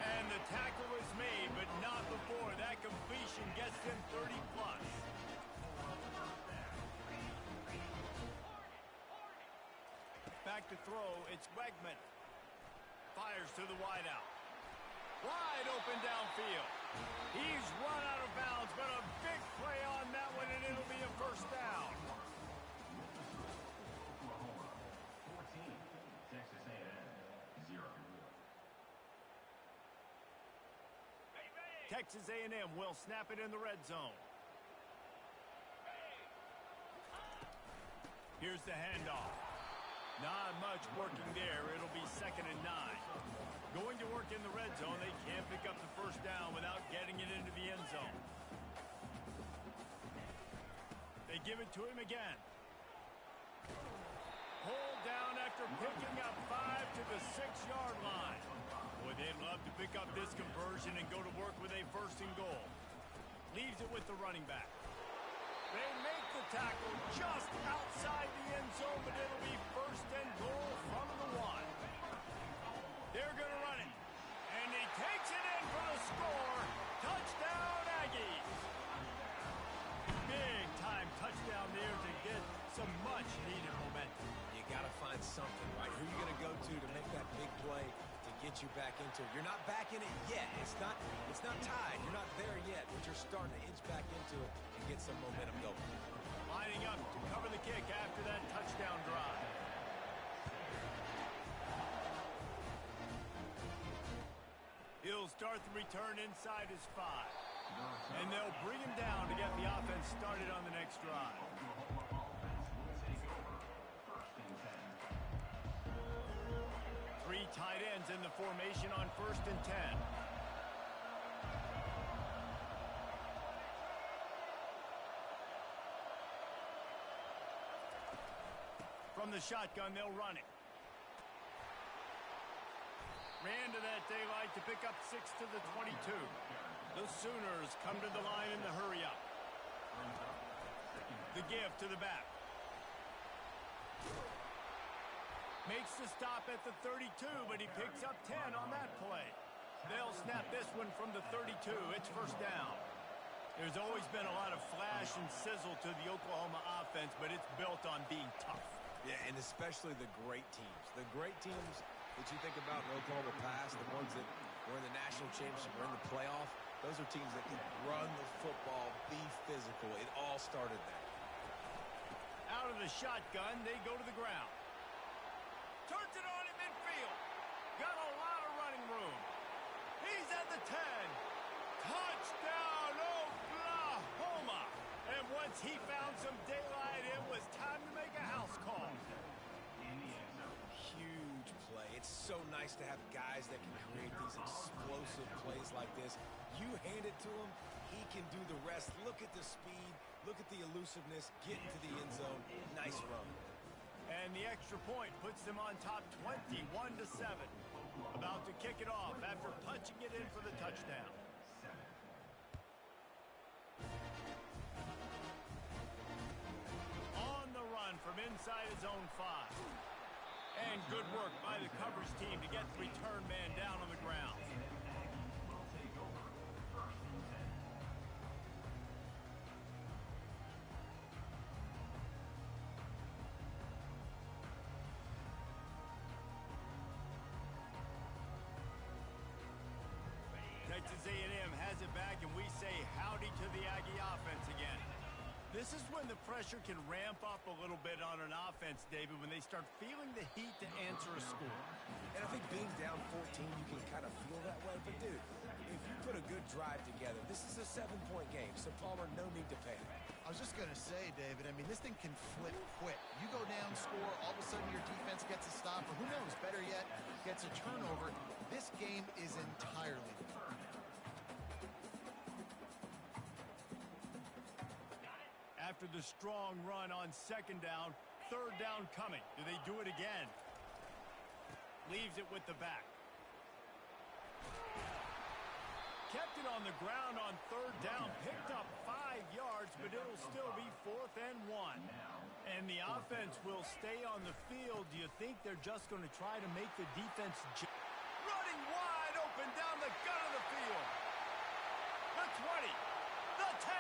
And the tackle is made, but not before that completion gets him 30 plus. Back to throw, it's Wegman. Fires to the wideout. Wide open downfield. He's run out of bounds, but a big play on that one, and it'll be a first down. Oklahoma 14, Texas A&M 0. Texas A&M will snap it in the red zone. Here's the handoff. Not much working there. It'll be 2nd and 9. Going to work in the red zone. They can't pick up the first down without getting it into the end zone. They give it to him again. Hold down after picking up 5 to the 6-yard line. Boy, they'd love to pick up this conversion and go to work with a first and goal. Leaves it with the running back. They make the tackle just outside the end zone, but it'll be first and goal from the 1. They're going to run it. And he takes it in for the score. Touchdown, Aggies. Big time touchdown there to get some much needed momentum. You got to find something, right? Who are you going to go to make that big play to get you back into it? You're not back in it yet. It's not tied. You're not there yet, but you're starting to inch back into it and get some momentum going. Lining up to cover the kick after that touchdown drive. He'll start the return inside his 5. And they'll bring him down to get the offense started on the next drive. Oklahoma offense will take over 1st and 10. 3 tight ends in the formation on 1st and 10. From the shotgun, they'll run it. Ran to that daylight to pick up 6 to the 22. The Sooners come to the line in the hurry up. The give to the back. Makes the stop at the 32, but he picks up 10 on that play. They'll snap this one from the 32. It's first down. There's always been a lot of flash and sizzle to the Oklahoma offense, but it's built on being tough. Yeah, and especially the great teams. The great teams that you think about in Oklahoma past, the ones that were in the national championship, were in the playoff, those are teams that can run the football, be physical. It all started there. Out of the shotgun, they go to the ground. Turns it on in midfield. Got a lot of running room. He's at the 10. Touchdown, Oklahoma. And once he found some daylight, it was time to make a house call. Huge play. It's so nice to have guys that can create these explosive plays like this. You hand it to him, he can do the rest. Look at the speed. Look at the elusiveness. Get into the end zone. Nice run. And the extra point puts them on top 21 to 7. About to kick it off after punching it in for the touchdown. inside his own 5. And good work by the coverage team to get the return man down on the ground. Texas A&M has it back, and we say howdy to the Aggie offense again. This is when the pressure can ramp up a little bit on an offense, David, when they start feeling the heat to answer a score. And I think being down 14, you can kind of feel that way. But, dude, if you put a good drive together, this is a 7-point game, so Palmer, no need to panic. I was just going to say, David, I mean, this thing can flip quick. You go down, score, all of a sudden your defense gets a stop, or who knows, better yet, gets a turnover. This game is entirely different. After the strong run on 2nd down, 3rd down coming. Do they do it again? Leaves it with the back. Kept it on the ground on 3rd down. Picked up 5 yards, but it'll still be 4th and 1. And the offense will stay on the field. Do you think they're just going to try to make the defense running wide open down the gut of the field? The 20, the 10.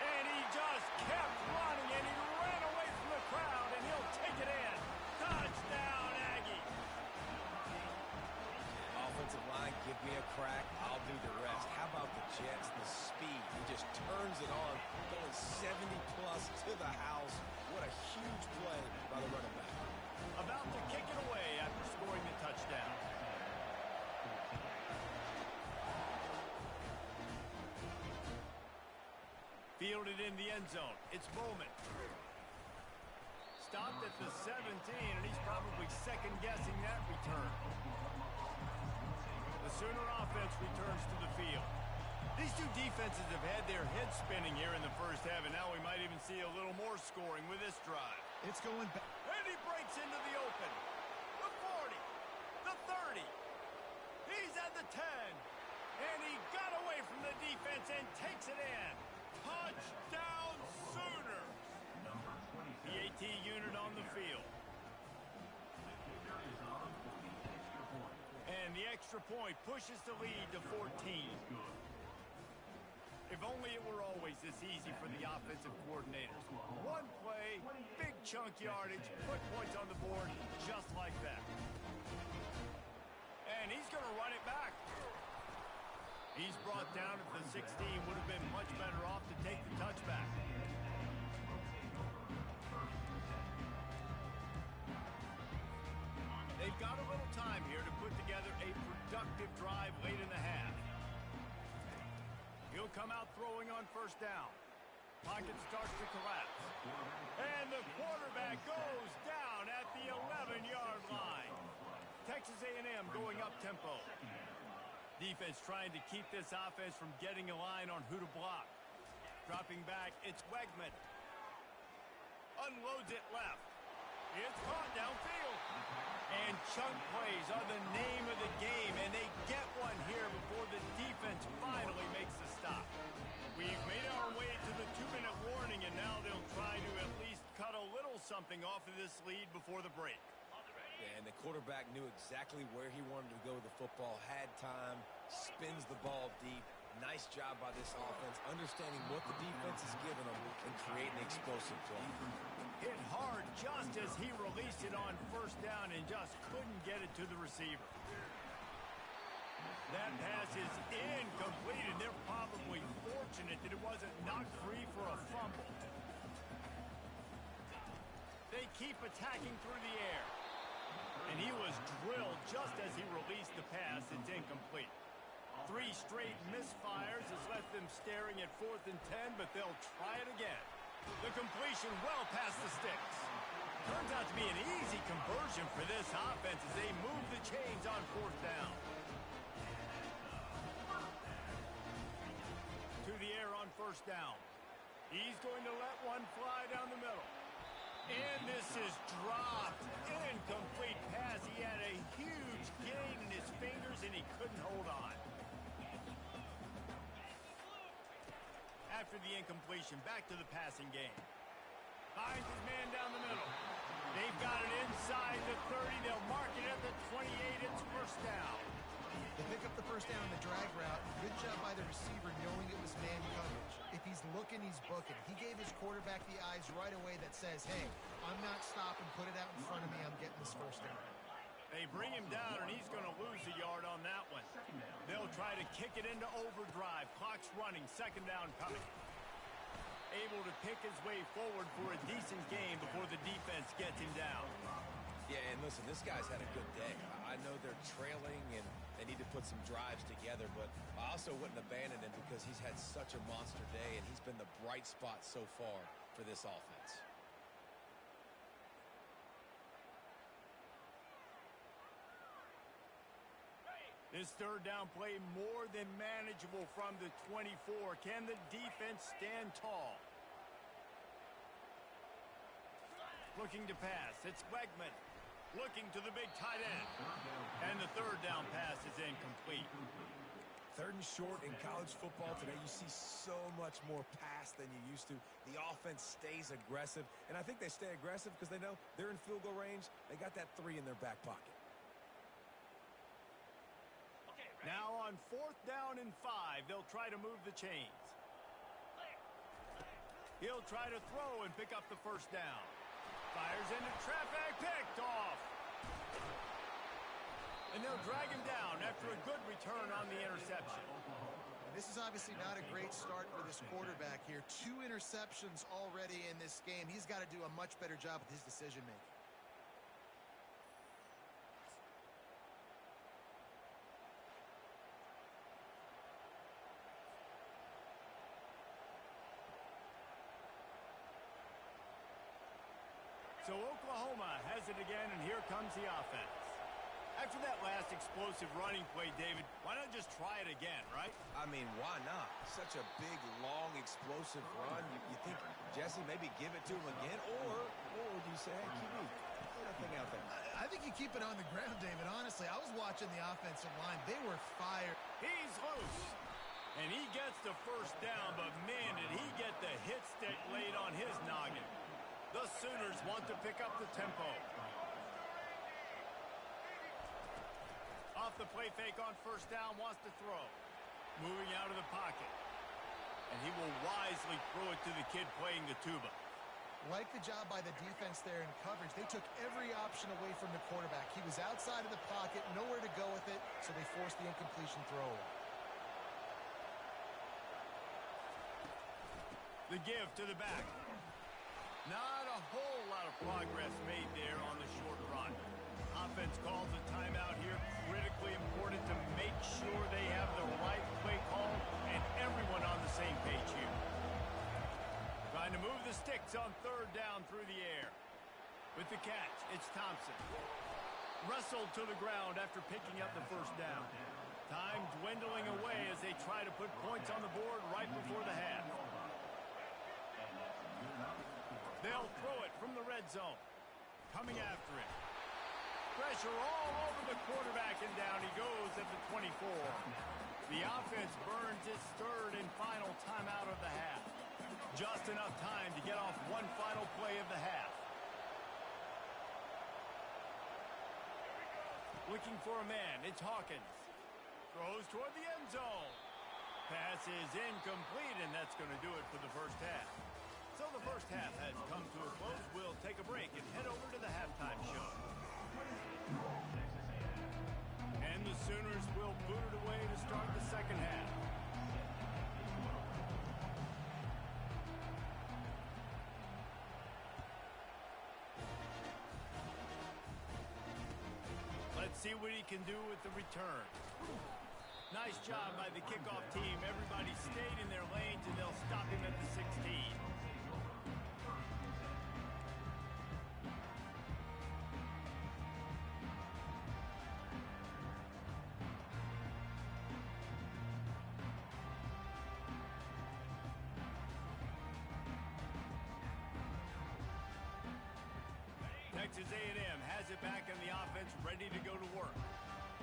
And he just kept running, and he ran away from the crowd, and he'll take it in. Touchdown, Aggie. Offensive line, give me a crack. I'll do the rest. How about the Jets, the speed? He just turns it on, going 70-plus to the house. What a huge play by the running back. About to kick it away after scoring the touchdown. Fielded in the end zone. It's Bowman. Stopped at the 17, and he's probably second-guessing that return. The Sooner offense returns to the field. These two defenses have had their heads spinning here in the first half, and now we might even see a little more scoring with this drive. It's going back. And he breaks into the open. The 40, the 30. He's at the 10. And he got away from the defense and takes it in. Touchdown, Sooner! PAT unit on the field. And the extra point pushes the lead to 14. If only it were always this easy for the offensive coordinators. One play, big chunk yardage, put points on the board just like that. And he's going to run it back. He's brought down at the 16. Would have been much better off to take the touchback. They've got a little time here to put together a productive drive late in the half. He'll come out throwing on 1st down. Pocket starts to collapse. And the quarterback goes down at the 11-yard line. Texas A&M going up tempo. Defense trying to keep this offense from getting a line on who to block. Dropping back, it's Wegman. Unloads it left. It's caught downfield. And chunk plays are the name of the game, and they get one here before the defense finally makes the stop. We've made our way to the 2-minute warning, and now they'll try to at least cut a little something off of this lead before the break. Yeah, and the quarterback knew exactly where he wanted to go with the football, had time, spins the ball deep. Nice job by this offense, understanding what the defense is giving them and creating an explosive play. Hit hard just as he released it on 1st down and just couldn't get it to the receiver. That pass is incomplete, and they're probably fortunate that it wasn't knocked free for a fumble. They keep attacking through the air. And he was drilled just as he released the pass. It's incomplete. 3 straight misfires has left them staring at 4th and 10, but they'll try it again. The completion well past the sticks. Turns out to be an easy conversion for this offense as they move the chains on 4th down. To the air on 1st down. He's going to let one fly down the middle. And this is dropped. Incomplete pass. He had a huge gain in his fingers, and he couldn't hold on. After the incompletion, back to the passing game. Finds his man down the middle. They've got it inside the 30. They'll mark it at the 28. It's first down. They pick up the first down in the drag route. Good job by the receiver knowing it was man coverage. If he's looking, he's booking. He gave his quarterback the eyes right away that says, hey, I'm not stopping. Put it out in front of me. I'm getting this first down. They bring him down, and he's going to lose a yard on that one. They'll try to kick it into overdrive. Clock's running. Second down coming. Able to pick his way forward for a decent game before the defense gets him down. Yeah, and listen, this guy's had a good day. I know they're trailing and they need to put some drives together, but I also wouldn't abandon him because he's had such a monster day and he's been the bright spot so far for this offense. This third down play more than manageable from the 24. Can the defense stand tall? Looking to pass. It's Wegman. Looking to the big tight end. And the third down pass is incomplete. Third and short in college football today, you see so much more pass than you used to. The offense stays aggressive, and I think they stay aggressive because they know they're in field goal range. They got that 3 in their back pocket. Now on fourth down and 5, they'll try to move the chains. He'll try to throw and pick up the first down. Fires into traffic, picked off. And they'll drag him down after a good return on the interception. This is obviously not a great start for this quarterback here. 2 interceptions already in this game. He's got to do a much better job with his decision-making. So Oklahoma has it again, and here comes the offense. After that last explosive running play, David, why not just try it again, right? I mean, why not? Such a big, long, explosive run. You think, Jesse, maybe give it to him again? Or do you say, hey, QB, put that thing out there? I think you keep it on the ground, David. Honestly, I was watching the offensive line. They were fired. He's loose. And he gets the first down, but man, did he get the hit stick laid on his noggin. The Sooners want to pick up the tempo. Off the play fake on first down, wants to throw. Moving out of the pocket. And he will wisely throw it to the kid playing the tuba. Like the job by the defense there in coverage. They took every option away from the quarterback. He was outside of the pocket, nowhere to go with it, so they forced the incompletion throw. The give to the back. Not a whole lot of progress made there on the short run. Offense calls a timeout here. Critically important to make sure they have the right play call and everyone on the same page here. Trying to move the sticks on third down through the air. With the catch, it's Thompson. Wrestled to the ground after picking up the first down. Time dwindling away as they try to put points on the board right before the half. They'll throw it from the red zone. Coming after it. Pressure all over the quarterback, and down he goes at the 24. The offense burns its third and final timeout of the half. Just enough time to get off one final play of the half. Looking for a man, it's Hawkins. Throws toward the end zone. Pass is incomplete, and that's going to do it for the first half. So the first half has come to a close. We'll take a break and head over to the halftime show. And the Sooners will boot it away to start the second half. Let's see what he can do with the return. Nice job by the kickoff team. Everybody stayed in their lanes, and they'll stop him at the 16. Texas A&M has it back in the offense, ready to go to work.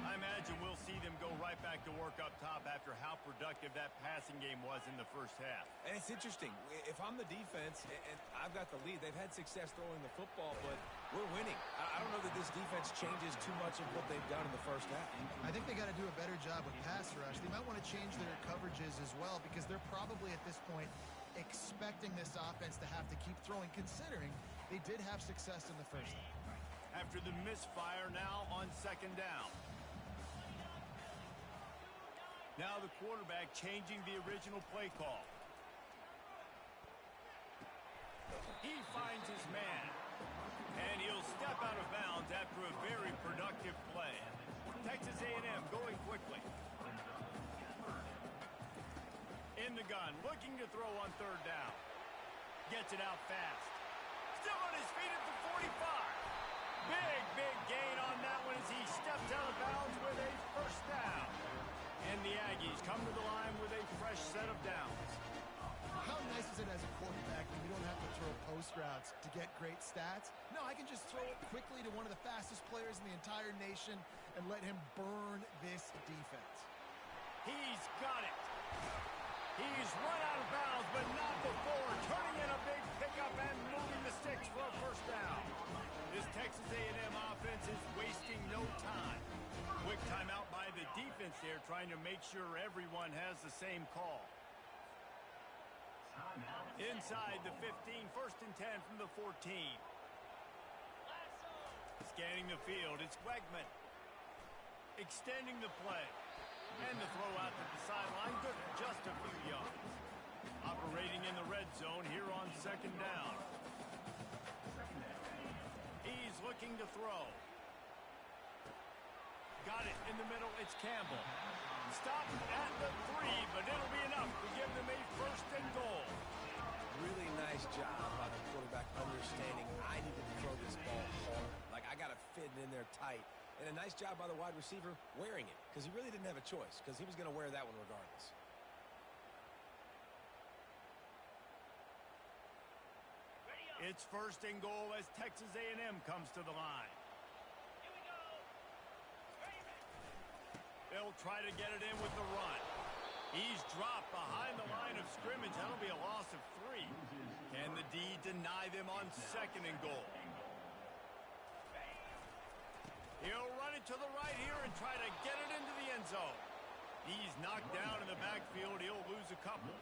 I imagine we'll see them go right right back to work up top after how productive that passing game was in the first half. And it's interesting. If I'm the defense and I've got the lead, they've had success throwing the football, but we're winning. I don't know that this defense changes too much of what they've done in the first half. I think they got to do a better job with pass rush. They might want to change their coverages as well because they're probably at this point expecting this offense to have to keep throwing, considering they did have success in the first half. After the misfire, now on second down. Now the quarterback changing the original play call. He finds his man. And he'll step out of bounds after a very productive play. Texas A&M going quickly. In the gun, looking to throw on third down. Gets it out fast. Still on his feet at the 45. Big gain on that one as he steps out of bounds with a first down. And the Aggies come to the line with a fresh set of downs. How nice is it as a quarterback when you don't have to throw post routes to get great stats? No, I can just throw it quickly to one of the fastest players in the entire nation and let him burn this defense. He's got it. He's run out of bounds, but not before turning in a big pickup and moving the sticks for a first down. This Texas A&M offense is wasting no time. Quick timeout by the defense there, trying to make sure everyone has the same call. Inside the 15, first and 10 from the 14. Scanning the field, it's Wegman. Extending the play. And the throw out to the sideline, good for just a few yards. Operating in the red zone here on second down. He's looking to throw. Got it in the middle, it's Campbell. Stopped at the 3, but it'll be enough to give them a first and goal. Really nice job by the quarterback understanding I need to throw this ball hard. Like, I got to fit it in there tight. And a nice job by the wide receiver wearing it, because he really didn't have a choice, because he was going to wear that one regardless. It's first and goal as Texas A&M comes to the line. They'll try to get it in with the run. He's dropped behind the line of scrimmage. That'll be a loss of 3. Can the D deny them on second and goal? He'll run it to the right here and try to get it into the end zone. He's knocked down in the backfield. He'll lose a couple.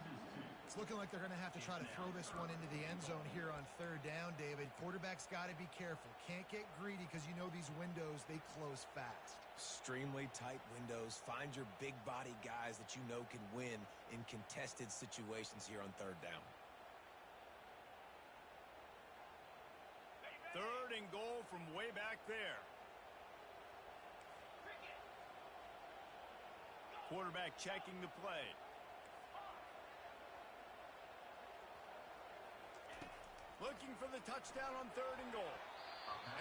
It's looking like they're going to have to try to throw this one into the end zone here on third down, David. Quarterback's got to be careful. Can't get greedy because you know these windows, they close fast. Extremely tight windows. Find your big body guys that you know can win in contested situations here on third down. Third and goal from way back there. Quarterback checking the play. Looking for the touchdown on third and goal.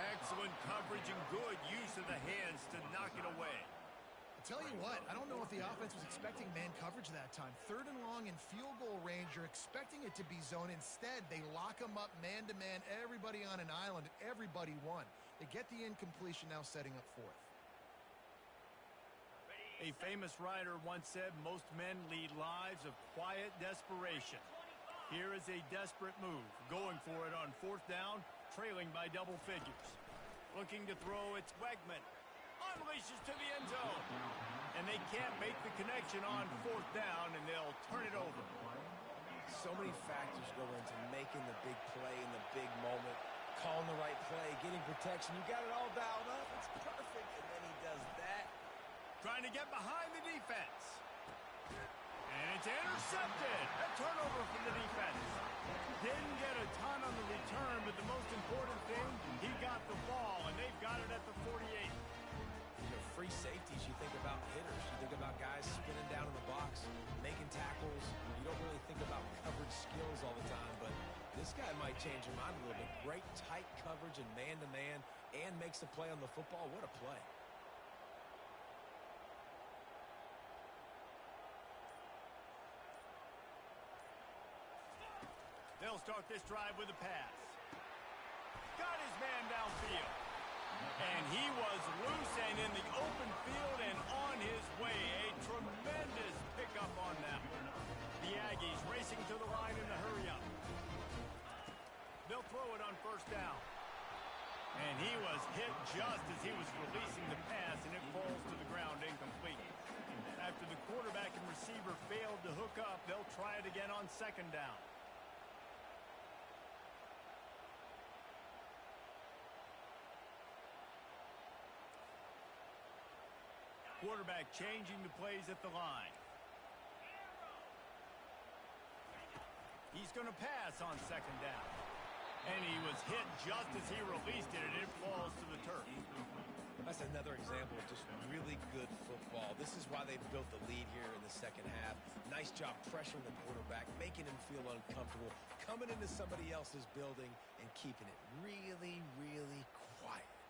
Excellent coverage and good use of the hands to knock it away. I tell you what, I don't know if the offense was expecting man coverage that time. Third and long in field goal range, you're expecting it to be zone. Instead, they lock them up man-to-man, everybody on an island, everybody won. They get the incompletion, now setting up fourth. A famous writer once said, most men lead lives of quiet desperation. Here is a desperate move, going for it on fourth down, trailing by double figures. Looking to throw, it's Wegman. Unleashes to the end zone. And they can't make the connection on fourth down, and they'll turn it over. So many factors go into making the big play in the big moment. Calling the right play, getting protection. You got it all dialed up. It's perfect, and then he does that. Trying to get behind the defense. And it's intercepted. A turnover from the defense. Didn't get a ton on the return, but the most important thing, he got the ball, and they've got it at the 48. You know, free safeties, you think about hitters. You think about guys spinning down in the box, making tackles. You don't really think about coverage skills all the time, but this guy might change your mind a little bit. Great tight coverage and man-to-man, and makes a play on the football. What a play. They'll start this drive with a pass. Got his man downfield. And he was loose and in the open field and on his way. A again on second down. Quarterback changing the plays at the line. He's going to pass on second down. And he was hit just as he released it, and it falls to the turf. That's another example of just really good football. This is why they built the lead here in the second half. Nice job pressuring the quarterback, making him feel uncomfortable, coming into somebody else's building and keeping it really, really quiet.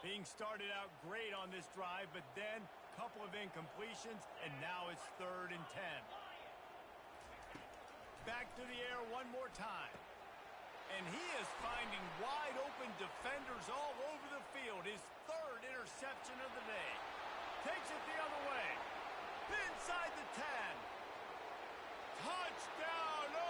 Being started out great on this drive, but then a couple of incompletions, and now it's 3rd and 10. Back to the air one more time. And he is finding wide-open defenders all over the field. His 3rd interception of the day. Takes it the other way. Inside the 10. Touchdown!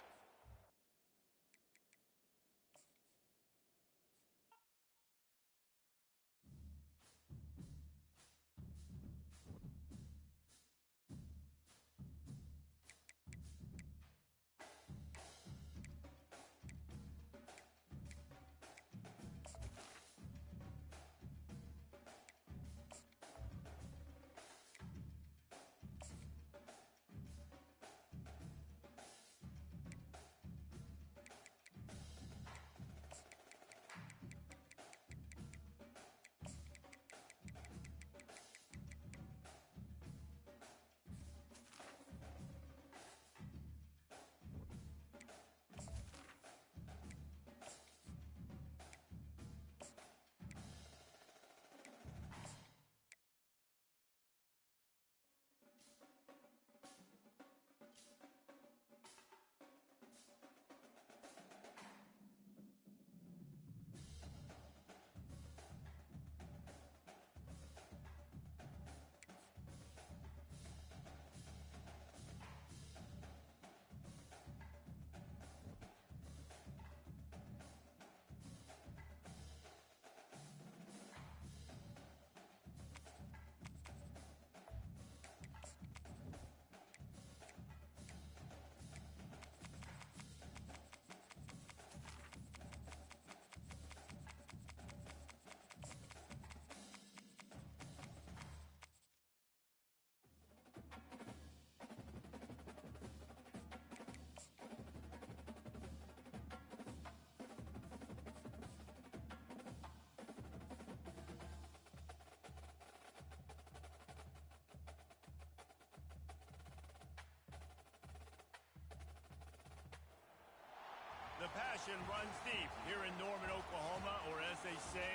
The passion runs deep here in Norman, Oklahoma, or as they say,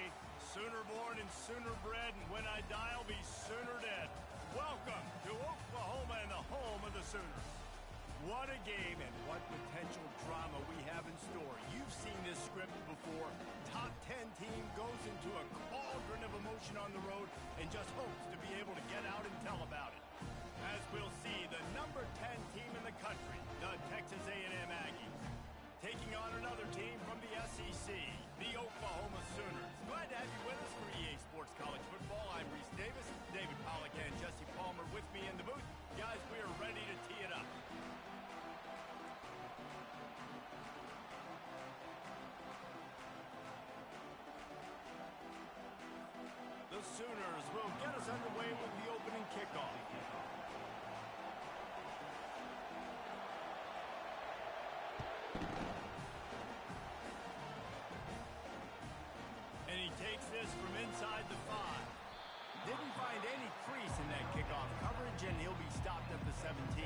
Sooner born and sooner bred, and when I die, I'll be sooner dead. Welcome to Oklahoma and the home of the Sooners. What a game and what potential drama we have in store. You've seen this script before. Top 10 team goes into a cauldron of emotion on the road and just hopes to be able to get out and tell about it. As we'll see, the number 10 team in the country, the Texas A&M Aggies, taking on another team from the SEC, the Oklahoma Sooners. Glad to have you with us for EA Sports College Football. I'm Reese Davis, David Pollack and Jesse Palmer with me in the booth. Guys, we are ready to tee it up. The Sooners will get us underway with the opening kickoff. And he takes this from inside the 5. Didn't find any crease in that kickoff coverage, and he'll be stopped at the 17.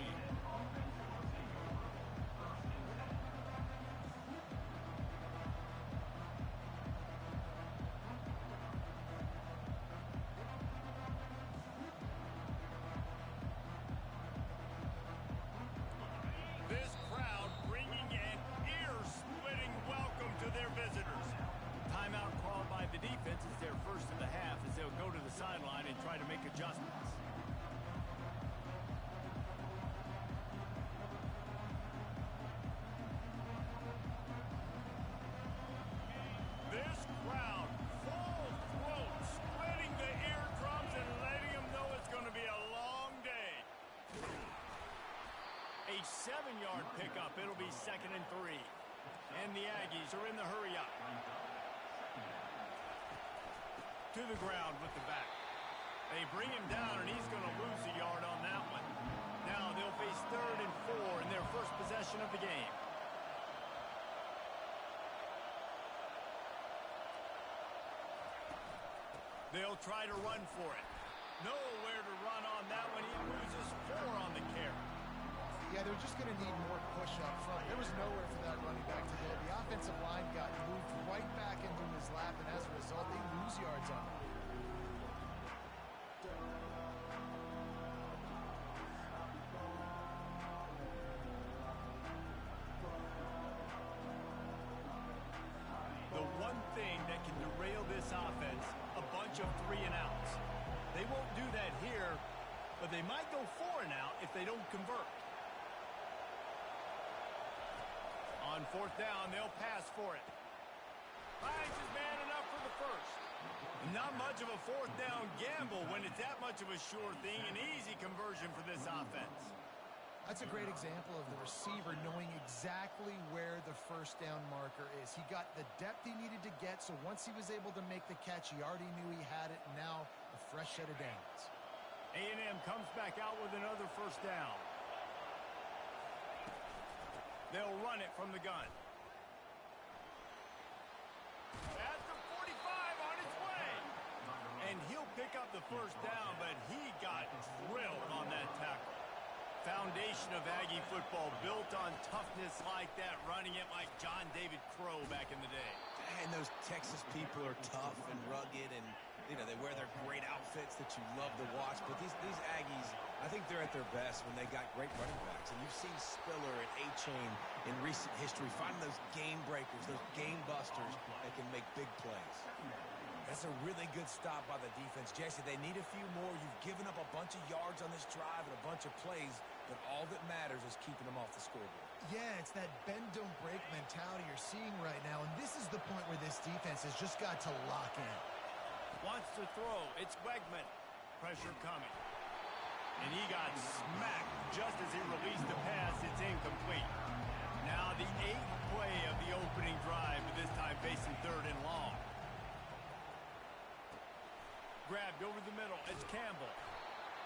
This crowd bringing an ear-splitting welcome to their visitors. Timeout called by the defense is their first of the half as they'll go to the sideline and try to make adjustments. This crowd, full throat, splitting the eardrums and letting them know it's going to be a long day. 3-yard pickup. It'll be 2nd and 3. And the Aggies are in the hurry up. To the ground with the back. They bring him down, and he's going to lose a yard on that one. Now they'll face 3rd and 4 in their first possession of the game. They'll try to run for it. Nowhere to run on that one. He loses 4 on the carry. Yeah, they're just going to need more push up front. There was nowhere for that running back to go. The offensive line got moved right back into his lap, and as a result, they lose yards on it. The one thing that can derail this offense, a bunch of 3-and-outs. They won't do that here, but they might go 4-and-out if they don't convert. On 4th down, they'll pass for it. Finds his man enough for the first. Not much of a 4th down gamble when it's that much of a sure thing. An easy conversion for this offense. That's a great example of the receiver knowing exactly where the first down marker is. He got the depth he needed to get, so once he was able to make the catch, he already knew he had it. Now, a fresh set of downs. A&M comes back out with another first down. They'll run it from the gun. At the 45 on its way. And he'll pick up the first down, but he got drilled on that tackle. Foundation of Aggie football built on toughness like that, running it like John David Crow back in the day. And those Texas people are tough and rugged, and you know they wear their great outfits that you love to watch. But these Aggies, I think they're at their best when they got great running backs. And you've seen Spiller and A-Chain in recent history finding those game breakers, those game busters that can make big plays. That's a really good stop by the defense. Jesse, they need a few more. You've given up a bunch of yards on this drive and a bunch of plays, but all that matters is keeping them off the scoreboard. Yeah, it's that bend-don't-break mentality you're seeing right now, and this is the point where this defense has just got to lock in. Wants to throw. It's Wegman. Pressure coming. And he got smacked just as he released the pass. It's incomplete. Now the 8th play of the opening drive, but this time facing 3rd and long. Grabbed over the middle. It's Campbell.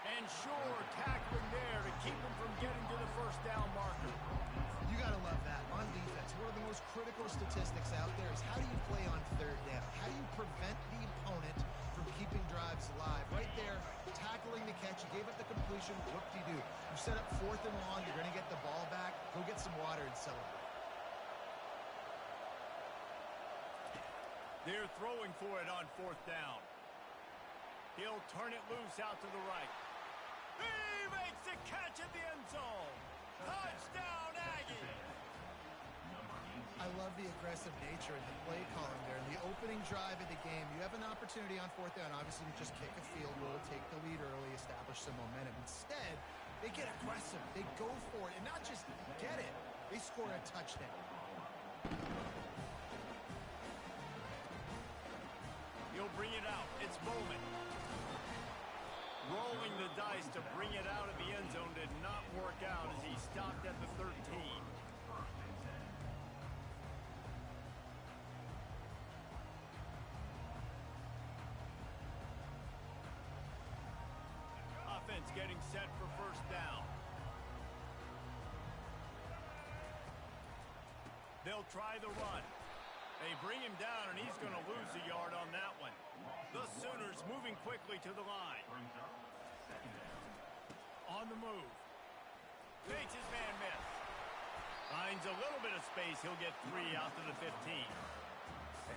And Shore tackling there to keep him from getting to the first down marker. You got to love that. On defense, one of the most critical statistics out there is how do you play on 3rd down? How do you prevent the opponent from keeping drives alive? Right there, tackling the catch. You gave up the completion. Whoop-de-doo. You set up 4th and long. You're going to get the ball back. Go get some water and celebrate. They're throwing for it on 4th down. He'll turn it loose out to the right. He makes the catch at the end zone. Touchdown, Aggie. I love the aggressive nature and the play calling there. In the opening drive of the game, you have an opportunity on 4th down. Obviously, you just kick a field goal, take the lead early, establish some momentum. Instead, they get aggressive. They go for it, and not just get it. They score a touchdown. He'll bring it out. It's Bowman. Rolling the dice to bring it out of the end zone did not work out as he stopped at the 13. Offense getting set for first down. They'll try the run. They bring him down, and he's going to lose a yard on that one. The Sooners moving quickly to the line. On the move. Makes his man miss. Finds a little bit of space. He'll get 3 out to the 15.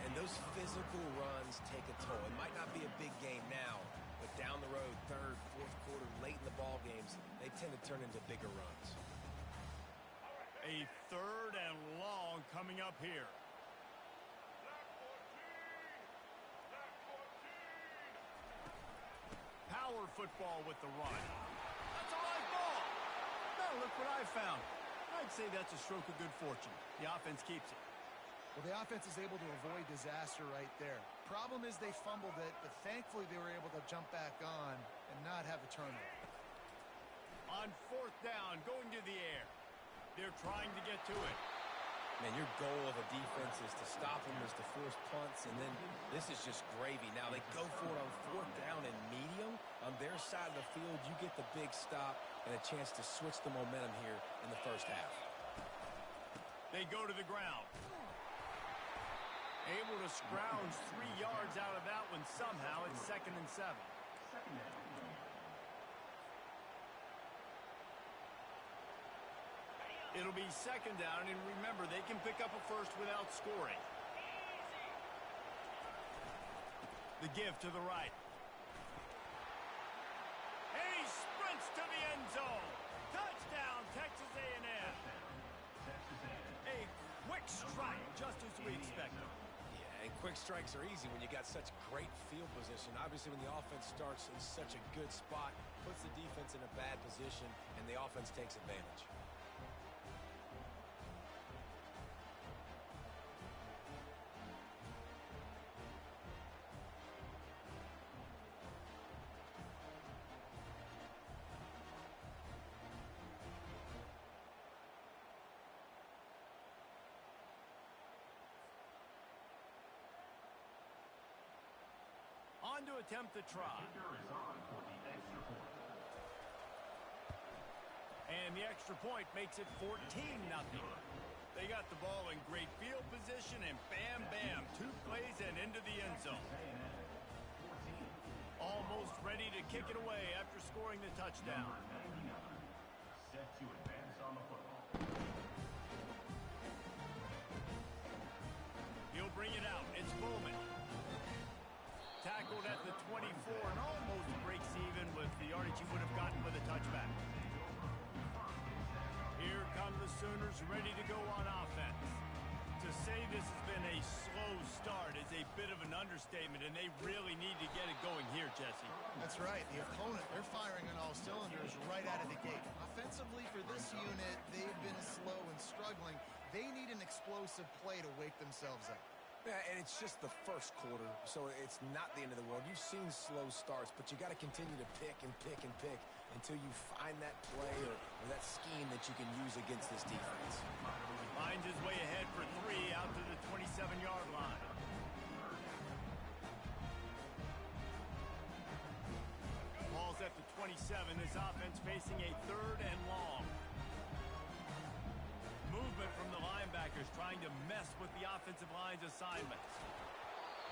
And those physical runs take a toll. It might not be a big game now, but down the road, 3rd, 4th quarter, late in the ball games, they tend to turn into bigger runs. A 3rd and long coming up here. Power football with the run. That's a live ball. Now look what I found. I'd say that's a stroke of good fortune. The offense keeps it. Well, the offense is able to avoid disaster right there. Problem is they fumbled it, but thankfully they were able to jump back on and not have a turnover. On 4th down, going to the air. They're trying to get to it. Man, your goal of a defense is to stop them, is to force punts, and then this is just gravy. Now they go for it on 4th down and medium. On their side of the field, you get the big stop and a chance to switch the momentum here in the first half. They go to the ground. Able to scrounge 3 yards out of that one somehow. It's 2nd and 7. It'll be 2nd down, and remember, they can pick up a first without scoring. The give to the right. And he sprints to the end zone. Touchdown, Texas A&M. A quick strike, just as we expected. Yeah, and quick strikes are easy when you got such great field position. Obviously, when the offense starts in such a good spot, puts the defense in a bad position, and the offense takes advantage. On to attempt the try. And the extra point makes it 14-0. They got the ball in great field position, and bam, bam, 2 plays and into the end zone. Almost ready to kick it away after scoring the touchdown. Set to advance on the football. He'll bring it out. It's Bowman. Tackled at the 24 and almost breaks even with the yardage he would have gotten with a touchback. Here come the Sooners ready to go on offense. To say this has been a slow start is a bit of an understatement, and they really need to get it going here, Jesse. That's right. The opponent, they're firing on all cylinders right out of the gate. Offensively, for this unit, they've been slow and struggling. They need an explosive play to wake themselves up. Yeah, and it's just the first quarter, so it's not the end of the world. You've seen slow starts, but you got to continue to pick and pick and pick until you find that play or that scheme that you can use against this defense. Finds his way ahead for 3 out to the 27-yard line. Ball's at the 27. This offense facing a 3rd and long. Movement from the linebackers trying to mess with the offensive line's assignments.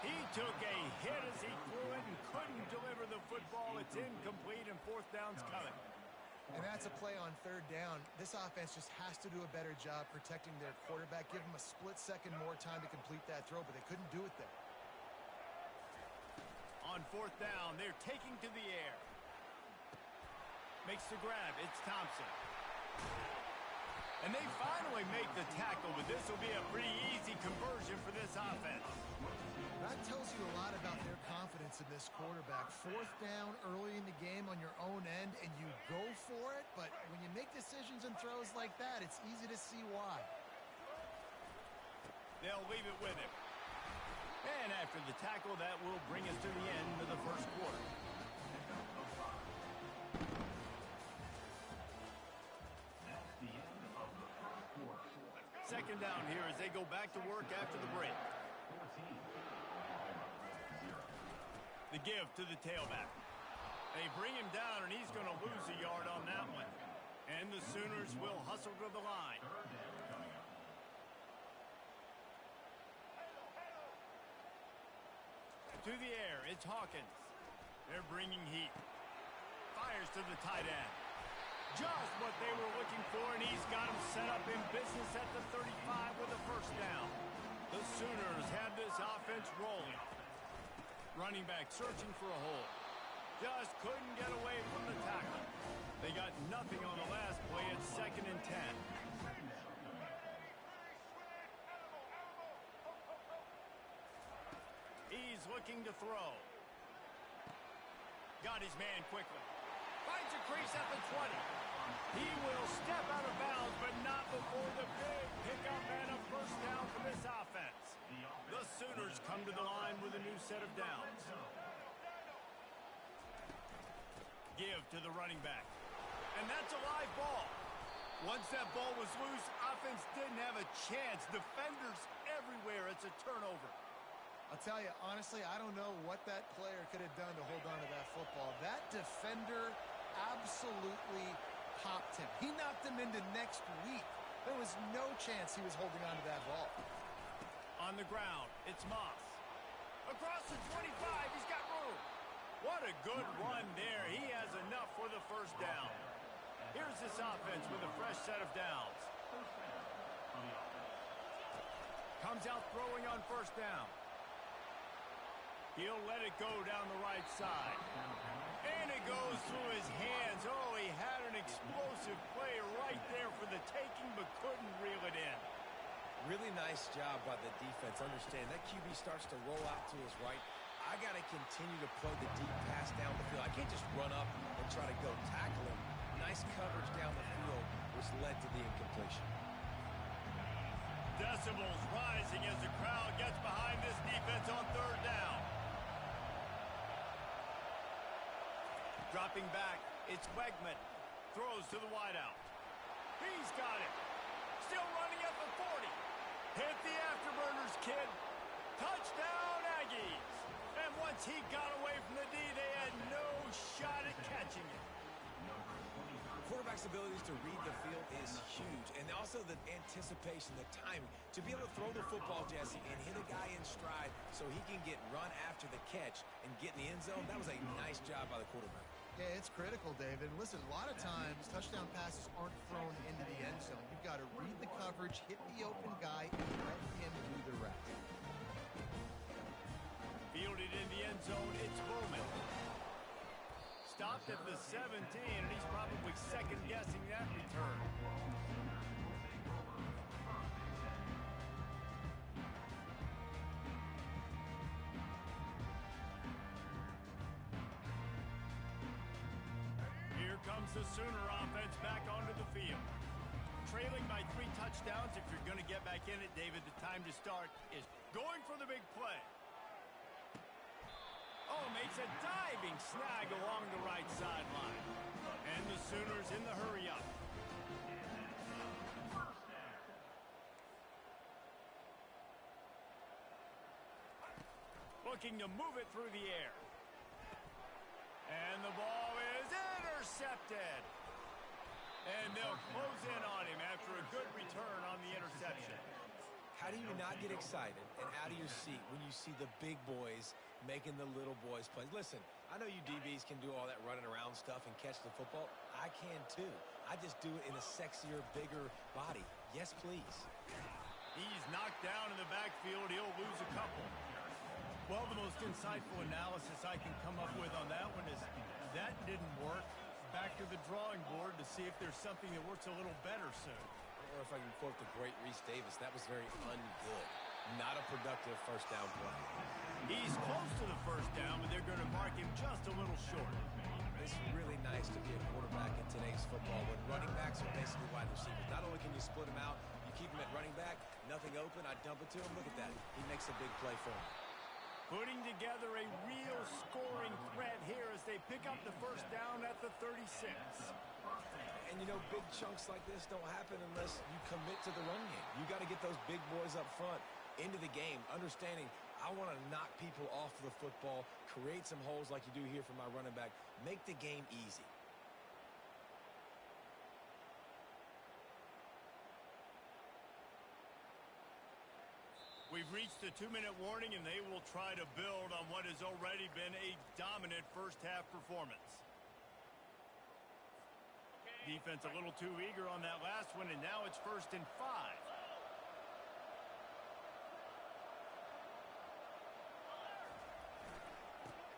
He took a hit as he threw it and couldn't deliver the football. It's incomplete, and 4th down's coming. And that's a play on 3rd down. This offense just has to do a better job protecting their quarterback. Give him a split second more time to complete that throw, but they couldn't do it there. On 4th down, they're taking to the air. Makes the grab. It's Thompson. And they finally make the tackle, but this will be a pretty easy conversion for this offense. That tells you a lot about their confidence in this quarterback. 4th down early in the game on your own end, and you go for it, but when you make decisions and throws like that, it's easy to see why. They'll leave it with him. And after the tackle, that will bring us to the end of the first quarter. Second down here as they go back to work after the break. The give to the tailback. They bring him down, and he's going to lose a yard on that one. And the Sooners will hustle to the line. To the air, it's Hawkins. They're bringing heat. Fires to the tight end. Just what they were looking for, and he's got him set up in business at the 35 with a 1st down. The Sooners have this offense rolling. Running back searching for a hole. Just couldn't get away from the tackle. They got nothing on the last play. It's 2nd and 10. He's looking to throw. Got his man quickly. Finds a crease at the 20. He will step out of bounds, but not before the big pickup and a 1st down for this offense. The Sooners come to the line with a new set of downs. Give to the running back. And that's a live ball. Once that ball was loose, offense didn't have a chance. Defenders everywhere. It's a turnover. I'll tell you, honestly, I don't know what that player could have done to hold on to that football. That defender absolutely popped him. He knocked him into next week. There was no chance he was holding on to that ball. On the ground, it's Moss. Across the 25, he's got room. What a good run there. He has enough for the first down. Here's this offense with a fresh set of downs. Comes out throwing on first down. He'll let it go down the right side. And it goes through his hands. Oh, he had an explosive play right there for the taking, but couldn't reel it in. Really nice job by the defense. Understand, that QB starts to roll out to his right. I got to continue to play the deep pass down the field. I can't just run up and try to go tackle him. Nice coverage down the field, which led to the incompletion. Decibels rising as the crowd gets behind this defense on third down. Dropping back, it's Wegman. Throws to the wideout. He's got it. Still running at the 40. Hit the afterburners, kid. Touchdown, Aggies. And once he got away from the D, they had no shot at catching it. Quarterback's abilities to read the field is huge. And also the anticipation, the timing. To be able to throw the football, Jesse, and hit a guy in stride so he can get run after the catch and get in the end zone, that was a nice job by the quarterback. Yeah, it's critical, David. Listen, a lot of times touchdown passes aren't thrown into the end zone. You've got to read the coverage, hit the open guy, and let him do the rest. Fielded in the end zone, it's Bowman. Stopped at the 17, and he's probably second-guessing that return. Here comes the Sooner offense back onto the field. Trailing by 3 touchdowns. If you're going to get back in it, David, the time to start is going for the big play. Oh, makes a diving snag along the right sideline. And the Sooners in the hurry-up. Looking to move it through the air. And the ball is intercepted. And they'll close in on him after a good return on the interception. How do you not get excited and out of your seat when you see the big boys making the little boys play? Listen, I know you DBs can do all that running around stuff and catch the football. I can too. I just do it in a sexier, bigger body. Yes, please. He's knocked down in the backfield. He'll lose a couple. Well, the most insightful analysis I can come up with on that one is that didn't work. Back to the drawing board to see if there's something that works a little better soon. Or if I can quote the great Reese Davis, that was very ungood. Not a productive first down play. He's close to the first down, but they're going to mark him just a little short. It's really nice to be a quarterback in today's football when running backs are basically wide receivers. Not only can you split them out, you keep them at running back, nothing open, I dump it to him. Look at that. He makes a big play for him. Putting together a real scoring threat here as they pick up the first down at the 36. And, you know, big chunks like this don't happen unless you commit to the run game. You got to get those big boys up front into the game, understanding I want to knock people off the football, create some holes like you do here for my running back, make the game easy. We've reached the 2-minute warning, and they will try to build on what has already been a dominant first-half performance. Defense a little too eager on that last one, and now it's 1st and 5.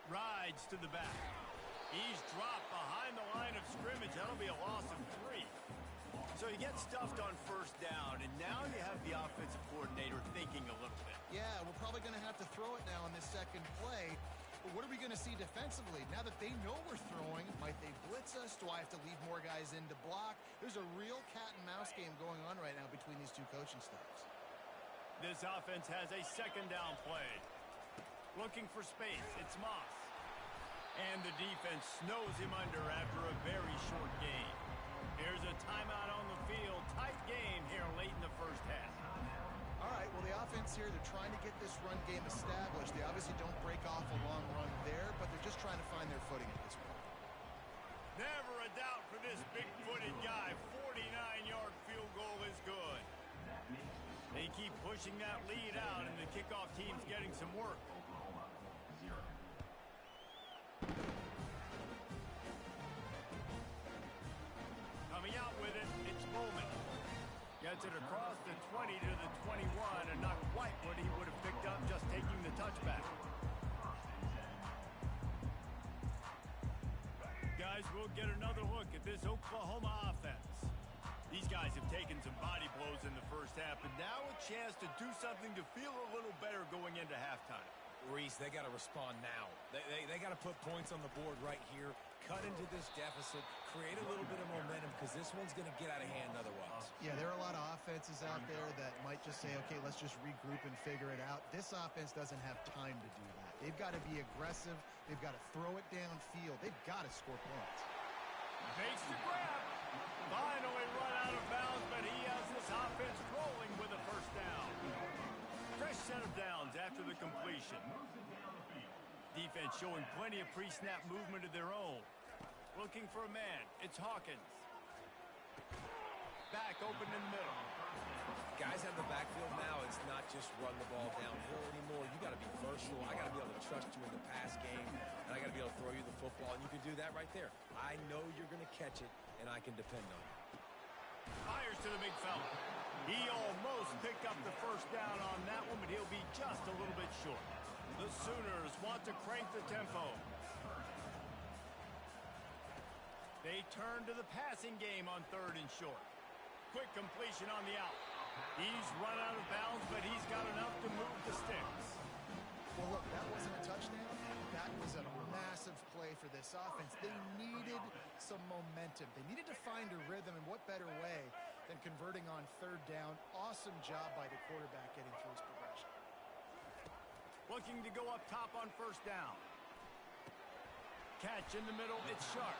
Rides to the back. He's dropped behind the line of scrimmage. That'll be a loss of 3. So you get stuffed on first down, and now you have the offensive coordinator thinking a little bit. Yeah, we're probably going to have to throw it now in this second play. But what are we going to see defensively? Now that they know we're throwing, might they blitz us? Do I have to leave more guys in to block? There's a real cat-and-mouse game going on right now between these two coaching staffs. This offense has a second down play. Looking for space, it's Moss. And the defense snows him under after a very short gain. Here's a timeout on the field. Tight game here late in the first half. All right, well, the offense here, they're trying to get this run game established. They obviously don't break off a long run there, but they're just trying to find their footing at this point. Never a doubt for this big-footed guy. 49-yard field goal is good. They keep pushing that lead out, and the kickoff team's getting some work. Oklahoma, 0. Coming out with it, it's Bowman. Gets it across the 20 to the 21, and not quite what he would have picked up just taking the touchback. Guys, we'll get another look at this Oklahoma offense. These guys have taken some body blows in the first half, and now a chance to do something to feel a little better going into halftime. Reese, they got to respond now. They got to put points on the board right here, cut into this deficit, create a little bit of momentum, because this one's going to get out of hand otherwise. Yeah, there are a lot of offenses out there that might just say, okay, let's just regroup and figure it out. This offense doesn't have time to do that. They've got to be aggressive. They've got to throw it downfield. They've got to score points. Makes the grab. Finally run out of bounds, but he has this offense rolling with a first down. Fresh set of downs after the completion. Defense showing plenty of pre-snap movement of their own. Looking for a man. It's Hawkins. Back open in the middle. Guys have the backfield now. It's not just run the ball downhill anymore. You got to be versatile. I got to be able to trust you in the pass game, and I got to be able to throw you the football, and you can do that right there. I know you're going to catch it, and I can depend on it. Fires to the big fella. He almost picked up the first down on that one, but he'll be just a little bit short. The Sooners want to crank the tempo. They turn to the passing game on 3rd and short. Quick completion on the out. He's run out of bounds, but he's got enough to move the sticks. Well, look, that wasn't a touchdown. That was a massive play for this offense. They needed some momentum. They needed to find a rhythm, and what better way than converting on 3rd down. Awesome job by the quarterback getting through his progression. Looking to go up top on 1st down. Catch in the middle, it's Sharp.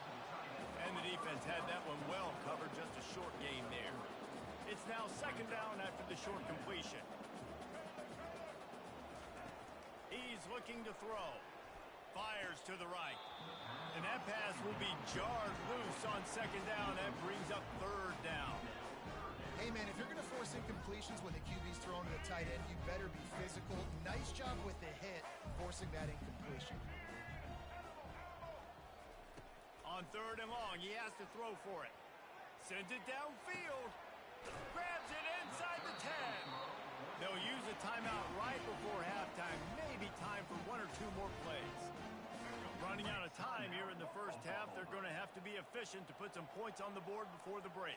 And the defense had that one well covered, just a short gain there. It's now 2nd down after the short completion. He's looking to throw. Fires to the right. And that pass will be jarred loose on 2nd down. That brings up 3rd down. Hey, man, if you're going to force incompletions when the QB's throwing to the tight end, you better be physical. Nice job with the hit, forcing that incompletion. On 3rd and long, he has to throw for it. Sends it downfield. Grabs it inside the 10. They'll use a timeout right before halftime. Maybe time for 1 or 2 more plays. Running out of time here in the first half. They're going to have to be efficient to put some points on the board before the break.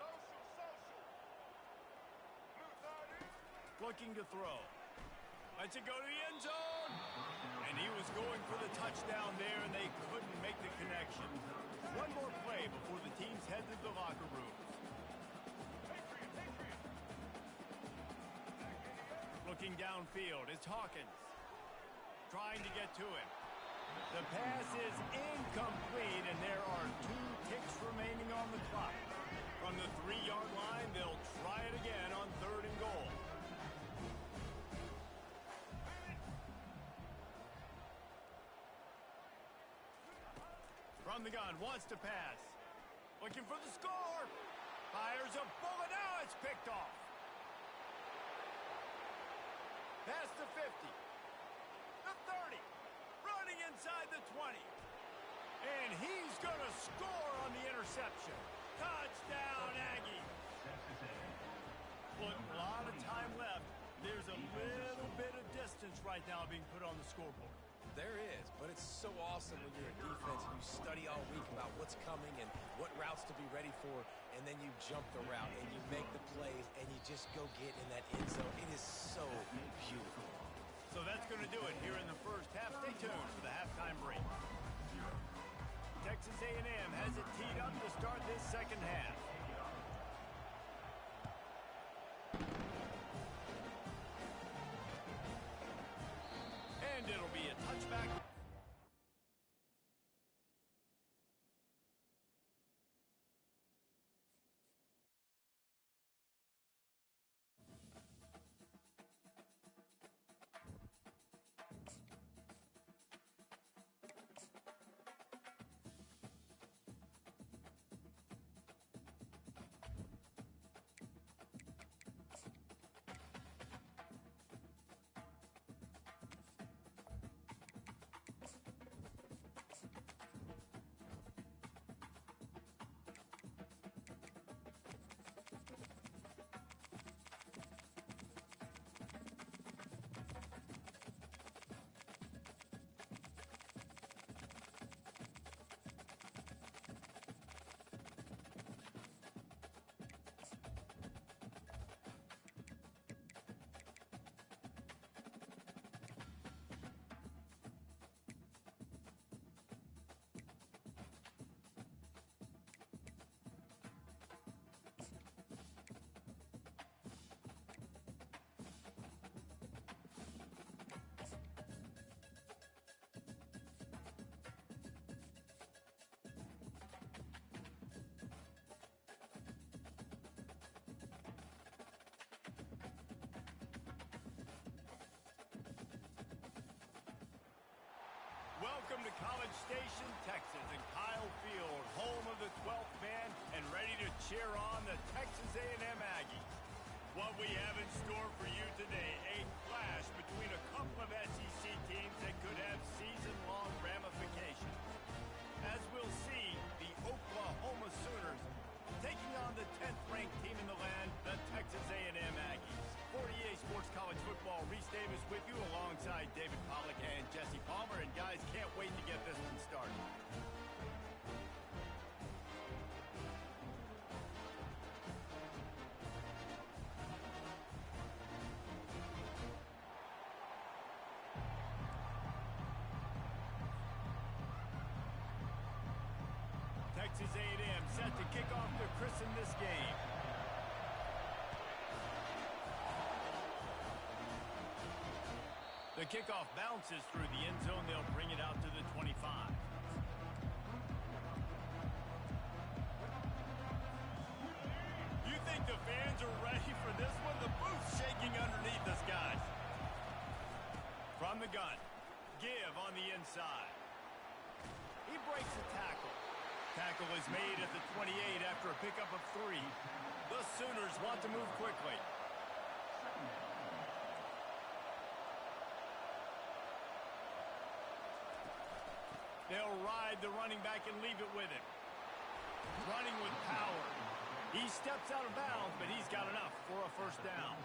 Looking to throw. Lets it go to the end zone. And he was going for the touchdown there, and they couldn't make the connection. 1 more play before the teams head to the locker rooms. Looking downfield, it's Hawkins. Trying to get to him. The pass is incomplete, and there are 2 ticks remaining on the clock. From the 3-yard line, they'll try it again on 3rd and goal. From the gun, wants to pass. Looking for the score. Fires a bullet. Now it's picked off. Past the 50. The 30. Running inside the 20. And he's going to score on the interception. Touchdown, Aggie. Look, a lot of time left. There's a little bit of distance right now being put on the scoreboard. There is, but it's so awesome when you're in defense and you study all week about what's coming and what routes to be ready for, and then you jump the route and you make the plays and you just go get in that end zone. It is so beautiful. So that's going to do it here in the first half. Stay tuned for the halftime break. Texas A&M has it teed up to start this second half. And it'll be a touchback. Welcome to College Station, Texas, and Kyle Field, home of the 12th man, and ready to cheer on the Texas A&M Aggies. What we have in store for you today, a clash between a couple of SEC teams that could have season-long ramifications. As we'll see, the Oklahoma Sooners taking on the 10th-ranked team in the land, the Texas A&M Aggies. For EA Sports College Football, Reese Davis with you alongside David Pollack and Jesse Palmer. And guys, can't wait to get this one started. Texas A&M set to kick off to christen this game. The kickoff bounces through the end zone. They'll bring it out to the 25. You think the fans are ready for this one? The booth's shaking underneath us, guys. From the gun, give on the inside. He breaks the tackle. Tackle is made at the 28 after a pickup of 3. The Sooners want to move quickly. They'll ride the running back and leave it with him. Running with power. He steps out of bounds, but he's got enough for a first down.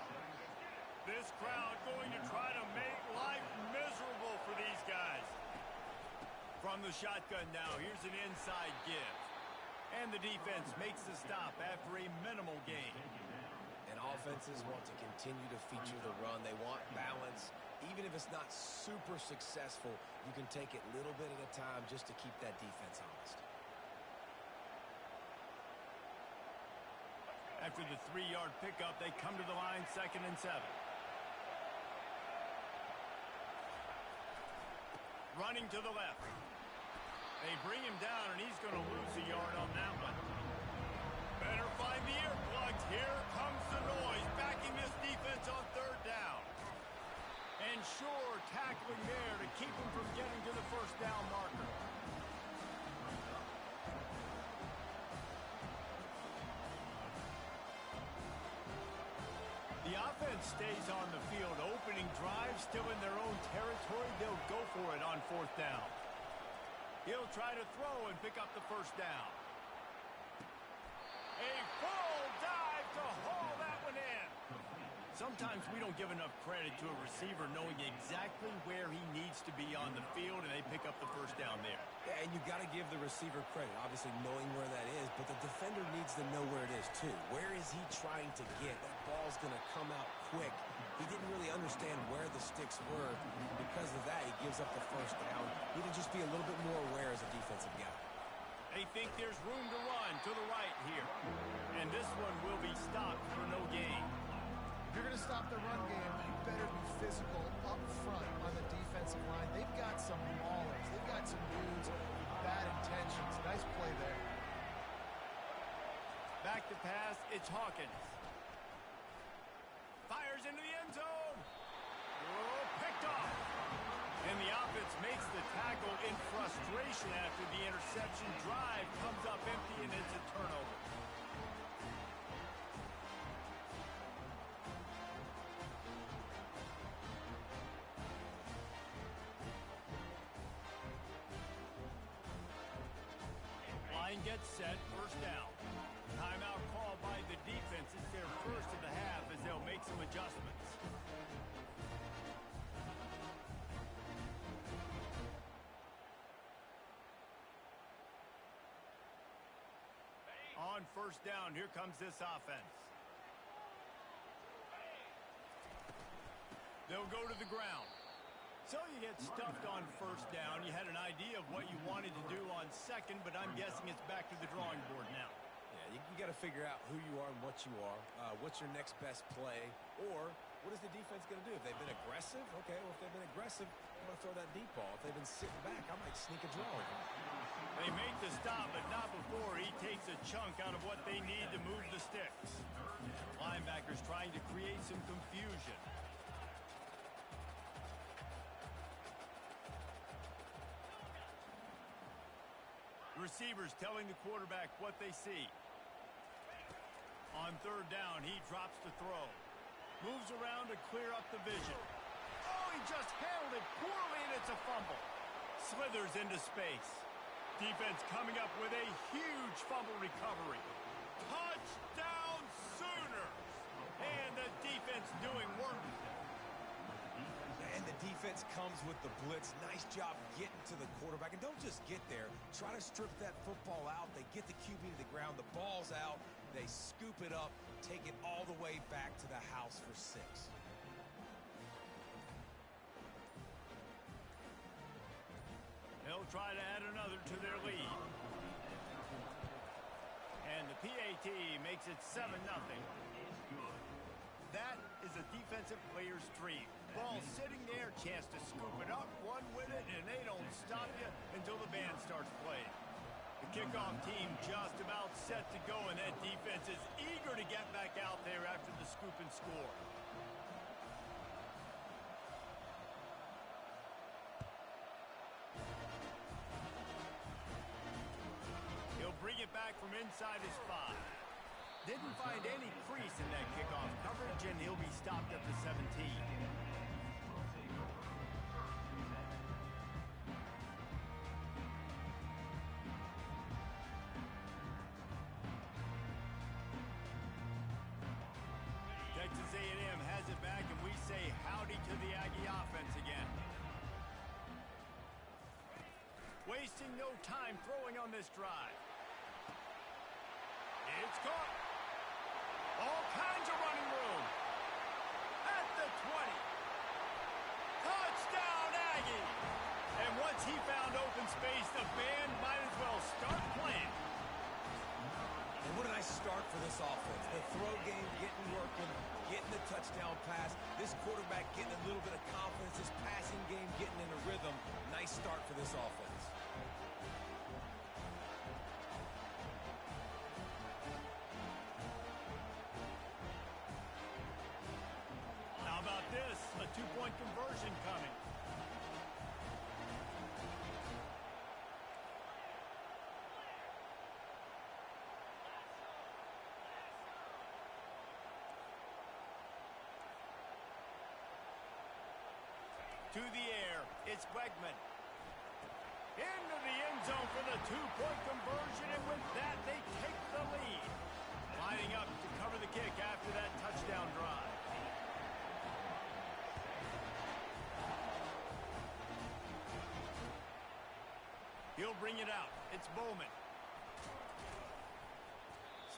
This crowd going to try to make life miserable for these guys. From the shotgun now, here's an inside give. And the defense makes the stop after a minimal gain. And offenses want to continue to feature the run. They want balance. Even if it's not super successful, you can take it little bit at a time just to keep that defense honest. After the 3-yard pickup, they come to the line, 2nd and 7. Running to the left. They bring him down, and he's going to lose a yard on that one. Better find the earplugs. Here comes the noise, backing this defense on 3rd down. And sure, tackling there to keep him from getting to the first down marker. The offense stays on the field. Opening drive, still in their own territory. They'll go for it on 4th down. He'll try to throw and pick up the first down. A full dive to haul that one in. Sometimes we don't give enough credit to a receiver knowing exactly where he needs to be on the field, and they pick up the first down there. Yeah, and you got to give the receiver credit, obviously knowing where that is, but the defender needs to know where it is too. Where is he trying to get? That ball's going to come out quick. He didn't really understand where the sticks were. Because of that, he gives up the first down. Need to just be a little bit more aware as a defensive guy. They think there's room to run to the right here. And this one will be stopped for no gain. If you're going to stop the run game, you better be physical up front on the defensive line. They've got some maulers. They've got some dudes with bad intentions. Nice play there. Back to pass, it's Hawkins. Fires into the end zone. Oh, picked off. And the offense makes the tackle in frustration after the interception. Drive comes up empty, and it's a turnover. Line gets set, first down. Timeout called by the defense. It's their first of the half as they'll make some adjustments. On first down, here comes this offense. They'll go to the ground. So you get stuffed on first down. You had an idea of what you wanted to do on second, but I'm guessing it's back to the drawing board now. Yeah, you got to figure out who you are and what you are. What's your next best play? Or what is the defense going to do? If they've been aggressive, okay, well, if they've been aggressive, I'm going to throw that deep ball. If they've been sitting back, I might sneak a draw over them. They make the stop, but not before he takes a chunk out of what they need to move the sticks. Linebackers trying to create some confusion. Receivers telling the quarterback what they see. On third down, he drops the throw. Moves around to clear up the vision. Oh, he just handled it poorly, and it's a fumble. Slithers into space. Defense coming up with a huge fumble recovery. Touchdown Sooners! And the defense doing work. And the defense comes with the blitz. Nice job getting to the quarterback. And don't just get there. Try to strip that football out. They get the QB to the ground. The ball's out. They scoop it up, take it all the way back to the house for 6. They'll try to add another to their lead. And the PAT makes it 7-0. That is a defensive player's dream. Ball sitting there, chance to scoop it up, run with it, and they don't stop you until the band starts playing. The kickoff team just about set to go, and that defense is eager to get back out there after the scoop and score. He'll bring it back from inside his 5. Didn't find any crease in that kickoff coverage, and he'll be stopped at the 17. Texas A&M has it back, and we say howdy to the Aggie offense again. Wasting no time throwing on this drive. It's caught. All kinds of running room. At the 20. Touchdown, Aggie! And once he found open space, the band might as well start playing. And what a nice start for this offense. The throw game getting working, getting the touchdown pass. This quarterback getting a little bit of confidence. This passing game getting in a rhythm. Nice start for this offense. How about this? A two-point conversion coming. To the air, it's Bregman. Into the end zone for the two-point conversion, and with that, they take the lead. Lining up to cover the kick after that touchdown drive. He'll bring it out. It's Bowman.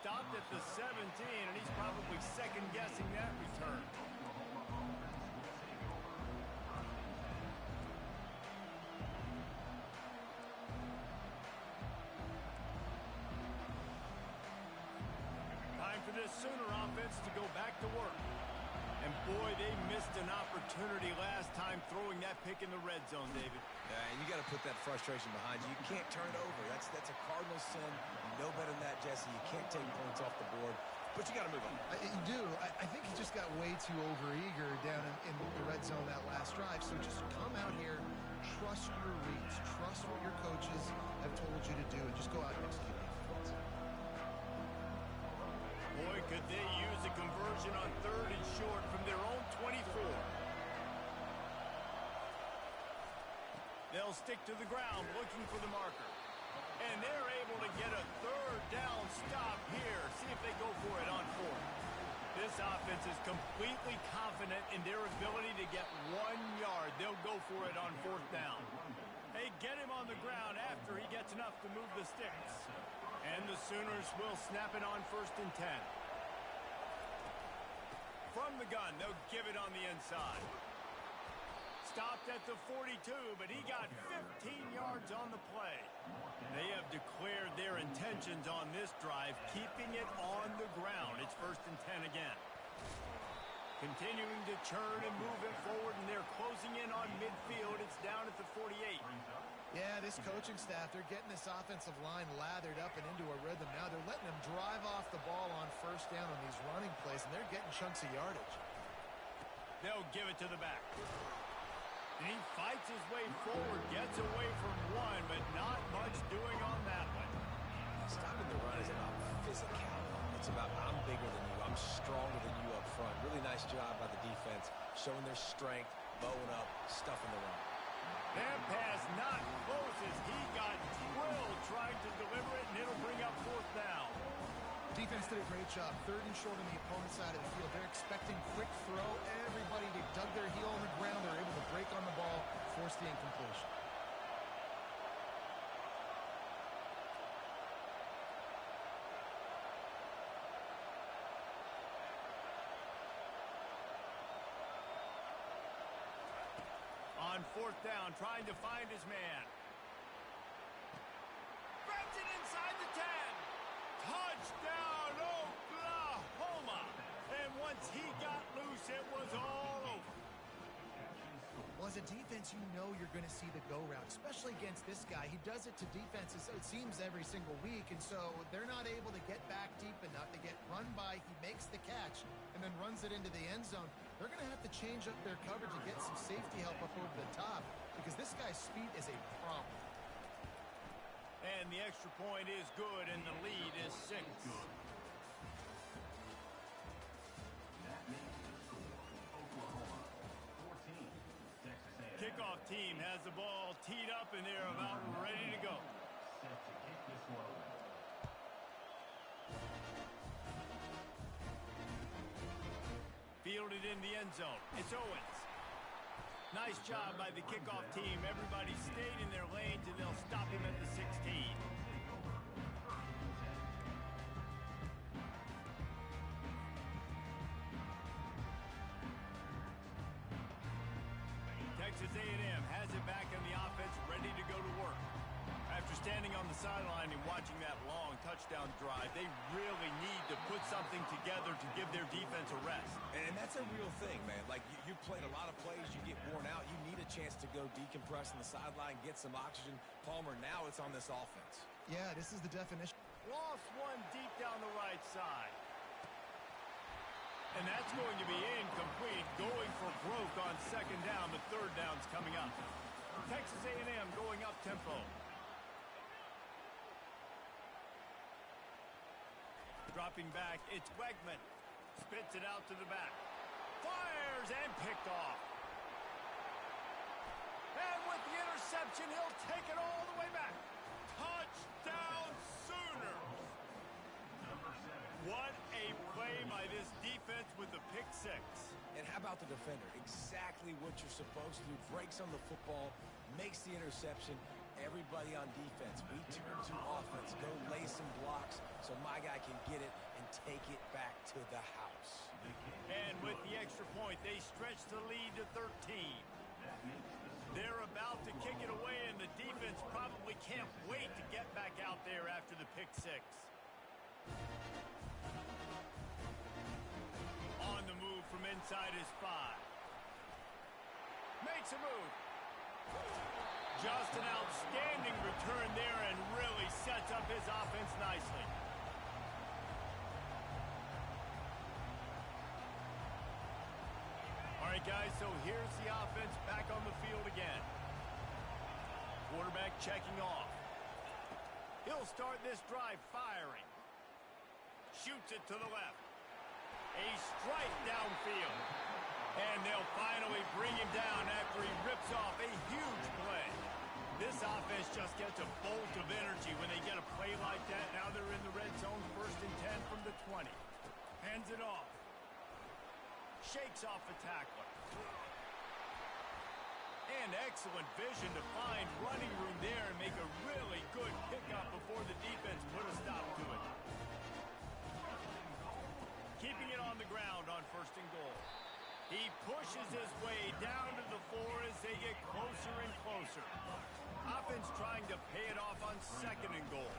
Stopped at the 17, and he's probably second-guessing that return. This Sooner offense to go back to work. And boy, they missed an opportunity last time throwing that pick in the red zone, David. Yeah, and you got to put that frustration behind you. You can't turn it over. That's a cardinal sin. You know better than that, Jesse. You can't take points off the board. But you got to move on. You do. I think he just got way too overeager down in the red zone that last drive. So just come out here, trust your reads, trust what your coaches have told you to do, and just go out and execute. Boy, could they use a conversion on 3rd and short from their own 24. They'll stick to the ground looking for the marker. And they're able to get a 3rd down stop here. See if they go for it on 4th. This offense is completely confident in their ability to get 1 yard. They'll go for it on 4th down. They get him on the ground after he gets enough to move the sticks. And the Sooners will snap it on 1st and 10. From the gun, they'll give it on the inside. Stopped at the 42, but he got 15 yards on the play. They have declared their intentions on this drive, keeping it on the ground. It's 1st and 10 again. Continuing to churn and move it forward, and they're closing in on midfield. It's down at the 48. Yeah, this coaching staff, they're getting this offensive line lathered up and into a rhythm now. They're letting them drive off the ball on 1st down on these running plays, and they're getting chunks of yardage. They'll give it to the back. And he fights his way forward, gets away from 1, but not much doing on that one. showing their strength, bowing up, stuffing the run. That pass not close as he got drilled trying to deliver it, and it'll bring up fourth down. Defense did a great job. Third and short on the opponent's side of the field. They're expecting quick throw. Everybody, they dug their heel on the ground. They're able to break on the ball, force the incompletion. On fourth down, trying to find his man. Grabs it inside the 10. Touchdown, Oklahoma. And once he got loose, it was all over. Well, as a defense, you know you're going to see the go route, especially against this guy. He does it to defenses, it seems, every single week, and so they're not able to get back deep enough. They get run by, he makes the catch, and then runs it into the end zone. They're going to have to change up their coverage and get some safety help up over the top because this guy's speed is a problem. And the extra point is good, and the lead is 6. That makes the score Oklahoma 14, Texas A&M. Kickoff team has the ball teed up, and they're about ready to go. Set to kick this one away. Fielded in the end zone. It's Owens. Nice job by the kickoff team. Everybody stayed in their lanes, and they'll stop him at the 16. Texas A&M has it back in the offense, ready to go to work. After standing on the sideline and watching that long touchdown drive, they really need to put something together to give their defense a rest. And that's a real thing, man. Like, you played a lot of plays, you get worn out, you need a chance to go decompress on the sideline, get some oxygen. Palmer, now it's on this offense. Yeah, this is the definition. Lost one deep down the right side. And that's going to be incomplete, going for broke on second down. The third down's coming up. Texas A&M going up tempo. Dropping back, it's Wegman. Spits it out to the back. Fires and picked off. And with the interception, he'll take it all the way back. Touchdown Sooners. What a play by this defense with the pick 6. And how about the defender? Exactly what you're supposed to do. Breaks on the football, makes the interception. Everybody on defense, we turn to offense. Go lay some blocks so my guy can get it and take it back to the house. And with the extra point, they stretch the lead to 13. They're about to kick it away, and the defense probably can't wait to get back out there after the pick 6. On the move from inside his 5. Makes a move. Just an outstanding return there and really sets up his offense nicely. All right, guys, so here's the offense back on the field again. Quarterback checking off. He'll start this drive firing. Shoots it to the left. A strike downfield. And they'll finally bring him down after he rips off a huge play. This offense just gets a bolt of energy when they get a play like that. Now they're in the red zone, 1st and 10 from the 20. Hands it off. Shakes off the tackler. And excellent vision to find running room there and make a really good pickup before the defense put a stop to it. Keeping it on the ground on 1st and goal. He pushes his way down to the 4 as they get closer and closer. Offense trying to pay it off on 2nd and goal.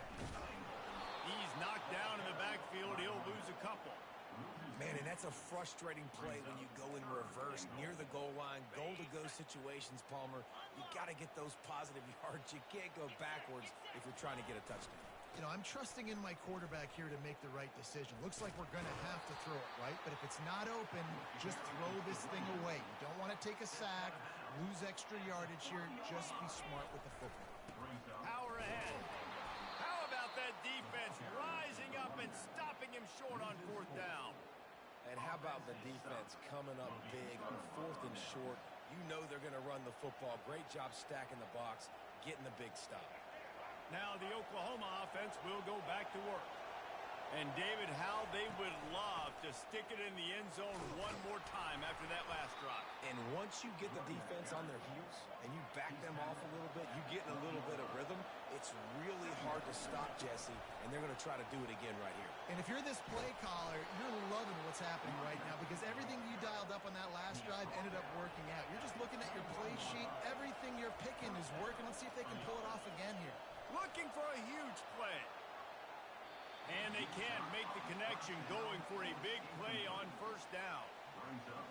He's knocked down in the backfield. He'll lose a couple. Man, and that's a frustrating play when you go in reverse near the goal line, goal-to-go situations, Palmer. You got to get those positive yards. You can't go backwards if you're trying to get a touchdown. You know, I'm trusting in my quarterback here to make the right decision. Looks like we're going to have to throw it, right? But if it's not open, just throw this thing away. You don't want to take a sack, lose extra yardage here. Just be smart with the football. Power ahead. How about that defense rising up and stopping him short on 4th down? And how about the defense coming up big on 4th and short? You know they're going to run the football. Great job stacking the box, getting the big stop. Now the Oklahoma offense will go back to work. And, David, how they would love to stick it in the end zone one more time after that last drive. And once you get the defense on their heels and you back them off a little bit, you get in a little bit of rhythm, it's really hard to stop, Jesse, and they're going to try to do it again right here. And if you're this play caller, you're loving what's happening right now because everything you dialed up on that last drive ended up working out. You're just looking at your play sheet. Everything you're picking is working. Let's see if they can pull it off again here. Looking for a huge play. And they can't make the connection, going for a big play on first down.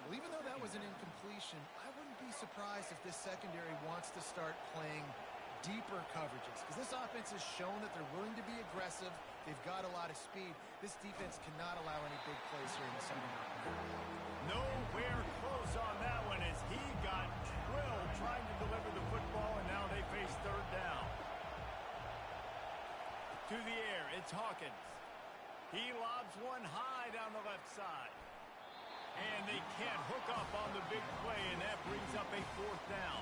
Well, even though that was an incompletion, I wouldn't be surprised if this secondary wants to start playing deeper coverages because this offense has shown that they're willing to be aggressive. They've got a lot of speed. This defense cannot allow any big plays here in the second half. Nowhere close on that one as he got drilled trying to deliver the football, and now they face third down. To the air, it's Hawkins. He lobs one high down the left side. And they can't hook up on the big play, and that brings up a fourth down.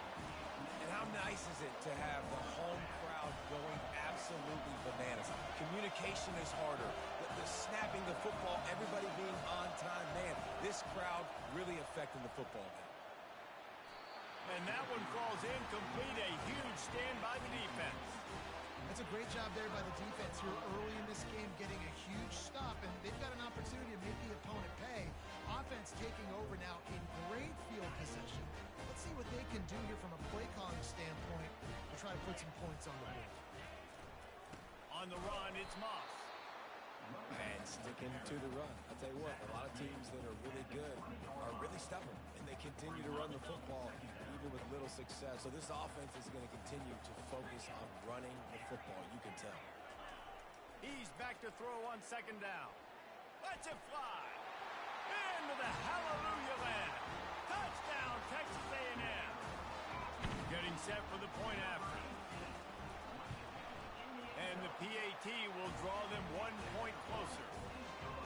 And how nice is it to have the home crowd going absolutely bananas? Communication is harder. The snapping the football, everybody being on time. Man, this crowd really affecting the football game. And that one falls incomplete. A huge stand by the defense. That's a great job there by the defense here early in this game, getting a huge stop, and they've got an opportunity to make the opponent pay. Offense taking over now in great field position. Let's see what they can do here from a play calling standpoint to try to put some points on the board. On the run, it's Moss. And sticking to the run. I'll tell you what, a lot of teams that are really good are really stubborn, and they continue to run the football even with little success. So this offense is going to continue to focus on running the football, you can tell. He's back to throw on second down. Lets it fly. Into the hallelujah land. Touchdown, Texas A&M. Getting set for the point after. And the PAT will draw them 1 point closer.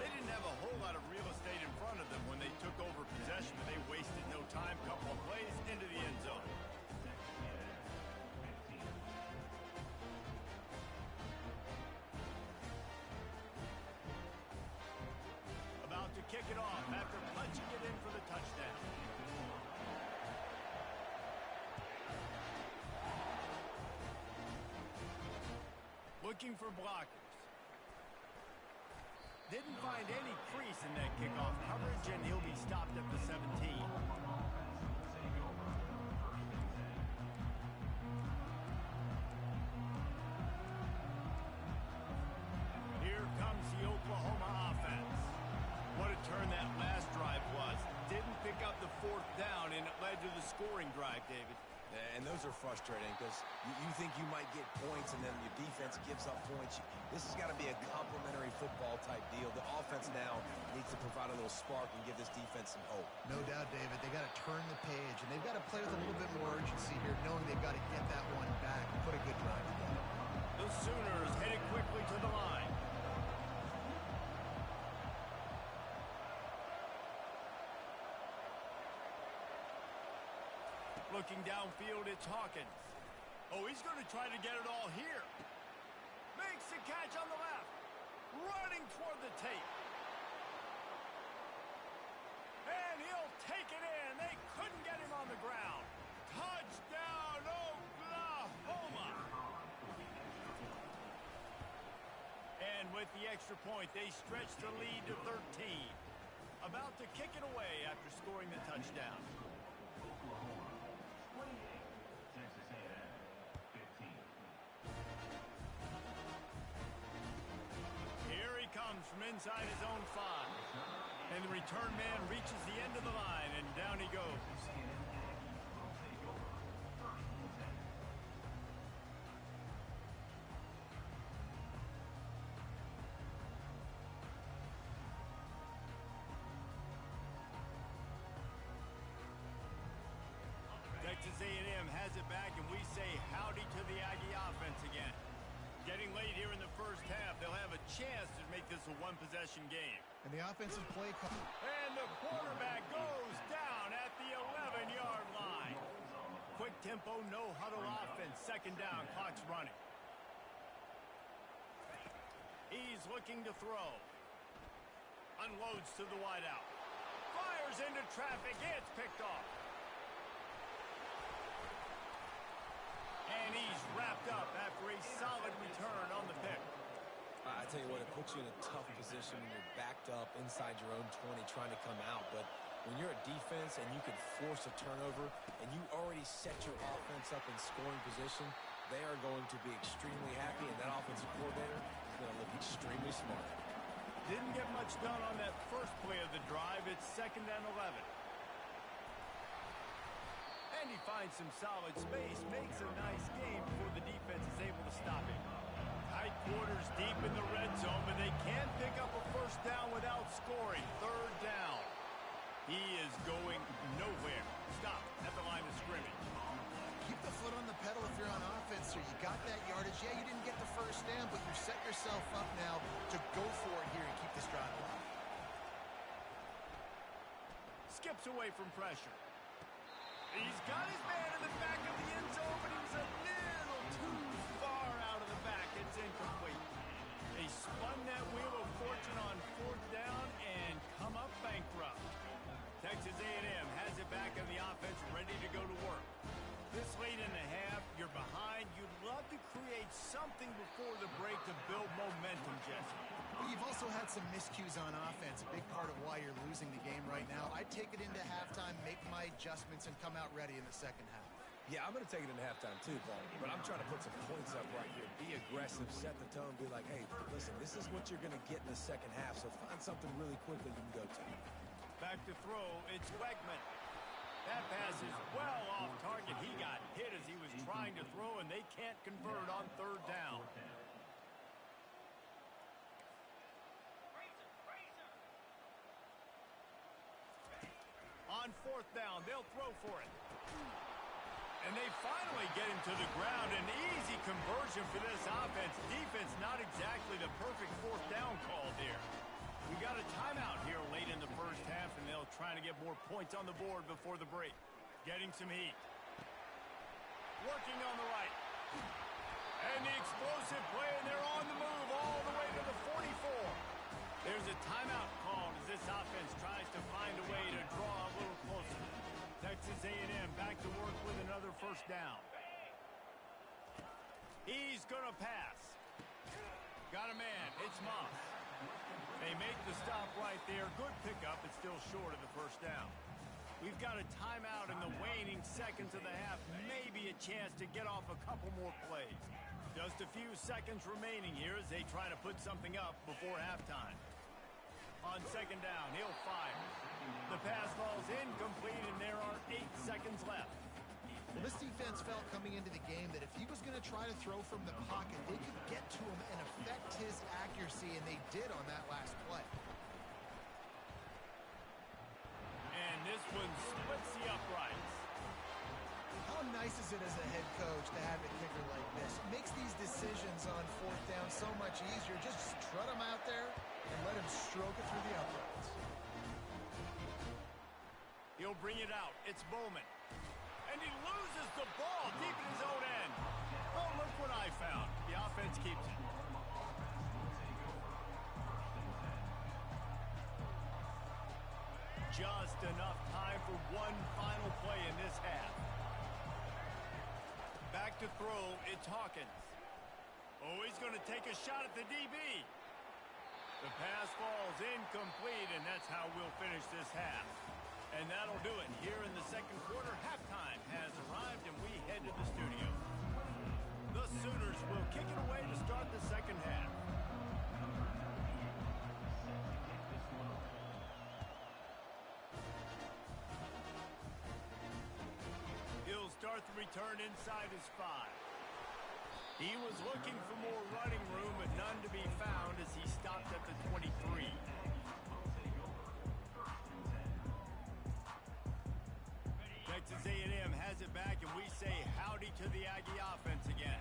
They didn't have a whole lot of real estate in front of them when they took over possession, but they wasted no time. Couple of plays into the end zone. About to kick it off after punching it in for the touchdown. Looking for blockers. Didn't find any crease in that kickoff coverage, and he'll be stopped at the 17. Here comes the Oklahoma offense. What a turn that last drive was. Didn't pick up the fourth down, and it led to the scoring drive, David. And those are frustrating because you think you might get points and then your defense gives up points. This has got to be a complementary football type deal. The offense now needs to provide a little spark and give this defense some hope. No doubt, David. They got to turn the page, and they've got to play with a little bit more urgency here, knowing they've got to get that one back and put a good drive together. The Sooners headed quickly to the line. Looking downfield, it's Hawkins. Oh, he's going to try to get it all here. Makes the catch on the left. Running toward the tape. And he'll take it in. They couldn't get him on the ground. Touchdown, Oklahoma. And with the extra point, they stretch the lead to 13. About to kick it away after scoring the touchdown. Texas A&M 15. Here he comes from inside his own 5. And the return man reaches the end of the line, and down he goes. Texas A&M has it back, and we say howdy to the Aggie offense again. Getting late here in the first half, they'll have a chance to make make this a one-possession game. And the offensive play call. And the quarterback goes down at the 11-yard line. Quick tempo, no huddle offense. Second down, clock's running. He's looking to throw. Unloads to the wideout. Fires into traffic. It's picked off. And he's wrapped up after a solid return on the pick. I tell you what, it puts you in a tough position when you're backed up inside your own 20 trying to come out. But when you're a defense and you can force a turnover and you already set your offense up in scoring position, they are going to be extremely happy, and that offensive coordinator is going to look extremely smart. Didn't get much done on that first play of the drive. It's 2nd and 11. And he finds some solid space, makes a nice game before the defense is able to stop him. Tight quarters deep in the red zone, but they can't pick up a first down without scoring. 3rd down. He is going nowhere. Stop at the line of scrimmage. Keep the foot on the pedal if you're on offense, sir. You got that yardage. Yeah, you didn't get the first down, but you set yourself up now to go for it here and keep this drive alive. Skips away from pressure. He's got his man in the back of the end zone, but he was a little too far out of the back. It's incomplete. They spun that wheel of fortune on 4th down and come up bankrupt. Texas A&M has it back on the offense, ready to go to work. This late in the half, you're behind. You'd love to create something before the break to build momentum, Jesse. But you've also had some miscues on offense, a big part of why you're losing the game right now. I'd take it into halftime, make my adjustments, and come out ready in the second half. Yeah, I'm going to take it into halftime too, Paul. But I'm trying to put some points up right here. Be aggressive, set the tone, be like, hey, listen, this is what you're going to get in the second half, so find something really quickly you can go to. Back to throw, it's Wegman. That pass is well off target. He got hit as he was trying to throw, and they can't convert on 3rd down. On 4th down, they'll throw for it. And they finally get him to the ground. An easy conversion for this offense. Defense not exactly the perfect 4th down call there. We got a timeout here late in the first half, and they'll try to get more points on the board before the break. Getting some heat. Working on the right. And the explosive play, and they're on the move all the way to the 44. There's a timeout called as this offense tries to find a way to draw a little closer. Texas A&M back to work with another first down. He's going to pass. Got a man. It's Moss. They make the stop right there. Good pickup, but still short of the first down. We've got a timeout in the waning seconds of the half. Maybe a chance to get off a couple more plays. Just a few seconds remaining here as they try to put something up before halftime. On 2nd down, he'll fire. The pass falls incomplete, and there are 8 seconds left. Well, this defense felt coming into the game that if he was going to try to throw from the pocket, they could get to him and affect his accuracy, and they did on that last play. And this one splits the uprights. How nice is it as a head coach to have a kicker like this? It makes these decisions on 4th down so much easier. Just strut him out there and let him stroke it through the uprights. He'll bring it out. It's Bowman. And he loses the ball deep in his own end. Oh, look what I found. The offense keeps it. Just enough time for one final play in this half. Back to throw, it's Hawkins. Oh, he's going to take a shot at the DB. The pass falls incomplete, and that's how we'll finish this half. And that'll do it. Here in the second quarter, halftime has arrived, and we head to the studio. The Sooners will kick it away to start the second half. He'll start the return inside his 5. He was looking for more running room, but none to be found as he stopped at the 23. Texas A&M has it back, and we say howdy to the Aggie offense again.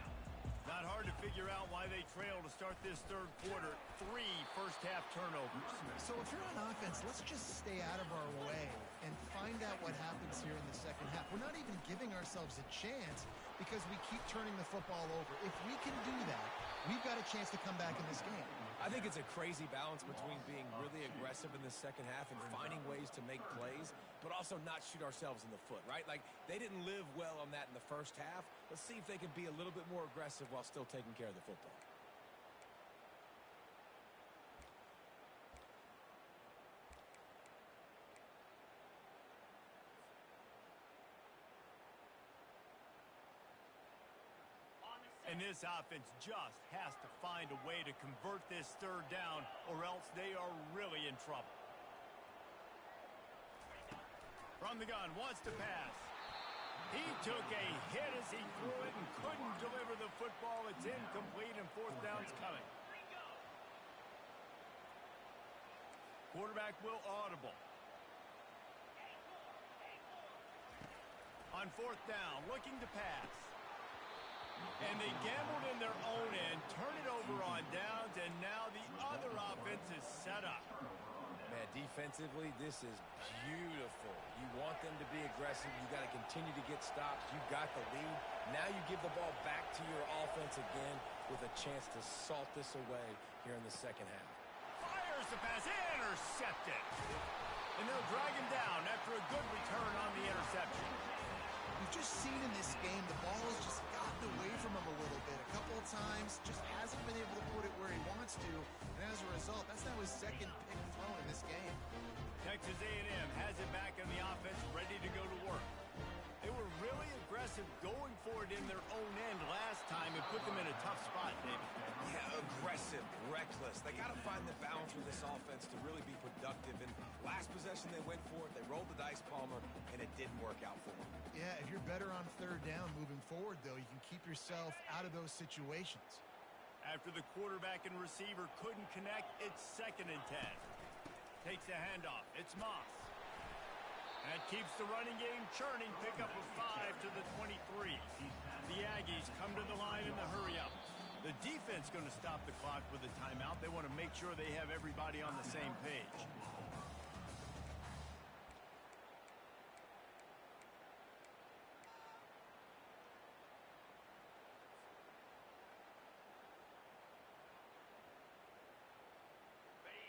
Not hard to figure out why they trail to start this third quarter. 3 first-half turnovers. So if you're on offense, let's just stay out of our way and find out what happens here in the second half. We're not even giving ourselves a chance because we keep turning the football over. If we can do that, we've got a chance to come back in this game. I think it's a crazy balance between being really aggressive in the second half and finding ways to make plays, but also not shoot ourselves in the foot, right? Like, they didn't live well on that in the first half. Let's see if they can be a little bit more aggressive while still taking care of the football. And this offense just has to find a way to convert this third down, or else they are really in trouble. From the gun, wants to pass. He took a hit as he threw it and couldn't deliver the football. It's incomplete, and fourth down's coming. Quarterback will audible. On fourth down, looking to pass. And they gambled in their own end, turn it over on downs, and now the other offense is set up. Man, defensively, this is beautiful. You want them to be aggressive. You got to continue to get stops. You got the lead. Now you give the ball back to your offense again with a chance to salt this away here in the second half. Fires the pass, intercepted. And they'll drag him down after a good return on the interception. We've just seen in this game the ball has just gotten away from him a little bit. A couple of times, just hasn't been able to put it where he wants to. And as a result, that's now his second pick thrown in this game. Texas A&M has it back on the offense, ready to go to work. They were really aggressive going for it in their own end last time and put them in a tough spot, David. Yeah, aggressive, reckless. They got to find the balance with this offense to really be productive. And last possession they went for it. They rolled the dice, Palmer, and it didn't work out for them. Yeah, if you're better on third down moving forward, though, you can keep yourself out of those situations. After the quarterback and receiver couldn't connect, it's 2nd and 10. Takes the handoff. It's Moss. That keeps the running game churning. Pick up a 5 to the 23. The Aggies come to the line in the hurry-up. The defense going to stop the clock with a timeout. They want to make sure they have everybody on the same page.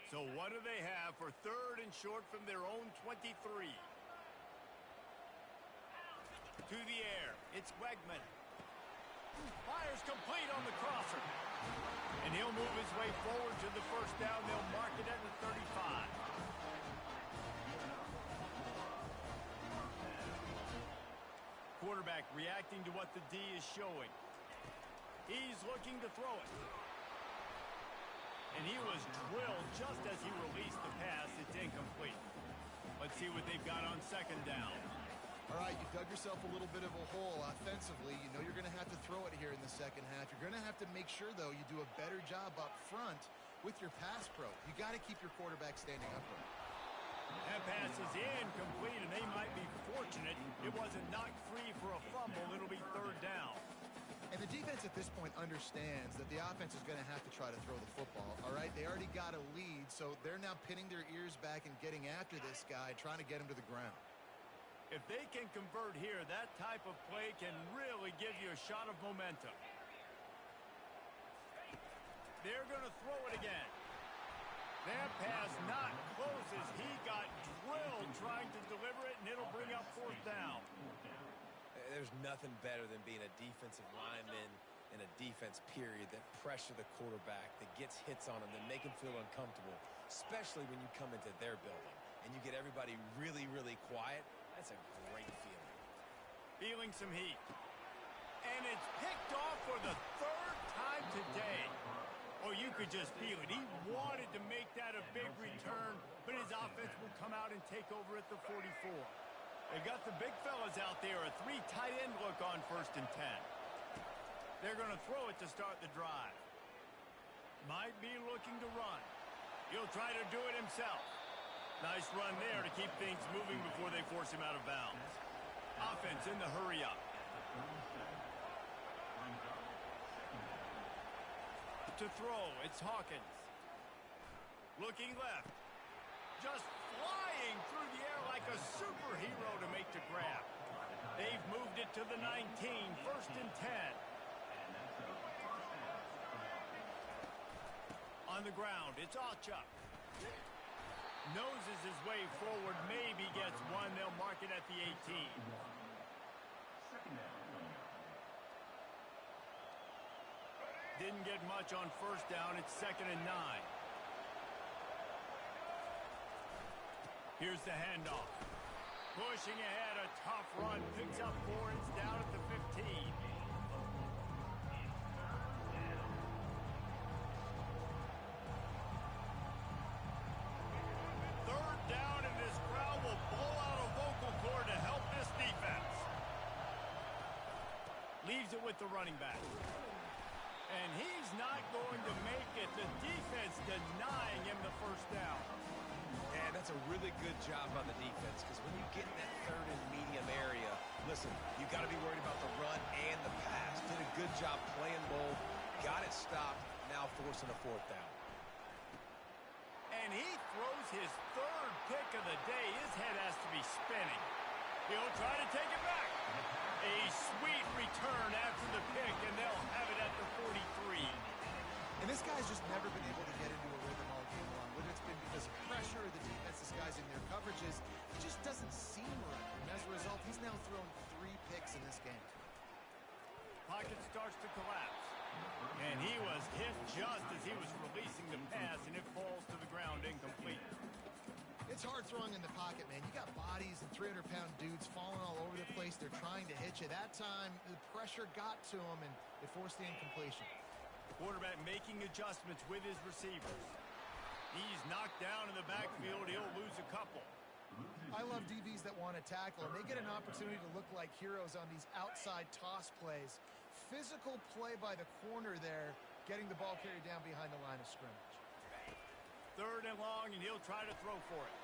So what do they have for 3rd and short from their own 23? To the air. It's Wegman. Fires complete on the crosser. And he'll move his way forward to the first down. They'll mark it at the 35. Quarterback reacting to what the D is showing. He's looking to throw it. And he was drilled just as he released the pass. It's incomplete. Let's see what they've got on 2nd down. All right, you dug yourself a little bit of a hole offensively. You know you're going to have to throw it here in the second half. You're going to have to make sure, though, you do a better job up front with your pass pro. You got to keep your quarterback standing upright. That pass is incomplete, and they might be fortunate it wasn't knocked free for a fumble. It'll be 3rd down. And the defense at this point understands that the offense is going to have to try to throw the football, all right? They already got a lead, so they're now pinning their ears back and getting after this guy, trying to get him to the ground. If they can convert here, that type of play can really give you a shot of momentum. They're going to throw it again. That pass not close as he got drilled trying to deliver it, and it'll bring up 4th down. There's nothing better than being a defensive lineman in a defense period that pressure the quarterback, that gets hits on him, that make him feel uncomfortable, especially when you come into their building and you get everybody really, really quiet. That's a great feeling. Feeling some heat. And it's picked off for the 3rd time today. Oh, you could just feel it. He wanted to make that a big return, but his offense will come out and take over at the 44. They got the big fellas out there, a 3 tight end look on 1st and 10. They're going to throw it to start the drive. Might be looking to run. He'll try to do it himself. Nice run there to keep things moving before they force him out of bounds. Offense in the hurry-up. to throw. It's Hawkins. Looking left. Just flying through the air like a superhero to make the grab. They've moved it to the 19, 1st and 10. On the ground, it's Ochuck. Noses his way forward, maybe gets one. They'll mark it at the 18. Didn't get much on 1st down. It's 2nd and 9. Here's the handoff. Pushing ahead, a tough run. Picks up 4. It's down at the 15. Third down, and this crowd will blow out a vocal cord to help this defense. Leaves it with the running back. And he's not going to make it. The defense denying him the 1st down. And that's a really good job by the defense, because when you get in that 3rd and medium area, listen, you got to be worried about the run and the pass. Did a good job playing both, got it stopped, now forcing a 4th down. And he throws his 3rd pick of the day. His head has to be spinning. He'll try to take it back. A sweet return after the pick, and they'll have it at the 43. And this guy's just never been able to get into a rhythm all game long. Whether it's been because of pressure or the defense disguising their coverages, it just doesn't seem right. And as a result, he's now thrown 3 picks in this game. Pocket starts to collapse. And he was hit just as he was releasing the pass, and it falls to the ground incomplete. It's hard throwing in the pocket, man. You got bodies and 300-pound dudes falling all over the place. They're trying to hit you. That time, the pressure got to him, and it forced the incompletion. Quarterback making adjustments with his receivers. He's knocked down in the backfield. He'll lose a couple. I love DBs that want to tackle, and they get an opportunity to look like heroes on these outside toss plays. Physical play by the corner there, getting the ball carried down behind the line of scrimmage. 3rd and long, and he'll try to throw for it.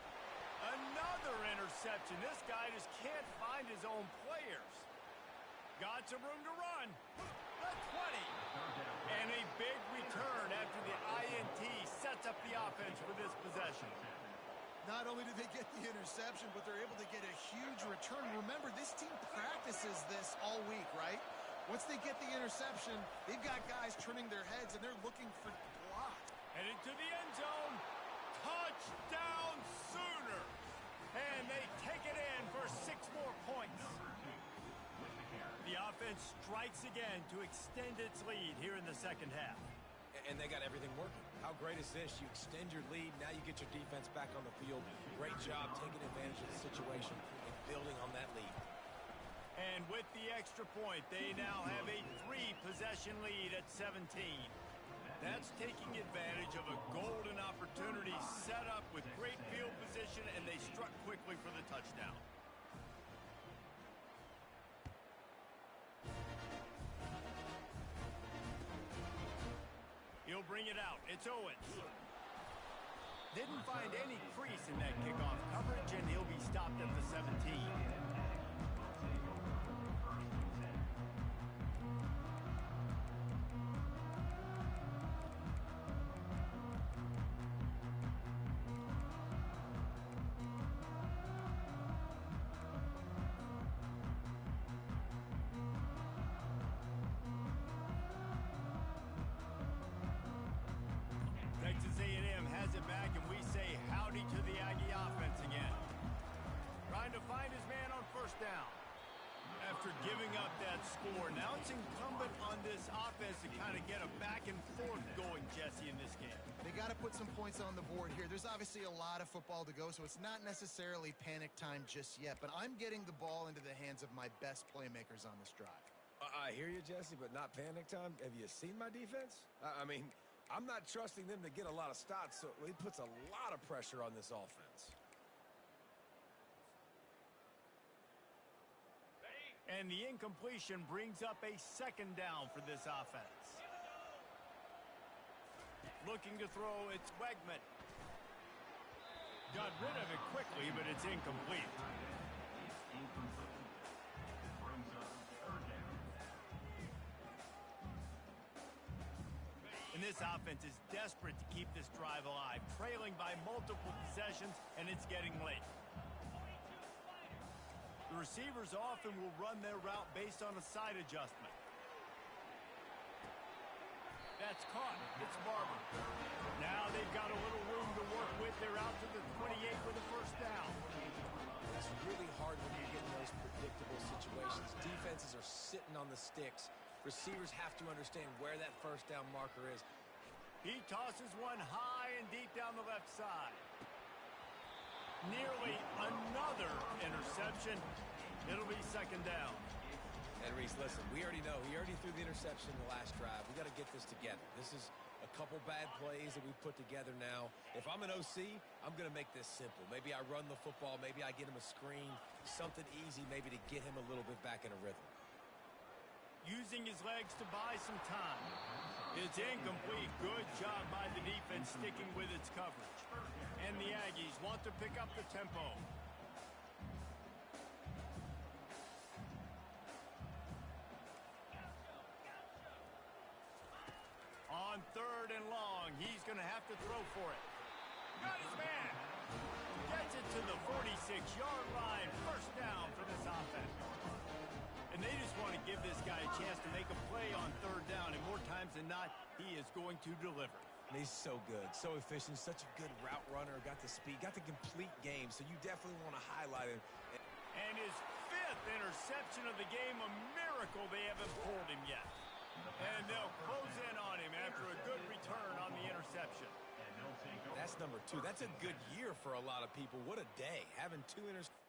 Another interception. This guy just can't find his own players. Got some room to run. The 20. And a big return after the INT sets up the offense for this possession. Not only did they get the interception, but they're able to get a huge return. Remember, this team practices this all week, right? Once they get the interception, they've got guys turning their heads, and they're looking for blocks. Headed to the end zone. Touchdown Sooners. And they take it in for 6 more points. The offense strikes again to extend its lead here in the 2nd half. And they got everything working. How great is this? You extend your lead, now you get your defense back on the field. Great job taking advantage of the situation and building on that lead. And with the extra point, they now have a 3-possession lead at 17. That's taking advantage of a golden opportunity set up with great field position, and they struck quickly for the touchdown. He'll bring it out. It's Owens. Didn't find any crease in that kickoff coverage, and he'll be stopped at the 17. Texas A&M has it back, and we say howdy to the Aggie offense again. Trying to find his man on 1st down. After giving up that score, now it's incumbent on this offense to kind of get a back and forth going, Jesse, in this game. They got to put some points on the board here. There's obviously a lot of football to go, so it's not necessarily panic time just yet, but I'm getting the ball into the hands of my best playmakers on this drive. I hear you, Jesse, but not panic time. Have you seen my defense? I mean, I'm not trusting them to get a lot of stops, so it puts a lot of pressure on this offense. And the incompletion brings up a 2nd down for this offense. Looking to throw, it's Wegman. Got rid of it quickly, but it's incomplete. And And this offense is desperate to keep this drive alive, trailing by multiple possessions, and it's getting late. The receivers often will run their route based on a side adjustment. That's caught. It's Barber. Now they've got a little room to work with. They're out to the 28 with a first down. It's really hard when you get in those predictable situations. Defenses are sitting on the sticks. Receivers have to understand where that first down marker is. He tosses one high and deep down the left side. Nearly another interception. It'll be second down. And Reese, listen, we already know. He already threw the interception in the last drive. We got to get this together. This is a couple bad plays that we put together now. If I'm an OC, I'm going to make this simple. Maybe I run the football. Maybe I get him a screen. Something easy maybe to get him a little bit back in a rhythm. Using his legs to buy some time. It's incomplete. Good job by the defense sticking with its coverage. And the Aggies want to pick up the tempo. On third and long, he's going to have to throw for it. Got his man. Gets it to the 46-yard line. First down for this offense. And they just want to give this guy a chance to make a play on third down. And more times than not, he is going to deliver. And he's so good, so efficient, such a good route runner, got the speed, got the complete game. So you definitely want to highlight him. And his fifth interception of the game, a miracle they haven't pulled him yet. And they'll close in on him after a good return on the interception. That's number 2. That's a good year for a lot of people. What a day, having 2 interceptions.